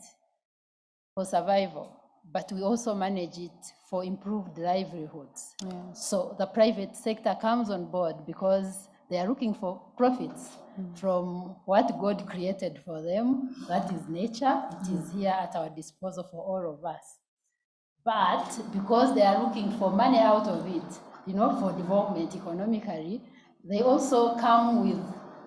for survival, but we also manage it for improved livelihoods. Yes. So the private sector comes on board because they are looking for profits from what God created for them. That is nature. It is here at our disposal for all of us. But because they are looking for money out of it, for development economically, they also come with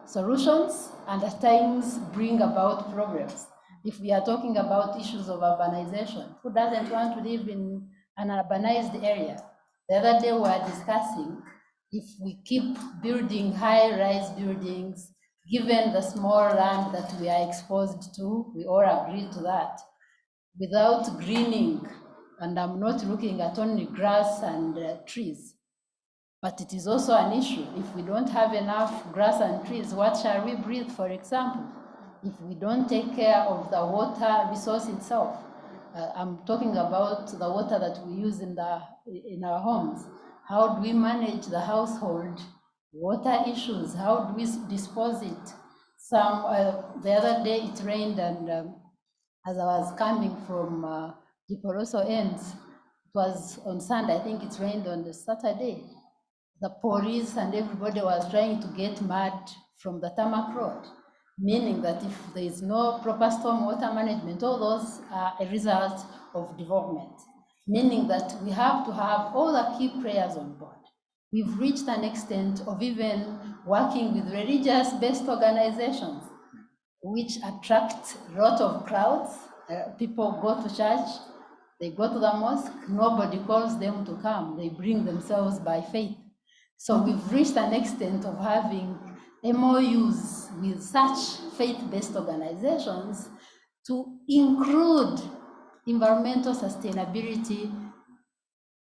solutions and at times bring about problems. If we are talking about issues of urbanization, who doesn't want to live in an urbanized area? The other day we were discussing if we keep building high-rise buildings, given the small land that we are exposed to, we all agree to that, without greening, and I'm not looking at only grass and trees, but it is also an issue. If we don't have enough grass and trees, what shall we breathe, for example? If we don't take care of the water resource itself, I'm talking about the water that we use in our homes. How do we manage the household water issues? How do we dispose it? The other day it rained and as I was coming from Giporoso ends. It was on Sunday, I think it rained on the Saturday. The police and everybody was trying to get mud from the tarmac road, meaning that if there is no proper stormwater management, all those are a result of development, meaning that we have to have all the key players on board. We've reached an extent of even working with religious-based organizations, which attract a lot of crowds. People go to church, they go to the mosque, nobody calls them to come, they bring themselves by faith. So we've reached an extent of having MOUs with such faith-based organizations to include environmental sustainability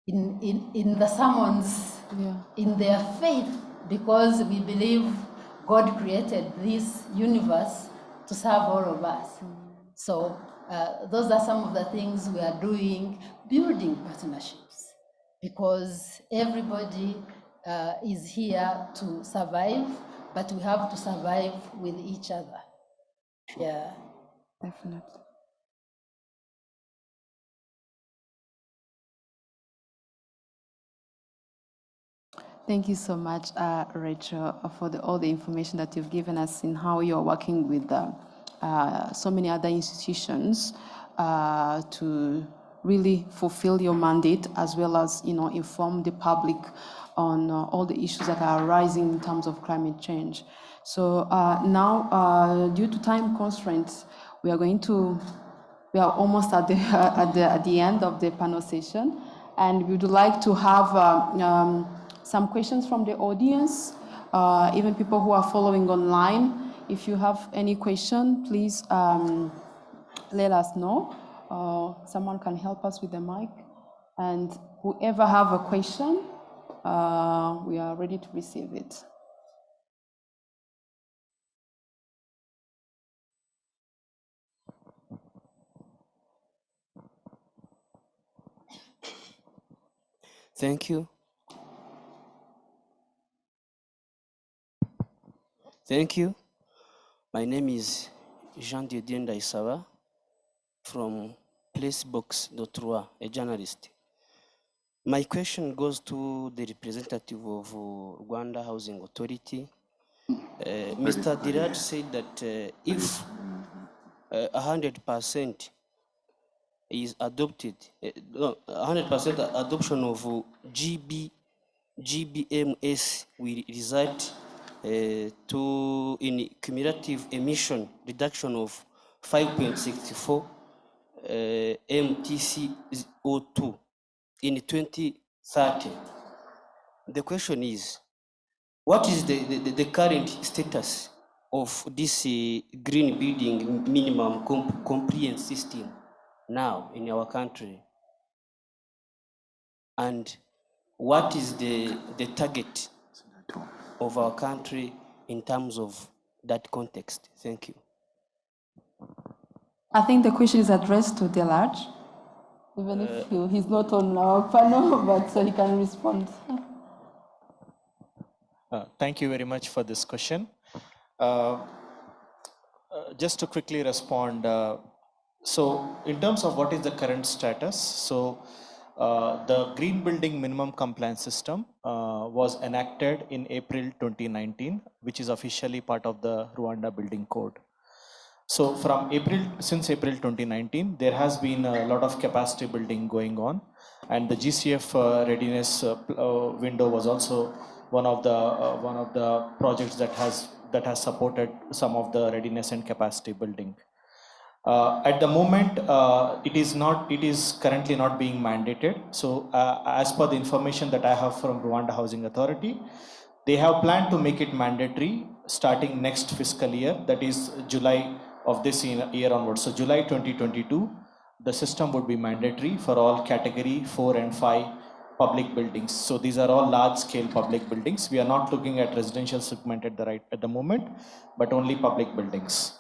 in the sermons, in their faith, because we believe God created this universe to serve all of us. So those are some of the things we are doing, building partnerships, because everybody is here to survive, but we have to survive with each other. Yeah. Definitely. Thank you so much, Rachel, for all the information that you've given us in how you're working with so many other institutions to really fulfill your mandate, as well as inform the public on all the issues that are arising in terms of climate change. So now, due to time constraints, we are almost at the end of the panel session, and we would like to have some questions from the audience, even people who are following online. If you have any question, please let us know. Someone can help us with the mic. And whoever have a question, we are ready to receive it. Thank you. Thank you. My name is Jean Didier Ndaisawa from Placebox.rwa, a journalist. My question goes to the representative of Rwanda Housing Authority. Mr. Diraj said that if 100% is adopted, 100% adoption of GBMS will result in cumulative emission reduction of 5.64 mTCO2 in 2030. The question is, what is the current status of this green building minimum compliance system now in our country? And what is the target of our country in terms of that context? Thank you. I think the question is addressed to Delage, even if he's not on our panel, but so he can respond. Thank you very much for this question. Just to quickly respond, so in terms of what is the current status, so the Green Building Minimum Compliance System was enacted in April 2019, which is officially part of the Rwanda Building Code. So since April 2019, there has been a lot of capacity building going on, and the GCF readiness window was also one of the projects that has supported some of the readiness and capacity building. At the moment, it is currently not being mandated. So as per the information that I have from Rwanda Housing Authority, they have planned to make it mandatory starting next fiscal year, that is July of this year onwards. So July 2022, the system would be mandatory for all category 4 and 5 public buildings. So these are all large scale public buildings. We are not looking at residential segment at the moment, but only public buildings.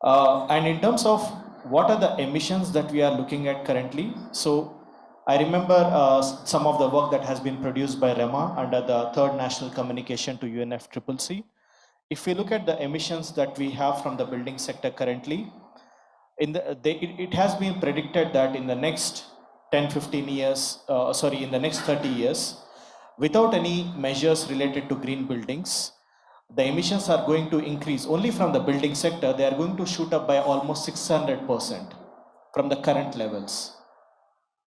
And in terms of what are the emissions that we are looking at currently, so I remember some of the work that has been produced by REMA under the third national communication to UNFCCC. If we look at the emissions that we have from the building sector currently, it has been predicted that in the next 10-15 years, in the next 30 years, without any measures related to green buildings, the emissions are going to increase. Only from the building sector, they are going to shoot up by almost 600% from the current levels,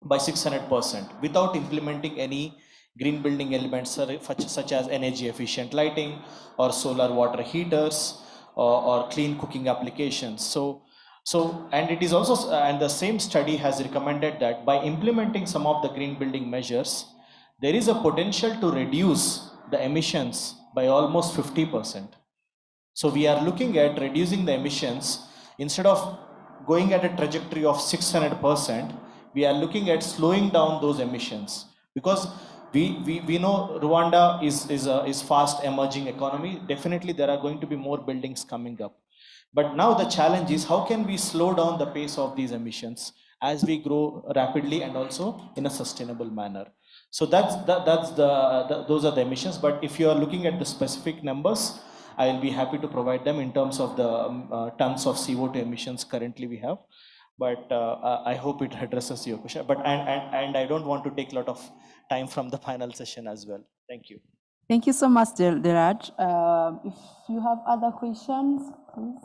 by 600%, without implementing any green building elements such as energy efficient lighting or solar water heaters or clean cooking applications. And it is also, and the same study has recommended that by implementing some of the green building measures, there is a potential to reduce the emissions by almost 50%. So we are looking at reducing the emissions. Instead of going at a trajectory of 600%, we are looking at slowing down those emissions, because we know Rwanda is fast emerging economy. Definitely there are going to be more buildings coming up. But now the challenge is, how can we slow down the pace of these emissions as we grow rapidly and also in a sustainable manner? So those are the emissions. But if you are looking at the specific numbers, I will be happy to provide them in terms of the tons of CO2 emissions currently we have. But I hope it addresses your question. But and I don't want to take a lot of time from the panel session as well. Thank you. Thank you so much, Deraj. If you have other questions, please.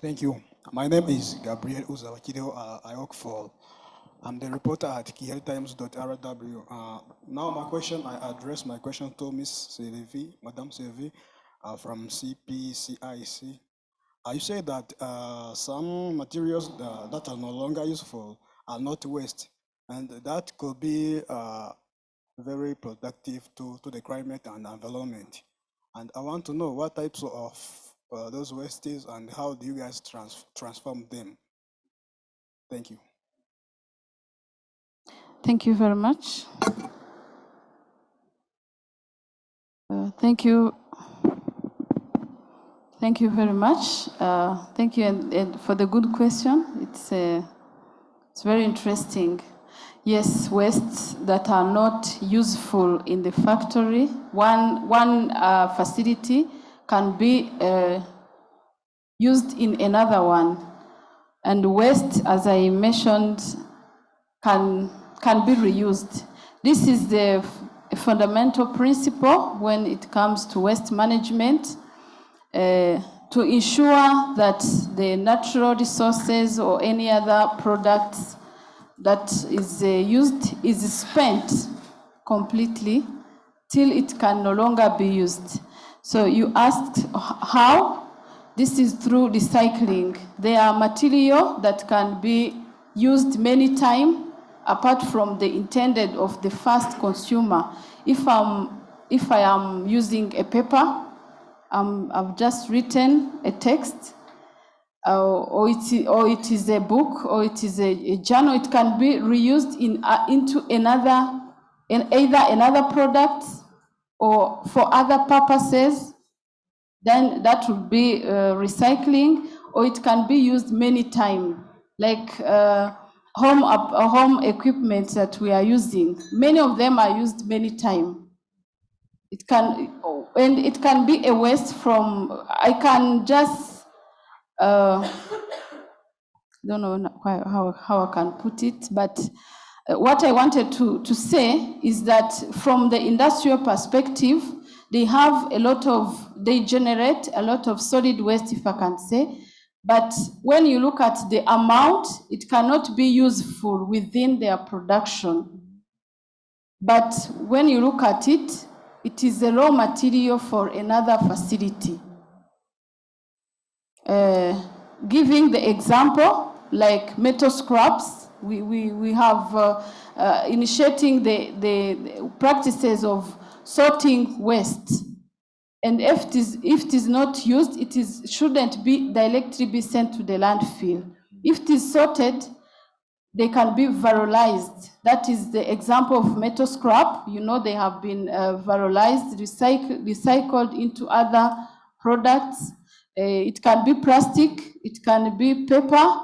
Thank you. My name is Gabriel Uzawakido. I'm the reporter at kihelitimes.rw. Now I address my question to Ms. Sylvie, Madame Sylvie, from CPCIC. You say that some materials that are no longer useful are not waste, and that could be very productive to the climate and environment. And I want to know what types of those wastes and how do you guys transform them? Thank you. Thank you very much. Thank you. Thank you very much. Thank you and for the good question. It's very interesting. Yes, wastes that are not useful in the factory. One facility can be used in another one, and waste, as I mentioned, can be reused. This is the fundamental principle when it comes to waste management, to ensure that the natural resources or any other products that is used is spent completely till it can no longer be used. So you asked how? This is through recycling. There are material that can be used many times apart from the intended of the first consumer. If I am using a paper, I've just written a text, or it is a book, or it is a journal, it can be reused into either another product or for other purposes. Then that would be recycling, or it can be used many times, like home equipment that we are using. Many of them are used many times. It can be a waste from, I can just, don't know how I can put it, but what I wanted to say is that from the industrial perspective, they generate a lot of solid waste, if I can say, but when you look at the amount, it cannot be useful within their production. But when you look at it, it is a raw material for another facility. Giving the example, like metal scraps, we have initiating the practices of sorting waste. And if it is not used, shouldn't be directly be sent to the landfill. If it is sorted, they can be valorized. That is the example of metal scrap. You know, they have been valorized, recycled into other products. It can be plastic, it can be paper,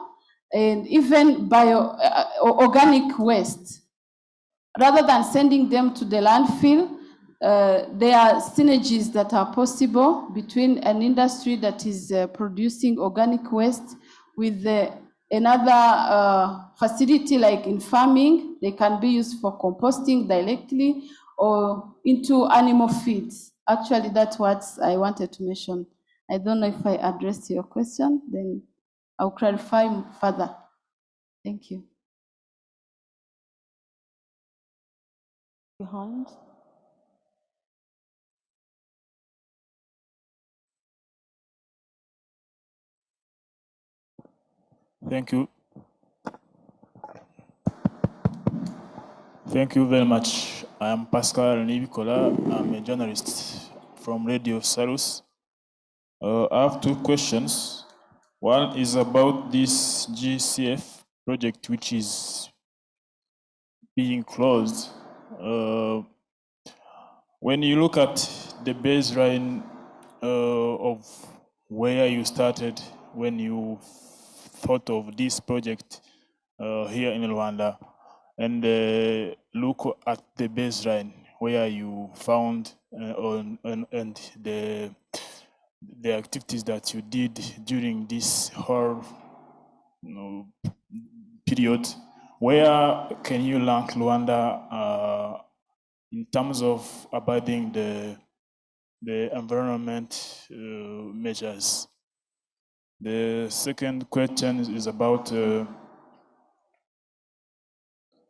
and even organic waste. Rather than sending them to the landfill, there are synergies that are possible between an industry that is producing organic waste with another facility like in farming. They can be used for composting directly or into animal feeds. Actually, that's what I wanted to mention. I don't know if I addressed your question, then I'll clarify further. Thank you. Behind. Thank you. Thank you very much. I am Pascal Nibicola. I'm a journalist from Radio Salus. I have two questions. One is about this GCF project, which is being closed. When you look at the baseline of where you started when you thought of this project here in Rwanda, and look at the baseline where you found and the activities that you did during this whole period, where can you rank Rwanda in terms of abiding the environment measures? The second question is about the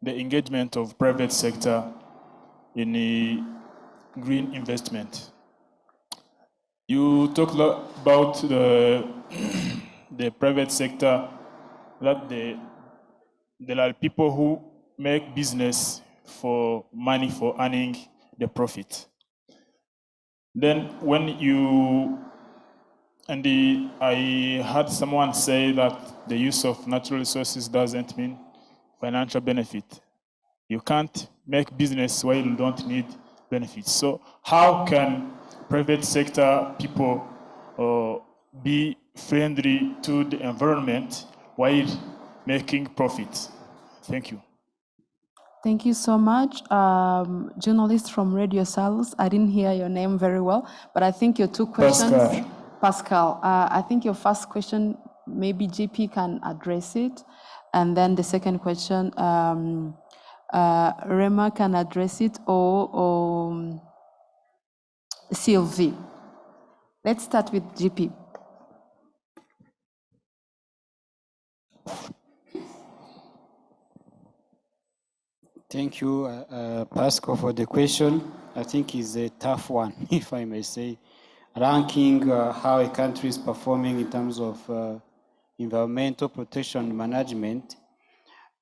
engagement of private sector in the green investment. You talked about the private sector, that there are people who make business for money, for earning the profit. Then when I heard someone say that the use of natural resources doesn't mean financial benefit. You can't make business while you don't need benefits. So how can private sector people be friendly to the environment while making profits? Thank you. Thank you so much. Journalist from Radio Salus. I didn't hear your name very well, but I think your two questions. Pascal. I think your first question, maybe GP can address it. And then the second question, Rema can address it, or Sylvie. Let's start with GP. Thank you, Pascal, for the question. I think it's a tough one, if I may say. Ranking how a country is performing in terms of environmental protection management.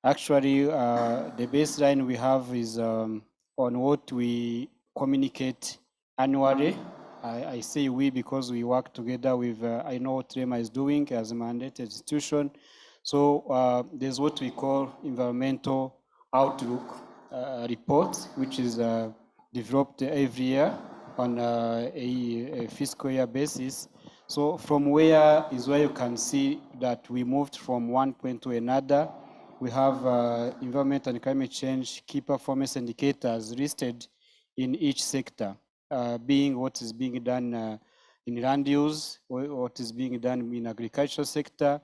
Actually, the baseline we have is on what we communicate annually. I say we because we work together with, I know what REMA is doing as a mandated institution. So there's what we call environmental outlook report, which is developed every year on a fiscal year basis. So from where you can see that we moved from one point to another. We have environment and climate change key performance indicators listed in each sector, being what is being done in land use, what is being done in agricultural sector,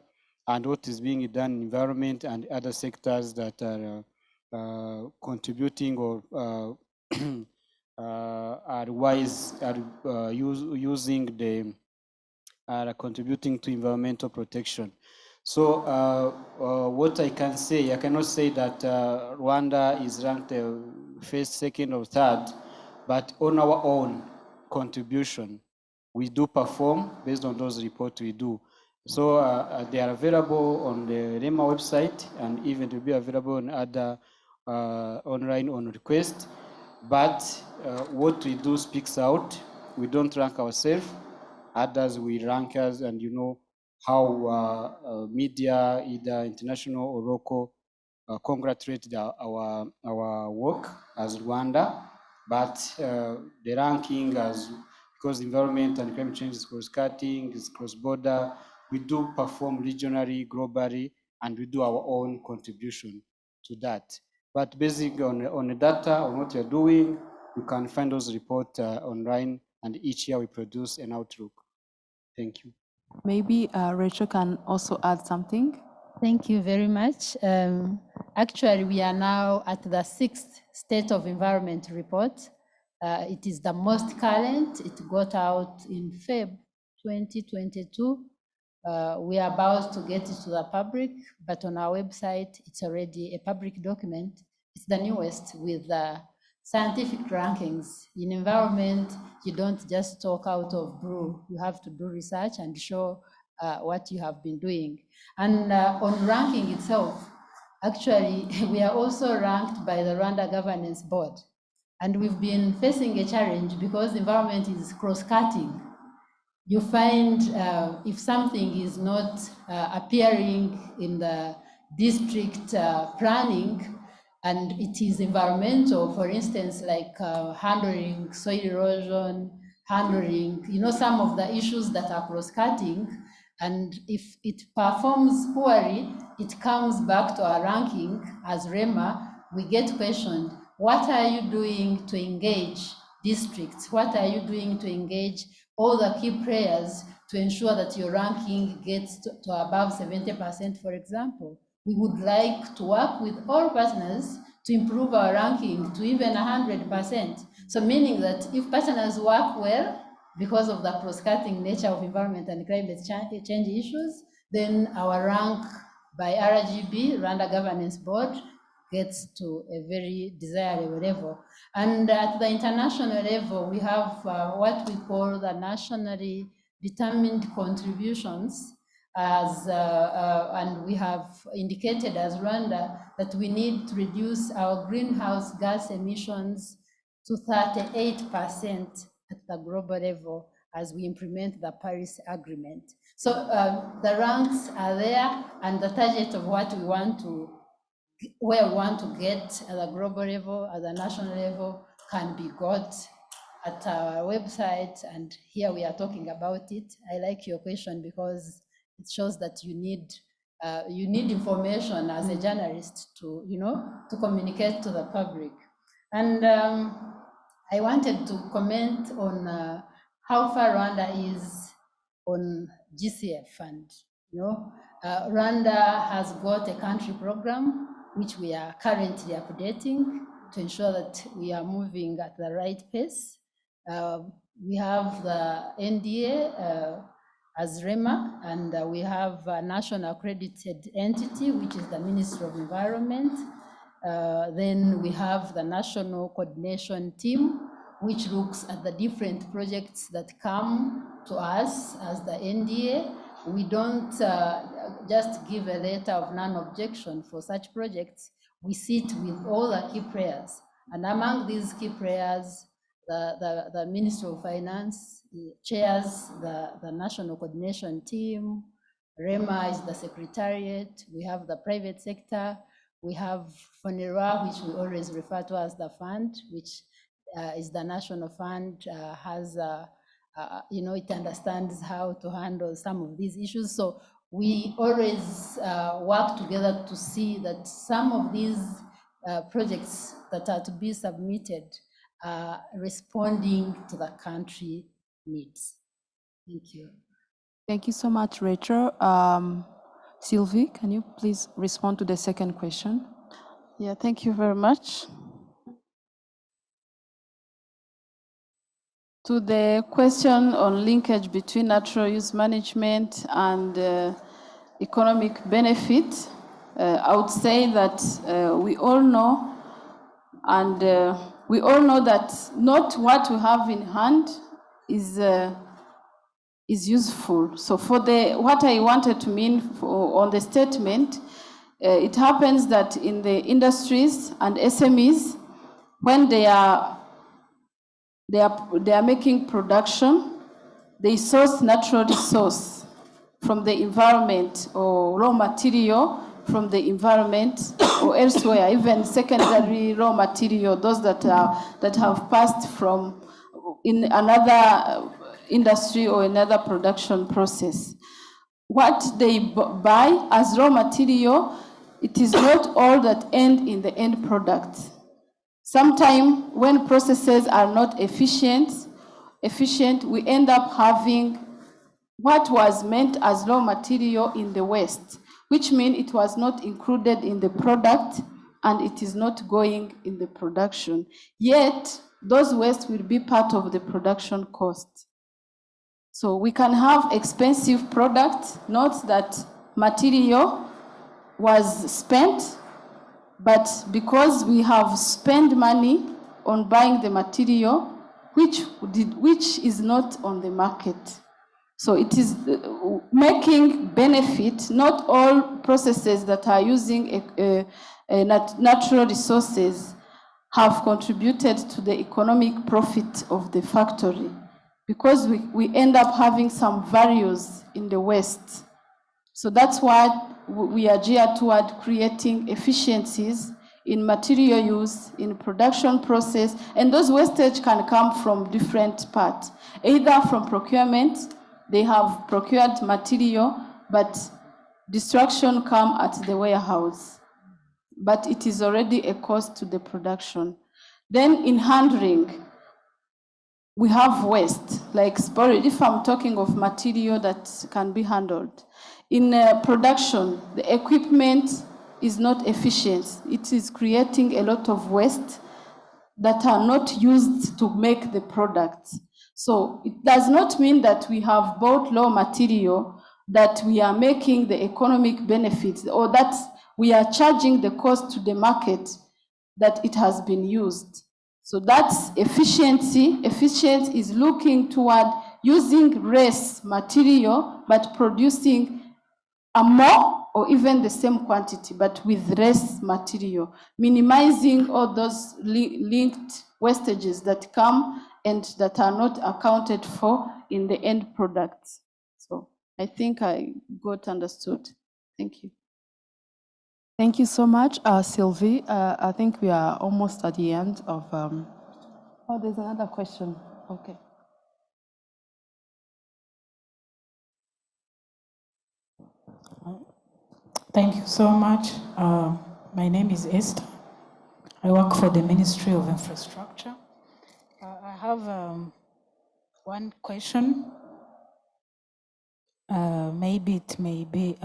and what is being done in environment and other sectors that are contributing or are contributing to environmental protection. So what I can say, I cannot say that Rwanda is ranked first, second, or third, but on our own contribution, we do perform based on those reports we do. So they are available on the REMA website, and even to be available on other online on request. But what we do speaks out. We don't rank ourselves. Others we rank us, and you know how media, either international or local, congratulate our work as Rwanda. But the ranking, because environment and climate change is cross-cutting, is cross-border, we do perform regionally, globally, and we do our own contribution to that. But basically on the data, on what you're doing, you can find those reports online, and each year we produce an outlook. Thank you. Maybe Rachel can also add something. Thank you very much. Actually, we are now at the 6th State of Environment report. It is the most current. It got out in Feb 2022. We are about to get it to the public, but on our website, it's already a public document. It's the newest with the scientific rankings. In environment, you don't just talk out of blue. You have to do research and show what you have been doing. And on ranking itself, actually, we are also ranked by the Rwanda Governance Board. And we've been facing a challenge because environment is cross-cutting. You find if something is not appearing in the district planning and it is environmental, for instance, like handling soil erosion, handling, some of the issues that are cross-cutting, and if it performs poorly, it comes back to our ranking as REMA, we get questioned, what are you doing to engage districts? What are you doing to engage all the key players to ensure that your ranking gets to above 70%, for example? We would like to work with all partners to improve our ranking to even 100%. So meaning that if partners work well, because of the cross-cutting nature of environment and climate change issues, then our rank by RGB, Rwanda Governance Board, gets to a very desirable level. And at the international level, we have what we call the nationally determined contributions, and we have indicated as Rwanda that we need to reduce our greenhouse gas emissions to 38% at the global level as we implement the Paris Agreement. So the ranks are there, and the target of what we want to, where we want to get at the global level, at the national level, can be got at our website, and here we are talking about it. I like your question because it shows that you need information as a journalist to, to communicate to the public. And I wanted to comment on how far Rwanda is on GCF, and Rwanda has got a country program which we are currently updating to ensure that we are moving at the right pace. We have the NDA as REMA, and we have a national accredited entity, which is the Ministry of Environment. Then we have the national coordination team, which looks at the different projects that come to us as the NDA. We don't just give a letter of non-objection for such projects. We sit with all the key players. And among these key players, the Ministry of Finance chairs the national coordination team. REMA is the secretariat. We have the private sector. We have FONERA, which we always refer to as the fund, which is the national fund, has it understands how to handle some of these issues. So we always work together to see that some of these projects that are to be submitted are responding to the country needs. Thank you. Thank you so much, Rachel. Sylvie, can you please respond to the second question? Yeah, thank you very much. To the question on linkage between natural use management and economic benefit, I would say that we all know, and we all know that not what we have in hand is useful. So for what I wanted to mean on the statement, it happens that in the industries and SMEs, when they are making production, they source natural resource from the environment or raw material from the environment or elsewhere, even secondary raw material, those that have passed from in another industry or another production process. what they buy as raw material, it is not all that end in the end product. Sometimes when processes are not efficient, we end up having what was meant as raw material in the waste, which means it was not included in the product and it is not going in the production. Yet, those waste will be part of the production cost. So we can have expensive products, not that material was spent, but because we have spent money on buying the material, which is not on the market. So it is making benefit. Not all processes that are using natural resources have contributed to the economic profit of the factory, because we end up having some values in the waste. So that's why we are geared toward creating efficiencies in material use, in production process, and those wastage can come from different parts, either from procurement. They have procured material, but destruction come at the warehouse. But it is already a cost to the production. Then in handling, we have waste, like storage, if I'm talking of material that can be handled. In production, the equipment is not efficient. It is creating a lot of waste that are not used to make the product. So it does not mean that we have bought raw material, that we are making the economic benefits, or that we are charging the cost to the market that it has been used. So that's efficiency. Efficiency is looking toward using less material, but producing a more or even the same quantity, but with less material, minimizing all those linked wastages that come and that are not accounted for in the end products. So I think I got understood. Thank you. Thank you so much, Sylvie. I think we are almost at the end of. Oh, there's another question. Okay. Thank you so much. My name is Esther. I work for the Ministry of Infrastructure. I have one question. Maybe it may be,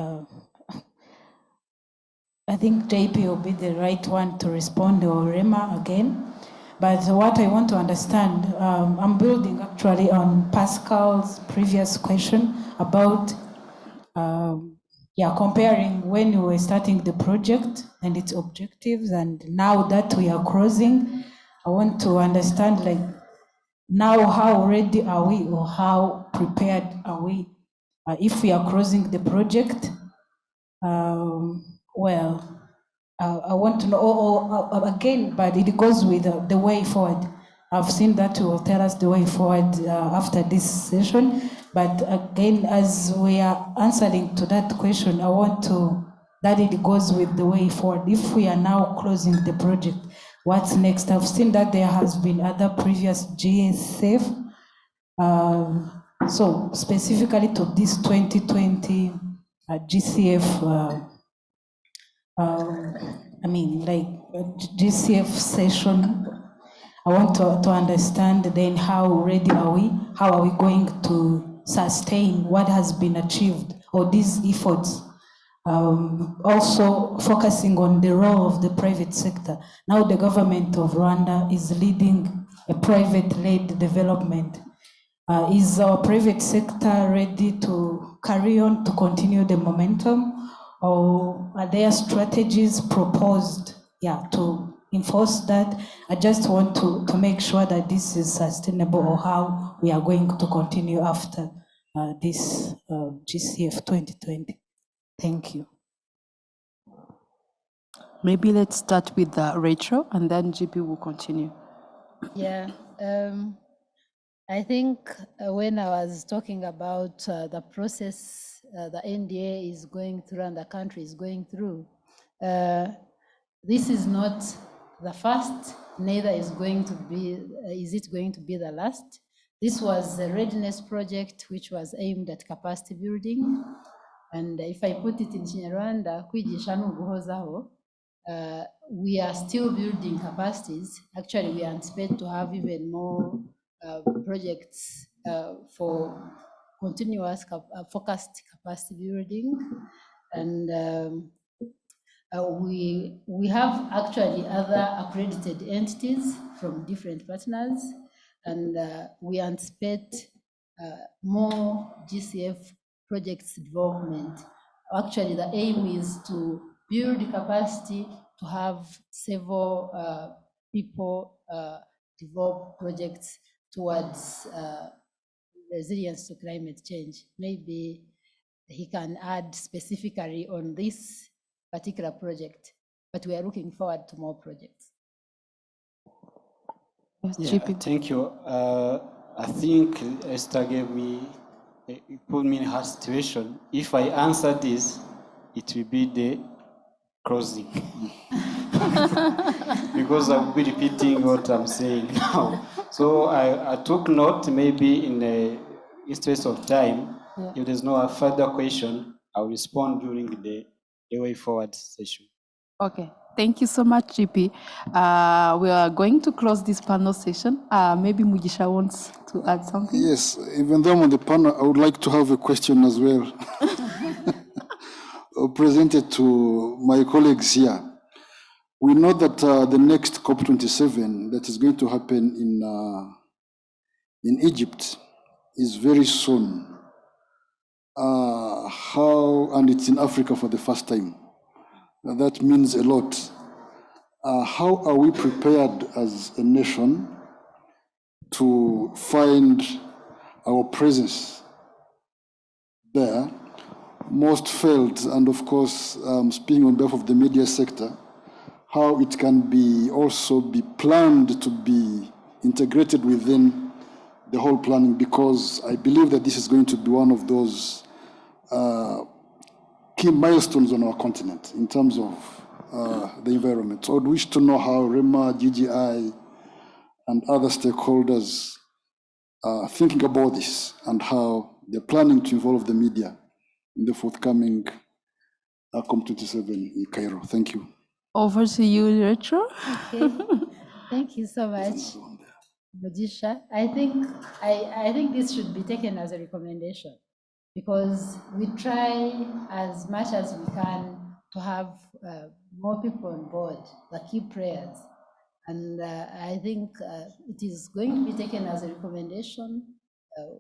I think JP will be the right one to respond, or Rema again. But what I want to understand, I'm building actually on Pascal's previous question about comparing when we were starting the project and its objectives, and now that we are closing, I want to understand, like, now how ready are we, or how prepared are we if we are closing the project? I want to know, again, but it goes with the way forward. I've seen that you will tell us the way forward after this session. But again, as we are answering to that question, I want to, that it goes with the way forward. If we are now closing the project, what's next? I've seen that there has been other previous GCF. So specifically to this 2020 GCF, GCF session, I want to understand then how ready are we? How are we going to sustain what has been achieved, or these efforts? Also focusing on the role of the private sector. Now the government of Rwanda is leading a private-led development. Is our private sector ready to carry on, to continue the momentum? Or are there strategies proposed to enforce that? I just want to make sure that this is sustainable, or how we are going to continue after this GCF 2020. Thank you. Maybe let's start with Rachel, and then GP will continue. Yeah, I think when I was talking about the process the NDA is going through and the country is going through, this is not the first, neither is it going to be the last. This was a readiness project which was aimed at capacity building. And if I put it in Kinyarwanda, kwigisha ni uguhozaho. We are still building capacities. Actually, we anticipate to have even more projects for continuous focused capacity building. And we have actually other accredited entities from different partners, and we anticipate more GCF projects development. Actually, the aim is to build capacity to have several people develop projects towards resilience to climate change. Maybe he can add specifically on this particular project, but we are looking forward to more projects. Yeah, thank you. I think Esther gave me, put me in her situation. If I answer this, it will be the closing. Because I will be repeating what I'm saying now. So I took note, maybe in the interest of time, if there's no further question, I'll respond during the way forward session. Okay, thank you so much, GP. We are going to close this panel session. Maybe Mugisha wants to add something. Yes, even though I'm on the panel, I would like to have a question as well. Presented to my colleagues here. We know that the next COP27 that is going to happen in Egypt is very soon. And it's in Africa for the first time. That means a lot. How are we prepared as a nation to find our presence there? Most felt, and of course, speaking on behalf of the media sector, how it can be also be planned to be integrated within the whole planning, because I believe that this is going to be one of those key milestones on our continent in terms of the environment. So I'd wish to know how REMA, GGI, and other stakeholders are thinking about this and how they're planning to involve the media in the forthcoming COP27 in Cairo. Thank you. Over to you, Rachel. Okay. Thank you so much, Mugisha. I think this should be taken as a recommendation, because we try as much as we can to have more people on board, the key players. And I think it is going to be taken as a recommendation. And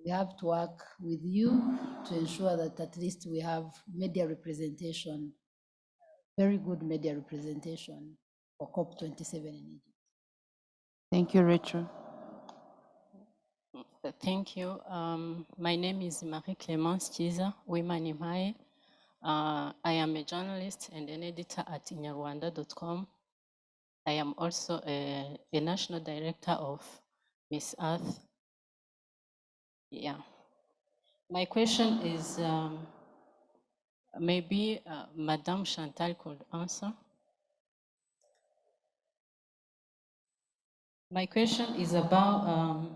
we have to work with you to ensure that at least we have media representation, very good media representation for COP27 in Egypt. Thank you, Rachel. Thank you. My name is Marie-Clémence Chiza, Women in High. I am a journalist and an editor at Inyarwanda.com. I am also a national director of Miss Earth. Yeah. My question is, maybe Madame Chantal could answer. My question is about,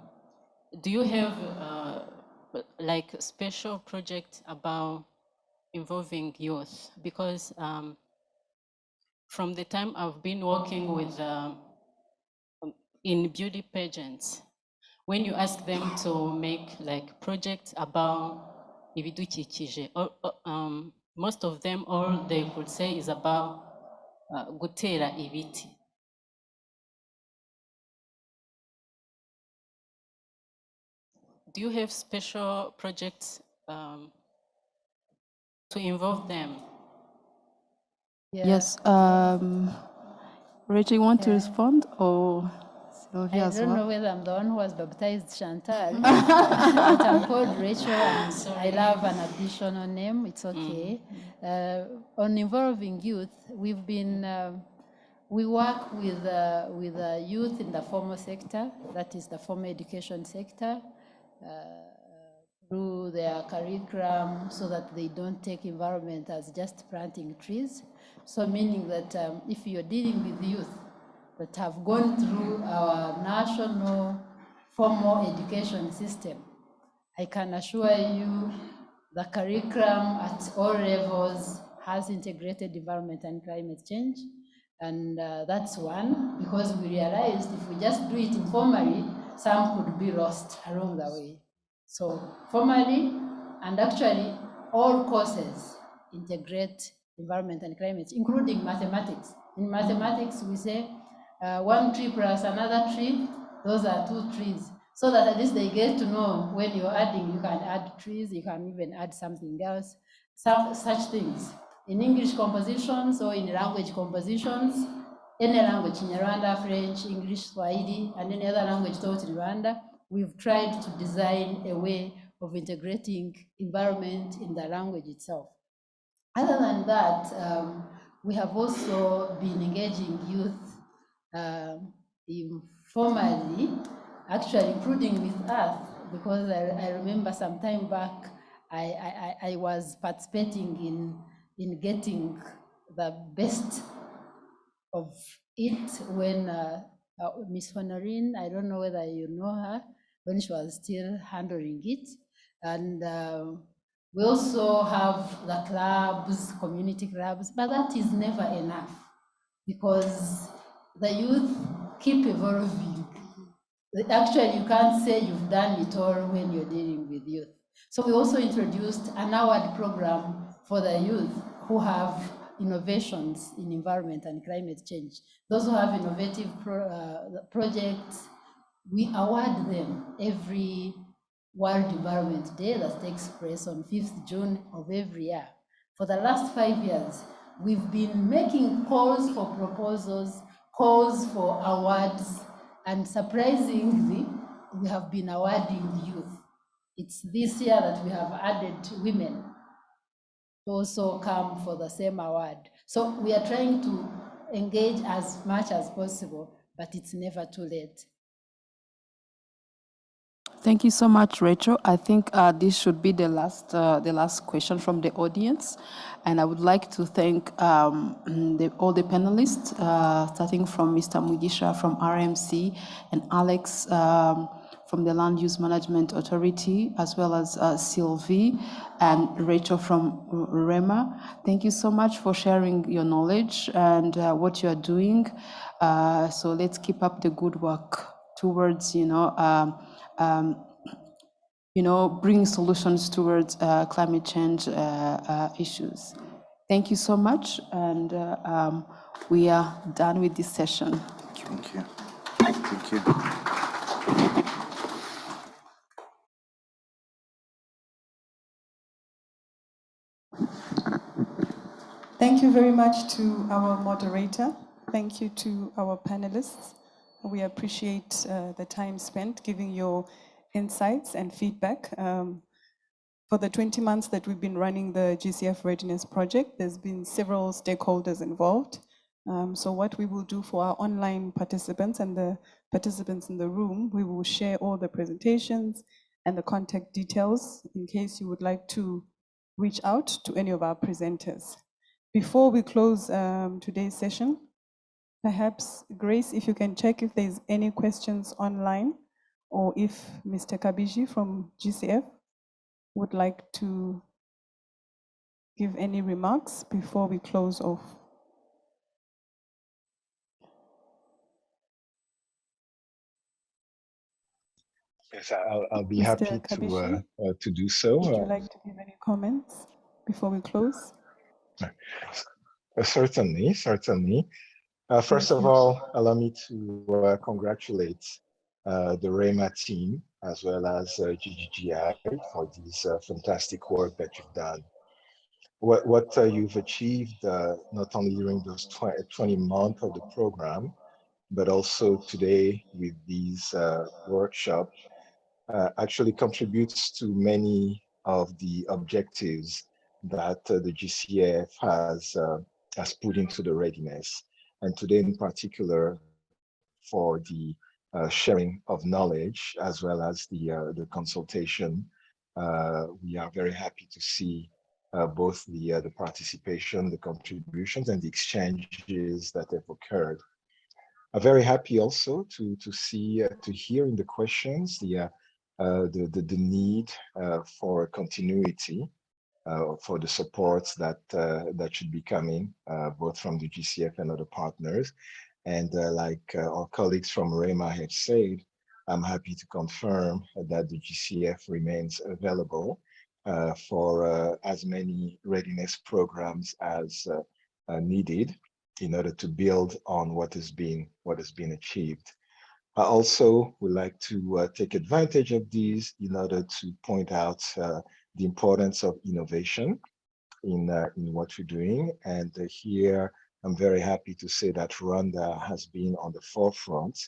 do you have like a special project about involving youth? Because from the time I've been working with in beauty pageants, when you ask them to make like projects about ibidukikije, most of them, all they could say is about gutera ibiti. Do you have special projects to involve them? Yeah. Yes. Rachel, you want to respond, or Sylvia I as don't well? know whether I'm the one who was baptized Chantal, but I'm called Rachel, and I love an additional name. It's okay. On involving youth, we've been we work with youth in the formal sector, that is the formal education sector, through their curriculum, so that they don't take environment as just planting trees. So meaning that if you're dealing with youth that have gone through our national formal education system, I can assure you The curriculum at all levels has integrated environment and climate change. And that's one, because we realized if we just do it informally, some could be lost along the way. So formally, and actually all courses integrate environment and climate, including mathematics. In mathematics, we say one tree plus another tree, those are 2 trees. So that at least they get to know when you're adding, you can add trees, you can even add something else, such things. In English compositions or in language compositions, any language in Rwanda, French, English, Swahili, and any other language taught in Rwanda, we've tried to design a way of integrating environment in the language itself. Other than that, we have also been engaging youth informally, actually including with us, because I remember some time back, I was participating in getting the best of it when Miss Honorine, I don't know whether you know her, when she was still handling it. And we also have the clubs, community clubs, but that is never enough because the youth keep evolving. Actually, you can't say you've done it all when you're dealing with youth. So we also introduced an award program for the youth who have innovations in environment and climate change. Those who have innovative projects, we award them every World Environment Day that takes place on 5th June of every year. For the last 5 years, we've been making calls for proposals, calls for awards, and surprisingly, we have been awarding youth. It's this year that we have added women to also come for the same award. So we are trying to engage as much as possible, but it's never too late. Thank you so much, Rachel. I think this should be the last question from the audience. And I would like to thank all the panelists, starting from Mr. Mugisha from RMC and Alex from the Land Use Management Authority, as well as Sylvie and Rachel from REMA. Thank you so much for sharing your knowledge and what you are doing. So let's keep up the good work towards, bring solutions towards climate change issues. Thank you so much, and we are done with this session. Thank you. Thank you. Thank you very much to our moderator. Thank you to our panelists. We appreciate the time spent giving your insights and feedback. For the 20 months that we've been running the GCF Readiness project, there's been several stakeholders involved. So what we will do for our online participants and the participants in the room, we will share all the presentations and the contact details in case you would like to reach out to any of our presenters. Before we close today's session, perhaps, Grace, if you can check if there's any questions online, or if Mr. Kabiji from GCF would like to give any remarks before we close off. Yes, I'll be happy to do so. Would you like to give any comments before we close? Certainly. First of all, allow me to congratulate the REMA team as well as GGGI for this fantastic work that you've done. What you've achieved not only during those 20 months of the program, but also today with these workshops actually contributes to many of the objectives that the GCF has put into the readiness. And today in particular, for the sharing of knowledge as well as the consultation, we are very happy to see both the participation, the contributions, and the exchanges that have occurred. I'm very happy also to hear in the questions the need for continuity for the supports that that should be coming, both from the GCF and other partners. And like our colleagues from REMA have said, I'm happy to confirm that the GCF remains available for as many readiness programs as needed in order to build on what has been achieved. I also would like to take advantage of these in order to point out the importance of innovation in what we're doing. And here, I'm very happy to say that Rwanda has been on the forefront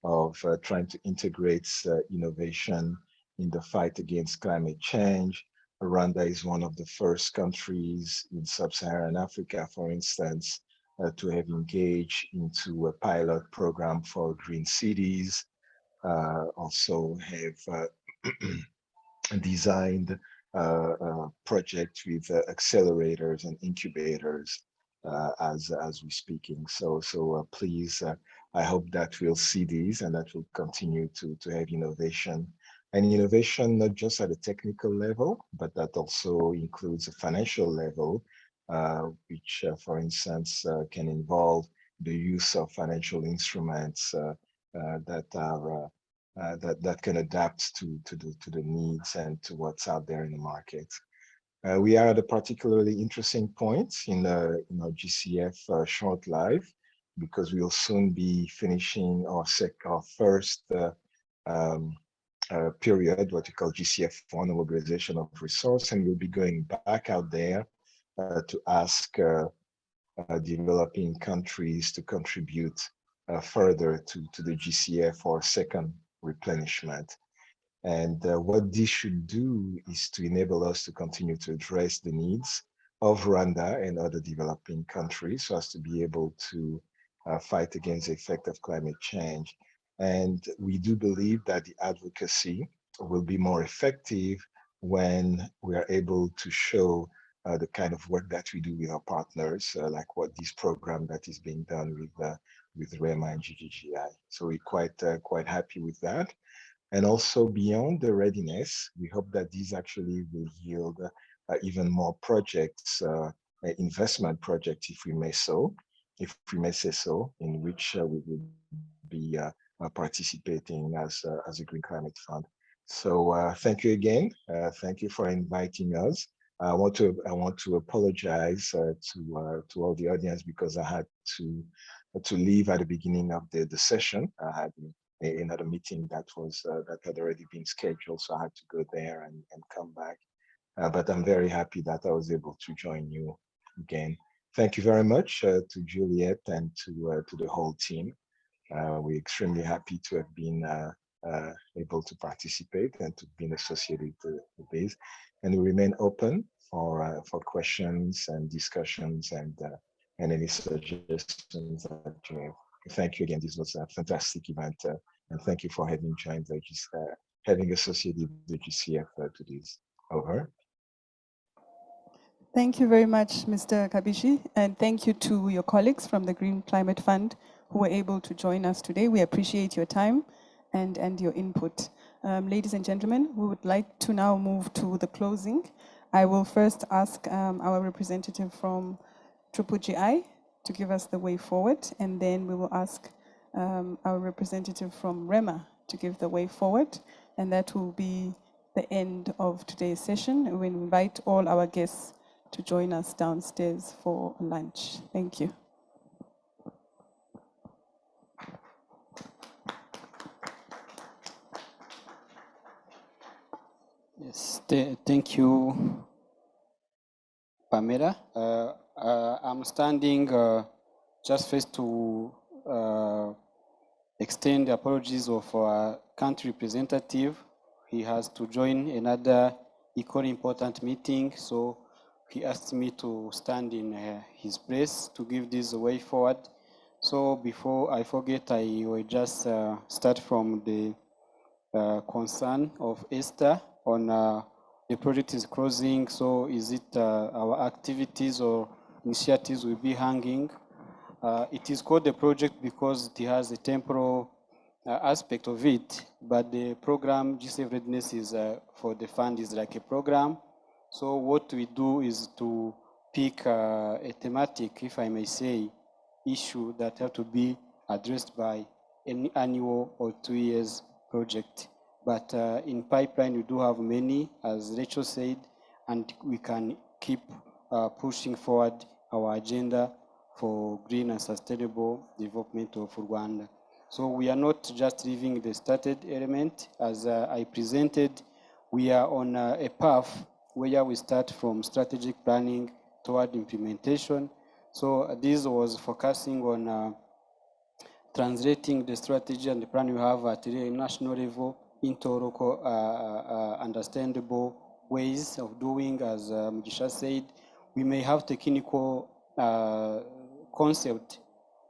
of trying to integrate innovation in the fight against climate change. Rwanda is one of the first countries in sub-Saharan Africa, for instance, to have engaged into a pilot program for green cities, also have designed projects with accelerators and incubators as we're speaking. So please, I hope that we'll see these and that we'll continue to have innovation. And innovation not just at a technical level, but that also includes a financial level, which, for instance, can involve the use of financial instruments that are that can adapt to the needs and to what's out there in the market. We are at a particularly interesting point in our GCF short life, because we'll soon be finishing our first period, what we call GCF1, mobilization of resource, and we'll be going back out there to ask developing countries to contribute further to the GCF for second replenishment. And what this should do is to enable us to continue to address the needs of Rwanda and other developing countries so as to be able to fight against the effect of climate change. And we do believe that the advocacy will be more effective when we are able to show the kind of work that we do with our partners, like what this program that is being done with REMA and GGGI. So we're quite happy with that. And also beyond the readiness, we hope that these actually will yield even more projects, investment projects, if we may say so, in which we will be participating as a Green Climate Fund. So thank you again. Thank you for inviting us. I want to apologize to all the audience because I had to leave at the beginning of the session. I had another meeting that had already been scheduled, so I had to go there and come back. But I'm very happy that I was able to join you again. Thank you very much to Juliet and to the whole team. We're extremely happy to have been able to participate and to be associated with this. And we remain open for questions and discussions and any suggestions that you have. Thank you again. This was a fantastic event, and thank you for having joined having associated the GCF to this. Over. Thank you very much, Mr. Kabishi, and thank you to your colleagues from the Green Climate Fund who were able to join us today. We appreciate your time and your input. Ladies and gentlemen, we would like to now move to the closing. I will first ask our representative from GGI to give us the way forward, and then we will ask our representative from REMA to give the way forward, and that will be the end of today's session. We invite all our guests to join us downstairs for lunch. Thank you. Yes, thank you, Pamela. I'm standing just first to extend the apologies of our country representative. He has to join another equally important meeting, so he asked me to stand in his place to give this way forward. So before I forget, I will just start from the concern of Esther on the project is closing, so is it our activities or initiatives will be hanging? It is called a project because it has a temporal aspect of it, but the program GCF Readiness is for the fund is like a program. So what we do is to pick a thematic, if I may say, issue that have to be addressed by an annual or 2 years project. But in pipeline, we do have many, as Rachel said, and we can keep pushing forward our agenda for green and sustainable development of Rwanda. So we are not just leaving the started element. As I presented, we are on a path where we start from strategic planning toward implementation. So this was focusing on translating the strategy and the plan we have at the national level into local understandable ways of doing. As Mugisha said, we may have technical concept,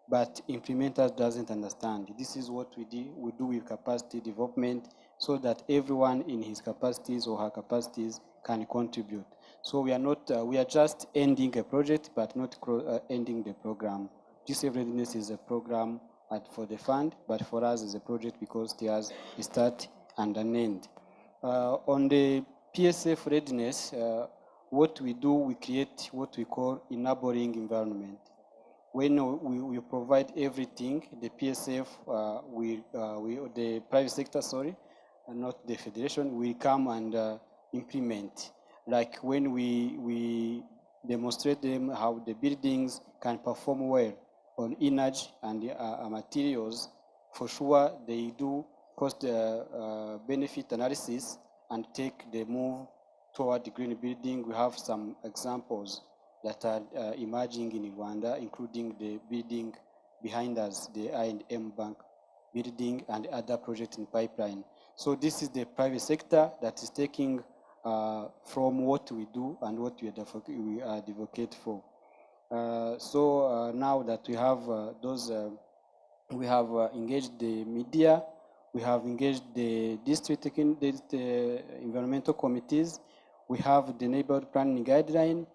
but implementers doesn't understand. This is what we do with capacity development, so that everyone in his capacities or her capacities can contribute. So we are not, we are just ending a project, but not ending the program. GCF Readiness is a program for the fund, but for us is a project because it has a start and an end. On the PSF Readiness, what we do, we create what we call enabling environment. When we provide everything, the PSF, the private sector, sorry, and not the federation, will come and implement. Like when we demonstrate them how the buildings can perform well on energy and materials, for sure they do cost benefit analysis and take the move toward the green building. We have some examples that are emerging in Rwanda, including the building behind us, the I&M Bank building and other projects in pipeline. So this is the private sector that is taking from what we do and what we advocate for. So now that we have we have engaged the media, we have engaged the district environmental committees, we have the neighborhood planning guideline,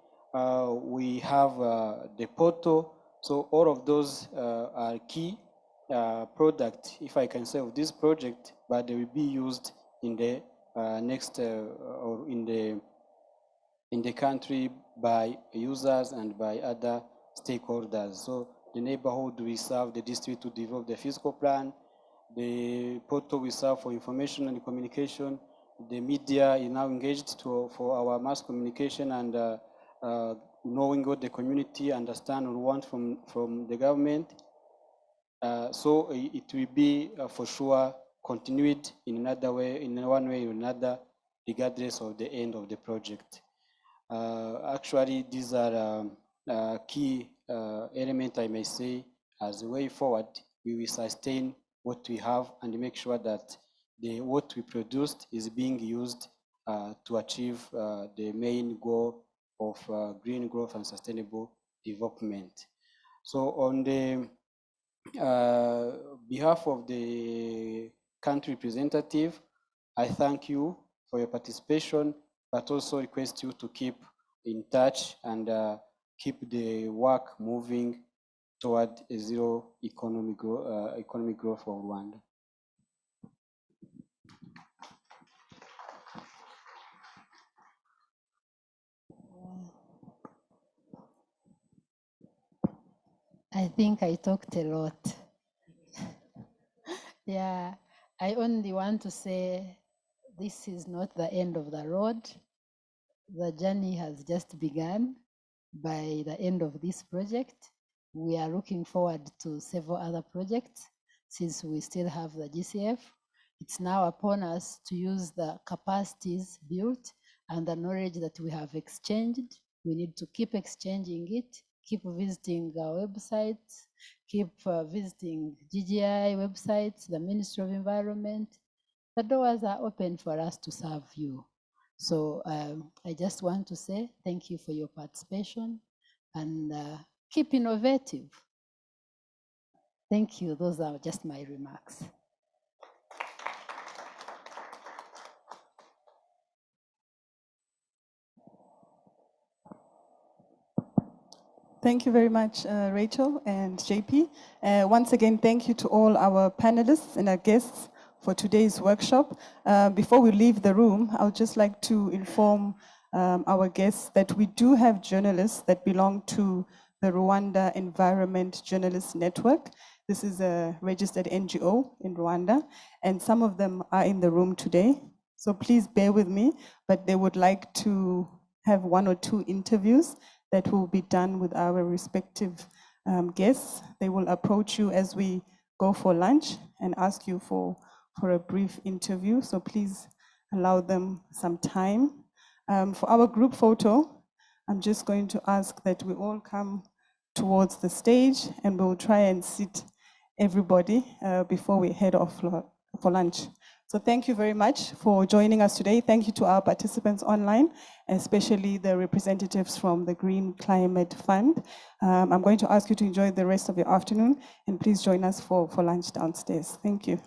we have the portal. So all of those are key product, if I can say, of this project, but they will be used in the next or in the country by users and by other stakeholders. So the neighborhood we serve, the district to develop the physical plan, the portal we serve for information and communication, the media is now engaged for our mass communication and knowing what the community understand or want from the government. So it will be for sure continued in another way, in one way or another, regardless of the end of the project. Actually, these are key elements, I may say, as a way forward. We will sustain what we have and make sure that what we produced is being used to achieve the main goal of green growth and sustainable development. So on the behalf of the country representative, I thank you for your participation, but also request you to keep in touch and keep the work moving toward a zero economic growth for Rwanda. I think I talked a lot. Yeah, I only want to say this is not the end of the road. The journey has just begun by the end of this project. We are looking forward to several other projects since we still have the GCF. It's now upon us to use the capacities built and the knowledge that we have exchanged. We need to keep exchanging it, keep visiting our websites, keep visiting GGI websites, the Ministry of Environment. The doors are open for us to serve you. So I just want to say thank you for your participation and keep innovative. Thank you. Those are just my remarks. Thank you very much, Rachel and JP. Once again, thank you to all our panelists and our guests for today's workshop. Before we leave the room, I would just like to inform our guests that we do have journalists that belong to the Rwanda Environment Journalists Network. This is a registered NGO in Rwanda, and some of them are in the room today. So please bear with me, but they would like to have 1 or 2 interviews that will be done with our respective guests. They will approach you as we go for lunch and ask you for a brief interview. So please allow them some time. For our group photo, I'm just going to ask that we all come towards the stage, and we'll try and sit everybody before we head off for lunch. So thank you very much for joining us today. Thank you to our participants online, especially the representatives from the Green Climate Fund. I'm going to ask you to enjoy the rest of your afternoon, and please join us for lunch downstairs. Thank you.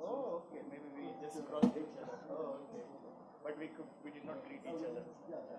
Oh, okay. Maybe we just crossed each other. Oh, okay. But we did not greet each other. Okay, okay.